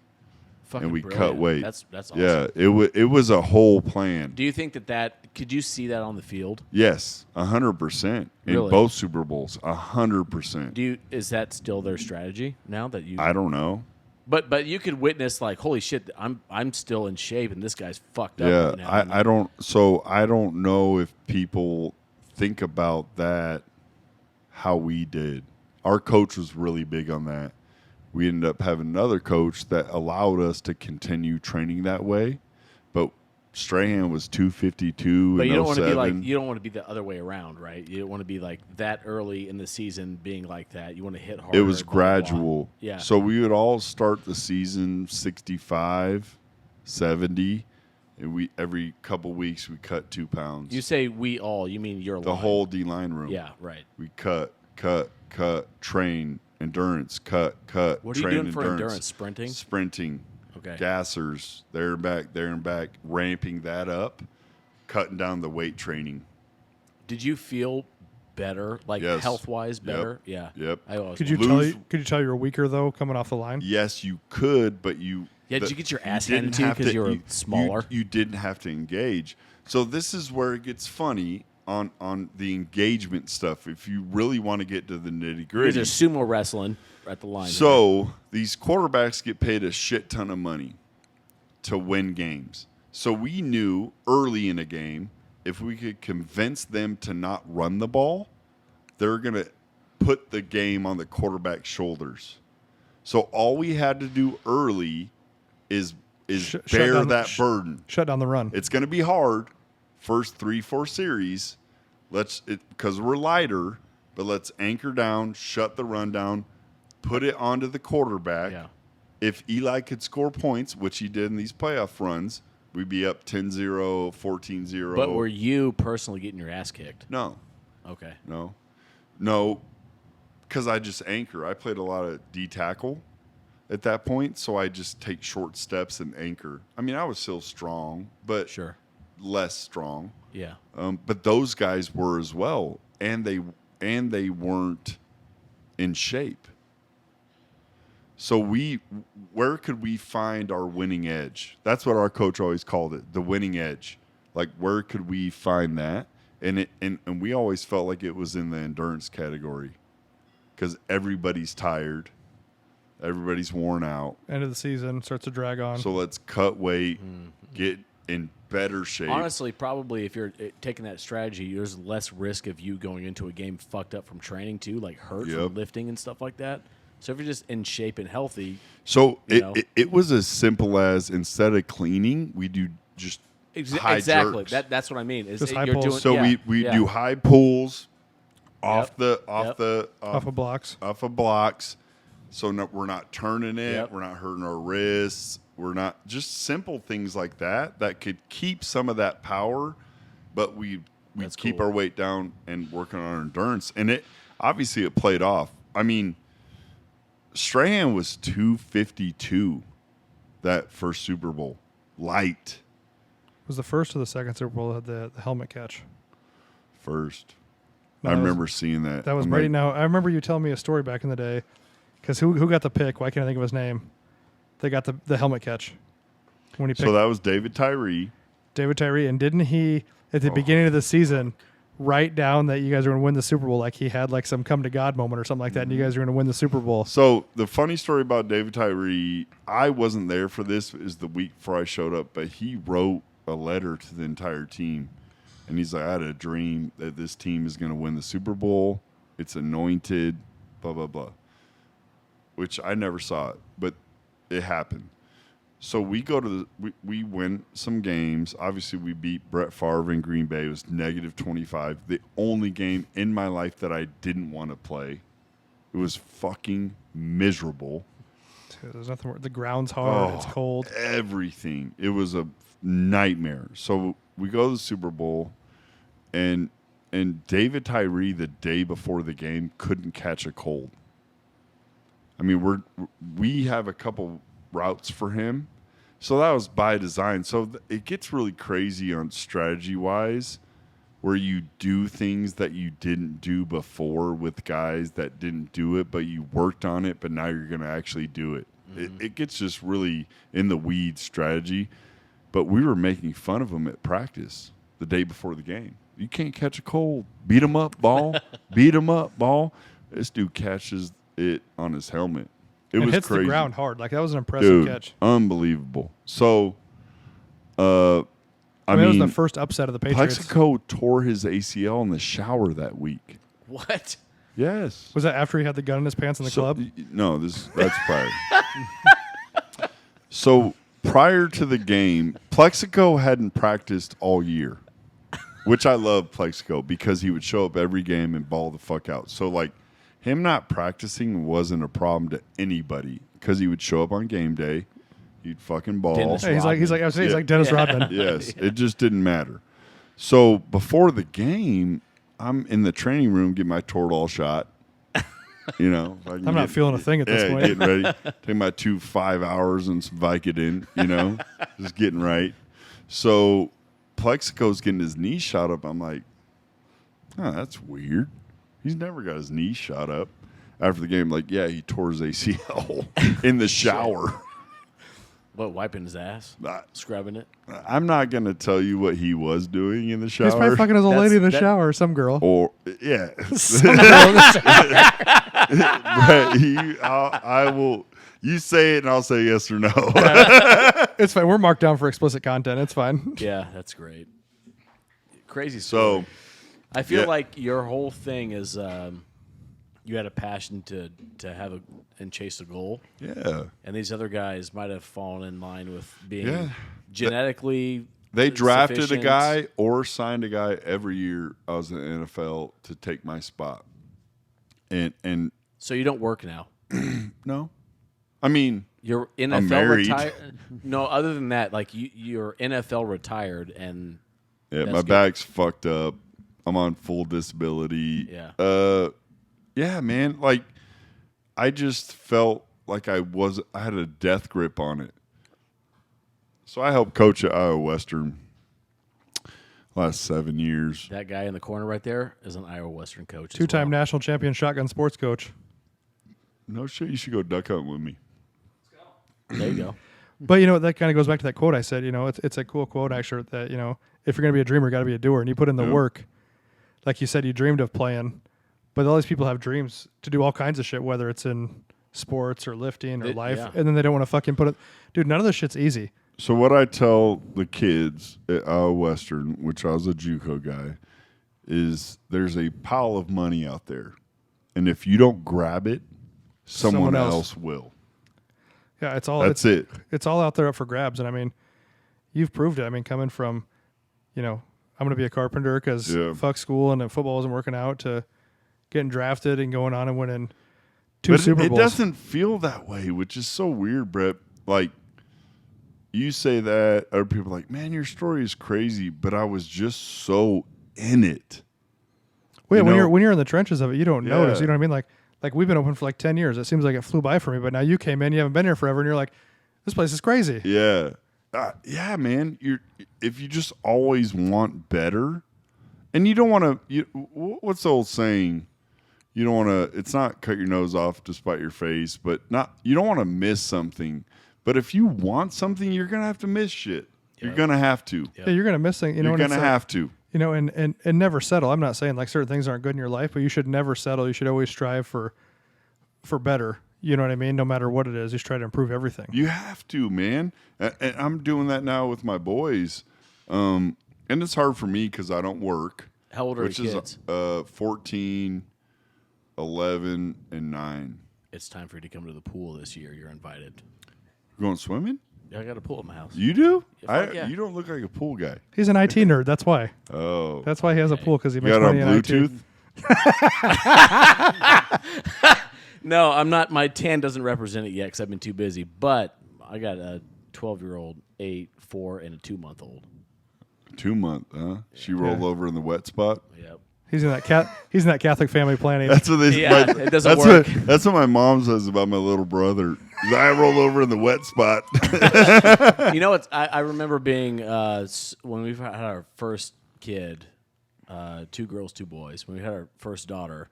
Fucking
And we
brilliant.
cut weight.
That's awesome.
Yeah, it was a whole plan.
Do you think that could you see that on the field?
Yes, 100% in
Really?
both Super Bowls. 100%.
Is that still their strategy now that you?
I don't know.
But you could witness like, holy shit, I'm still in shape and this guy's fucked up.
Yeah,
right now.
I don't. So I don't know if people think about that how we did. Our coach was really big on that. We ended up having another coach that allowed us to continue training that way, but Strahan was 252
But
and
you don't want to be
07.
like you don't want to be the other way around, right? You don't want to be like that early in the season being like that. You want to hit hard.
It was gradual.
Yeah.
So we would all start the season 65, 70, and we every couple weeks we cut 2 pounds.
You say we all, you mean your
the
line.
whole D line room.
Yeah, right.
We cut, train, endurance, cut.
What are you
train,
doing for endurance? Sprinting?
Sprinting.
Okay.
Gassers, there and back, ramping that up, cutting down the weight training.
Did you feel better, like
Yes.
health wise
Yep.
better? Yeah.
Yep.
I always
Could you
wondered.
tell you were weaker though coming off the line?
Yes, you could, but you.
Yeah, did you get your ass
didn't
handed to you
have
'cause you were smaller?
You didn't have to engage. So this is where it gets funny on the engagement stuff. If you really want to get to the nitty
You're
gritty.
just sumo wrestling at the line.
So these quarterbacks get paid a shit ton of money to win games. So we knew early in a game, if we could convince them to not run the ball, they're going to put the game on the quarterback's shoulders. So all we had to do early is
Shut
bear
down-
that burden.
Shut down the run.
It's going to be hard first 3-4 series. Because we're lighter, but let's anchor down, shut the run down, put it onto the quarterback.
Yeah.
If Eli could score points, which he did in these playoff runs, we'd be up 10-0, 14-0.
But were you personally getting your ass kicked?
No,
Okay.
no, because I just anchor. I played a lot of D tackle at that point, so I just take short steps and anchor. I mean, I was still strong, but
Sure.
less strong.
Yeah.
But those guys were as well, and they weren't in shape. So where could we find our winning edge? That's what our coach always called it, the winning edge. Like, where could we find that? And we always felt like it was in the endurance category, because everybody's tired, everybody's worn out.
End of the season starts to drag on.
So let's cut weight, get in better shape.
Honestly, probably if you're taking that strategy, there's less risk of you going into a game fucked up from training too, like hurt
Yep.
from lifting and stuff like that. So if you're just in shape and healthy,
So
You know?
it was as simple as, instead of cleaning, we do just high
exactly.
jerks.
That's what I mean. Is
Just
it-
high
you're
pulls.
doing,
So
yeah,
we
yeah.
do high pulls off
Yep.
the
off of blocks.
off of blocks. So we're not turning it.
Yep.
We're not hurting our wrists. We're not, just simple things like that could keep some of that power, but we
That's
keep
cool.
our weight down and working on our endurance. And it obviously it played off. I mean, Strahan was 252 that first Super Bowl. Light
Was the first or the second Super Bowl that had the helmet catch?
first.
No,
I
that was-
remember seeing that.
That was
I'm
Brady.
like,
Now I remember you telling me a story back in the day, because who got the pick? Why can't I think of his name? They got the helmet catch when he picked
so that was David Tyree.
David Tyree, and didn't he at the beginning of the season write down that you guys are going to win the Super Bowl, like he had like some come to God moment or something like that, and you guys are going to win the Super Bowl.
So the funny story about David Tyree, I wasn't there for this. It was the week before I showed up, but he wrote a letter to the entire team, and he's like, I had a dream that this team is going to win the Super Bowl. It's anointed, blah, blah, blah, which I never saw it, but it happened. So we go to we win some games. Obviously, we beat Brett Favre in Green Bay. It was -25. The only game in my life that I didn't want to play. It was fucking miserable.
Dude, there's nothing. The ground's hard. It's cold.
Everything. It was a nightmare. So we go to the Super Bowl, and David Tyree the day before the game couldn't catch a cold. I mean, we have a couple routes for him. So that was by design. So it gets really crazy on strategy-wise where you do things that you didn't do before with guys that didn't do it, but you worked on it, but now you're going to actually do it. Mm-hmm. It gets just really in the weeds strategy. But we were making fun of him at practice the day before the game. You can't catch a cold. Beat him up, ball. Beat him up, ball. This dude catches it on his helmet. It was
hits
crazy.
The ground hard. Like, that was an impressive catch.
Unbelievable. So, I mean,
it was the first upset of the Patriots.
Plexico tore his ACL in the shower that week.
What?
Yes.
Was that after he had the gun in his pants in the club?
No, that's prior. So, prior to the game, Plexico hadn't practiced all year, which I love Plexico because he would show up every game and ball the fuck out. So, like, him not practicing wasn't a problem to anybody because he would show up on game day. He'd fucking ball.
Hey, he's like Dennis Rodman.
Yes, it just didn't matter. So before the game, I'm in the training room getting my Toradol shot. You know,
I'm not feeling a thing at this point.
Getting ready. Take my 2 5 hours and some Vicodin. You know, just getting right. So Plexico's getting his knee shot up. I'm like, oh, that's weird. He's never got his knee shot up. After the game, like, yeah, he tore his ACL in the shower.
What, wiping his ass? Scrubbing it?
I'm not going to tell you what he was doing in the shower.
He's probably fucking his old lady in the shower, some girl.
Or, yeah.
Some girl.
But I will, you say it and I'll say yes or no.
It's fine. We're marked down for explicit content. It's fine.
Yeah, that's great. Crazy story.
So,
I feel like your whole thing is you had a passion to have and chase a goal.
Yeah.
And these other guys might have fallen in line with being genetically
They drafted
sufficient.
a guy or signed a guy every year I was in the NFL to take my spot. And
So you don't work now.
no. I mean,
You're
I'm
NFL
married.
retired. No, other than that, like you're NFL retired and
yeah,
that's
my
good.
back's fucked up. I'm on full disability.
Yeah.
Yeah, man. Like, I just felt like I had a death grip on it. So I helped coach at Iowa Western last 7 years.
That guy in the corner right there is an Iowa Western coach. as
Two-time
well.
national champion shotgun sports coach.
No shit, you should go duck hunting with me.
There you go.
But, you know, that kind of goes back to that quote I said. You know, it's a cool quote, actually, that, you know, if you're going to be a dreamer, you got to be a doer. And you put in the work. Like you said, you dreamed of playing. But all these people have dreams to do all kinds of shit, whether it's in sports or lifting or life.
yeah.
And then they don't want to fucking put it. Dude, none of this shit's easy.
So what I tell the kids at Iowa Western, which I was a JUCO guy, is there's a pile of money out there. And if you don't grab it, someone else will.
Yeah, it's all.
That's it.
It's all out there up for grabs. And I mean, you've proved it. I mean, coming from, you know, I'm going to be a carpenter because fuck school and football wasn't working out, to getting drafted and going on and winning two Super Bowls.
It doesn't feel that way, which is so weird, Brett. Like, you say that, other people are like, man, your story is crazy, but I was just so in it.
Well, yeah,
You know?
when you're in the trenches of it, you don't notice.
Yeah.
You know what I mean? Like we've been open for like 10 years. It seems like it flew by for me, but now you came in, you haven't been here forever, and you're like, this place is crazy.
Yeah. Yeah, man. If you just always want better, and you don't want to, what's the old saying? You don't want to, it's not cut your nose off to spite your face, but you don't want to miss something. But if you want something, you're going to have to miss shit. You're going to have to.
Yeah, you're going to miss things. You know,
You're
and
going to
it's
have to.
You know, and never settle. I'm not saying like certain things aren't good in your life, but you should never settle. You should always strive for better. You know what I mean? No matter what it is, you should try to improve everything.
You have to, man. And I'm doing that now with my boys. And it's hard for me because I don't work.
How old are
which
your
is
kids?
14, 11, and 9.
It's time for you to come to the pool this year. You're invited.
You going swimming?
Yeah, I got a pool at my house.
You do?
Yeah, fuck yeah.
You don't look like a pool guy.
He's an IT nerd. That's why.
Oh.
That's why he has a pool, because he
You
makes
got it on
money in
Bluetooth?
No, I'm not. My tan doesn't represent it yet because I've been too busy. But I got a 12-year-old, 8, 4, and a 2-month-old.
2 month, huh? She rolled over in the wet spot.
Yep.
He's in that Catholic family planning.
That's what they.
Yeah, it doesn't work.
That's what my mom says about my little brother. I roll over in the wet spot.
You know what? I remember being when we had our first kid, 2 girls, 2 boys. When we had our first daughter,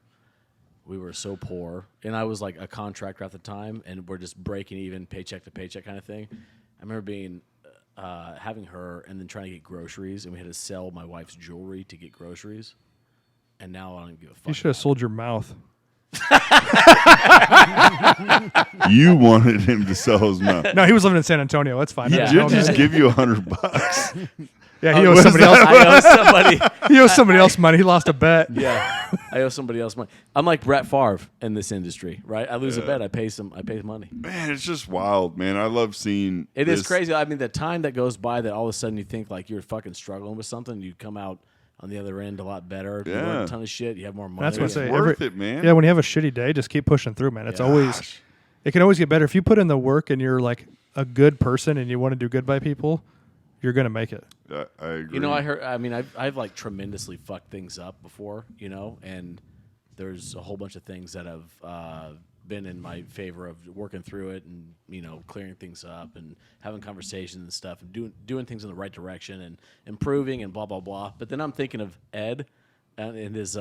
we were so poor, and I was like a contractor at the time, and we're just breaking even, paycheck to paycheck kind of thing. I remember being having her, and then trying to get groceries, and we had to sell my wife's jewelry to get groceries. And now I don't even give a fuck.
You should have sold your mouth.
You wanted him to sell his mouth.
No, he was living in San Antonio. That's fine.
Yeah.
Did
Okay.
just give you $100?
Yeah, he owes somebody else.
I owe somebody.
He owes somebody else money. He lost a bet.
Yeah, I owe somebody else money. I'm like Brett Favre in this industry, right? I lose a bet, I pay money.
Man, it's just wild, man. I love seeing
It is
this.
crazy. I mean, the time that goes by that all of a sudden you think like you're fucking struggling with something, you come out on the other end a lot better. You learn
Yeah.
a ton of shit. You have more money.
That's what I
It's
say.
worth it, man.
Yeah, when you have a shitty day, just keep pushing through, man. It's always,
Gosh.
it can always get better. If you put in the work and you're like a good person and you want to do good by people, you're going to make it.
I agree.
You know, I've like tremendously fucked things up before, you know, and there's a whole bunch of things that have been in my favor of working through it and, you know, clearing things up and having conversations and stuff and doing things in the right direction and improving and blah, blah, blah. But then I'm thinking of Ed and his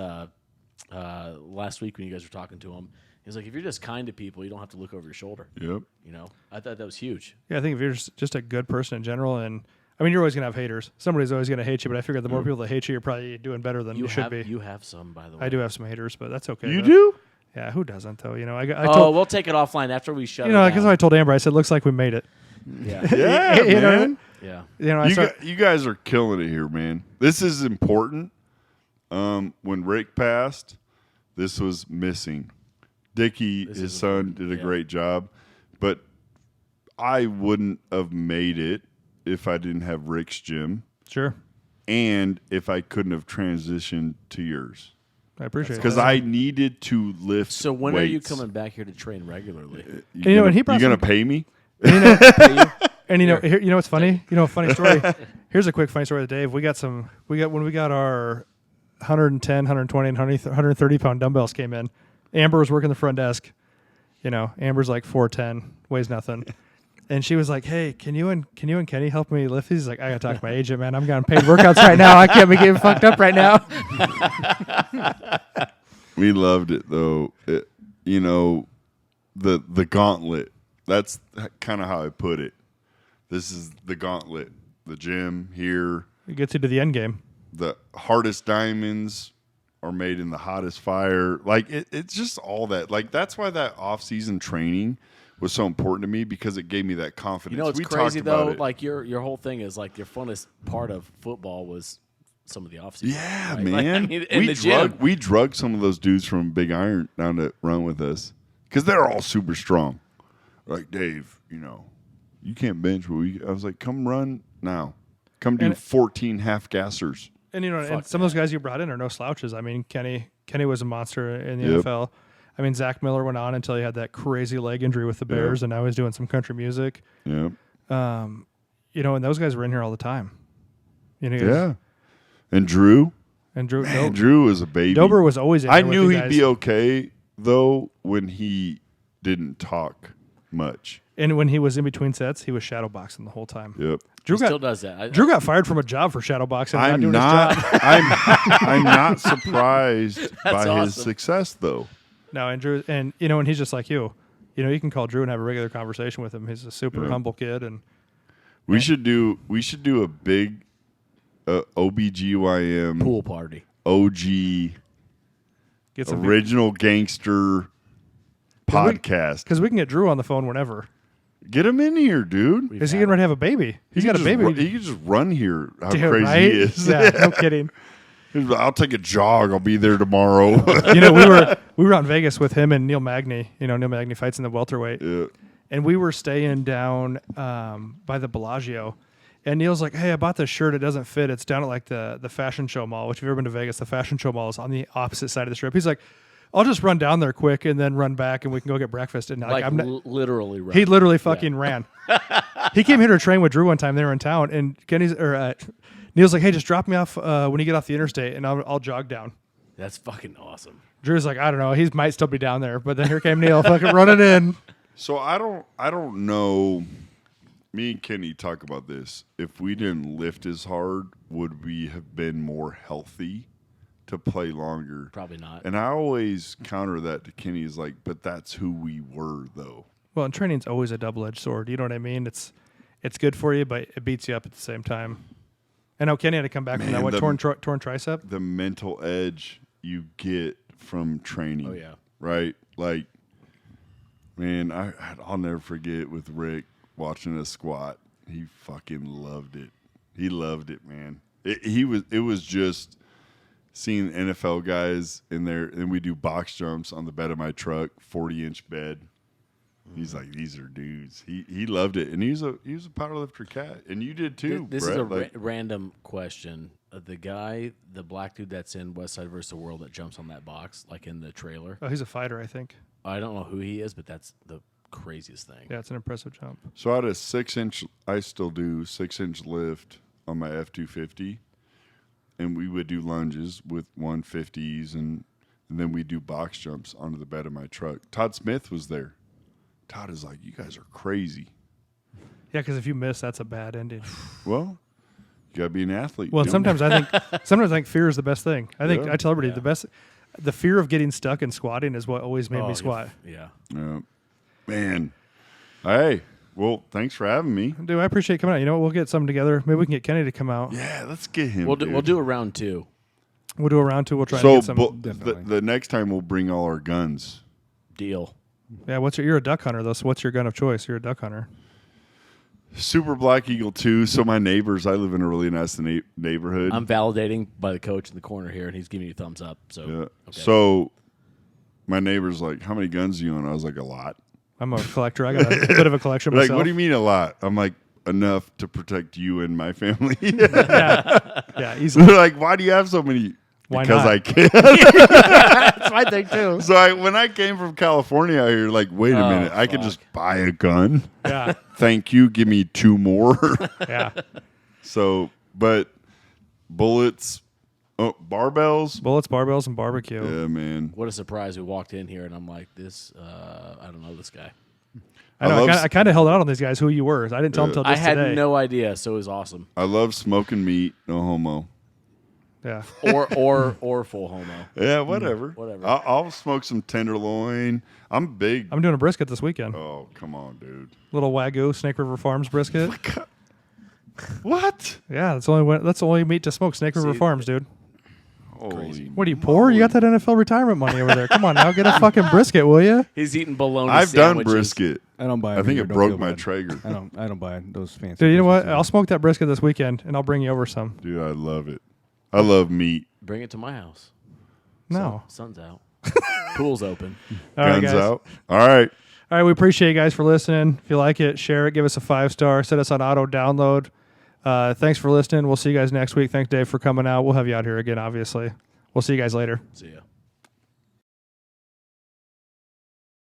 last week when you guys were talking to him. He's like, if you're just kind to people, you don't have to look over your shoulder.
Yep.
You know, I thought that was huge.
Yeah, I think if you're just a good person in general, and I mean, you're always going to have haters. Somebody's always going to hate you, but I figure the more people that hate you, you're probably doing better than you should be.
You have some, by the way.
I do have some haters, but that's okay.
You
though.
do?
Yeah, who doesn't, though? You know, I
Oh,
told,
we'll take it offline after we shut
you
it
know,
down.
because I told Amber, I said, looks like we made it.
Yeah.
Yeah,
You know what I
man.
mean?
Yeah.
You know,
You guys are killing it here, man. This is important. When Rick passed, this was missing. Dickie,
This
his
is
son,
important.
did a
Yeah.
great job, but I wouldn't have made it if I didn't have Rick's gym
sure.
and if I couldn't have transitioned to yours.
I appreciate it.
Because I needed to lift.
So when are you
weights.
coming back here to train regularly?
you know, and he brought
you gonna
some-
pay me?
And you know, here, you know what's funny? You know, a funny story. Here's a quick funny story with Dave. When we got our 110, 120, and 130 pound dumbbells came in. Amber was working the front desk. You know, Amber's like 4'10", weighs nothing. And she was like, "Hey, can you and Kenny help me lift these?" He's like, "I gotta talk to my agent, man. I'm getting paid workouts right now. I can't be getting fucked up right now."
We loved it though. You know, the gauntlet. That's kind of how I put it. This is the gauntlet. The gym here.
It gets you to the end game.
The hardest diamonds are made in the hottest fire. Like it's just all that. Like that's why that off-season training was so important to me because it gave me that confidence.
You know, it's
we
crazy
talked about
though.
it.
Like your whole thing is like your funnest part of football was some of the offseason.
Yeah,
right?
man.
Like, I mean, in the gym.
We drugged some of those dudes from Big Iron down to run with us because they're all super strong. Like Dave, you know, you can't bench. I was like, come run now. Come do 14 half gassers.
And you know, and some of those guys you brought in are no slouches. I mean, Kenny was a monster in the
Yep.
NFL. I mean, Zach Miller went on until he had that crazy leg injury with the Bears, and now he's doing some country music.
Yeah.
You know, and those guys were in here all the time. You know,
Yeah. And Drew.
And Drew,
Man, Drew was a baby.
Dober was always in
I
here with
knew
you
he'd
guys.
be okay though when he didn't talk much.
And when he was in between sets, he was shadow boxing the whole time.
Yep.
Drew
He still
got
does that.
Drew got fired from a job for shadow boxing. And
I'm
doing
not.
his job.
I'm not surprised by his
awesome.
success though.
No, and Drew, and you know, and he's just like you. You know, you can call Drew and have a regular conversation with him. He's a super humble kid, and
We should do a big OBGYN
Pool party.
OG
Get some
original gangster podcast.
because we can get Drew on the phone whenever.
Get him in here, dude.
We've
Is he
had
getting ready to have a baby? He's got a baby.
He can just run here. How
Dude,
crazy
right?
he is.
Yeah, no kidding.
He's like, I'll take a jog. I'll be there tomorrow.
You know, we were out in Vegas with him and Neil Magny. You know, Neil Magny fights in the welterweight.
Yeah.
And we were staying down by the Bellagio. And Neil's like, hey, I bought this shirt. It doesn't fit. It's down at like the Fashion Show Mall, which if you've ever been to Vegas, the Fashion Show Mall is on the opposite side of the strip. He's like, I'll just run down there quick and then run back and we can go get breakfast. And
Like
I'm not,
literally run.
he literally fucking ran. He came here to train with Drew one time. They were in town. And Neil's like, hey, just drop me off when you get off the interstate and I'll jog down.
That's fucking awesome.
Drew's like, I don't know. He might still be down there. But then here came Neil fucking running in.
So I don't know. Me and Kenny talk about this. If we didn't lift as hard, would we have been more healthy to play longer?
Probably not.
And I always counter that to Kenny is like, but that's who we were though.
Well, and training's always a double-edged sword. You know what I mean? It's good for you, but it beats you up at the same time. I know Kenny had to come back from
Man,
that torn tricep.
The mental edge you get from training.
Oh, yeah.
Right? Like, man, I'll never forget with Rick watching a squat. He fucking loved it. He loved it, man. It was just seeing NFL guys in there, and we do box jumps on the bed of my truck, 40-inch bed. He's like, these are dudes. He loved it, and he was a powerlifter cat, and you did too.
This
Brett.
is a
Like,
random question. The black dude that's in West Side vs. the World that jumps on that box, like in the trailer.
Oh, he's a fighter, I think.
I don't know who he is, but that's the craziest thing.
Yeah, it's an impressive jump.
So I had a 6-inch. I still do 6-inch lift on my F250, and we would do lunges with 150s, and then we do box jumps onto the bed of my truck. Todd Smith was there. Todd is like, you guys are crazy.
Yeah, because if you miss, that's a bad ending.
Well, you gotta be an athlete.
Well,
dude.
sometimes I think fear is the best thing. I think
Yeah.
I tell everybody the fear of getting stuck in squatting is what always made me squat.
Yeah.
Man. Hey, well, thanks for having me.
Dude, I appreciate you coming out. You know what? We'll get something together. Maybe we can get Kenny to come out.
Yeah, let's get him.
We'll do a round two.
We'll do a round two. We'll try and
So
get some.
Definitely.
the next time we'll bring all our guns.
Deal.
Yeah, you're a duck hunter though. So what's your gun of choice? You're a duck hunter.
Super Black Eagle 2. So my neighbors, I live in a really nice neighborhood.
I'm validating by the coach in the corner here, and he's giving you a thumbs up. So,
Yeah.
okay.
So my neighbor's like, how many guns do you own? I was like, a lot.
I'm a collector. I got a bit of a collection
Like,
myself.
what do you mean a lot? I'm like, enough to protect you and my family.
Yeah, easily.
They're like, why do you have so many?
Why
Because
not?
I can.
That's my thing too.
So when I came from California out here, like, wait a minute, I could
fuck.
just buy a gun.
Yeah,
Thank you. Give me 2 more.
yeah.
So, but bullets, barbells.
Bullets, barbells, and barbecue.
Yeah, man.
What a surprise! We walked in here, and I'm like, "This, I don't know this guy.
I know.
love
I kind of held out on these guys who you were. I didn't tell them until
I
just
had
today.
no idea, so it was awesome.
I love smoking meat. No homo.
Yeah.
Or full homo.
Yeah, whatever.
Whatever.
I'll smoke some tenderloin. I'm big.
I'm doing a brisket this weekend.
Oh, come on, dude.
Little Wagyu Snake River Farms brisket.
What?
Yeah, that's the only meat to smoke. Snake River
See,
Farms, dude.
Holy.
What are you poor? You got that NFL retirement money over there. Come on now, get a fucking brisket, will you?
He's eating bologna
I've done
sandwiches.
brisket.
I don't buy.
I think
here,
it
don't
broke
feel
my
bad.
Traeger.
I don't buy those fancy.
Dude, you know what?
briskets.
I'll smoke that brisket this weekend, and I'll bring you over some.
Dude, I love it. I love meat.
Bring it to my house.
No.
Sun's out. Pool's open.
All right,
Guns
guys.
out. All right.
All right, we appreciate you guys for listening. If you like it, share it. Give us a 5-star. Set us on auto download. Thanks for listening. We'll see you guys next week. Thanks, Dave, for coming out. We'll have you out here again, obviously. We'll see you guys later.
See ya.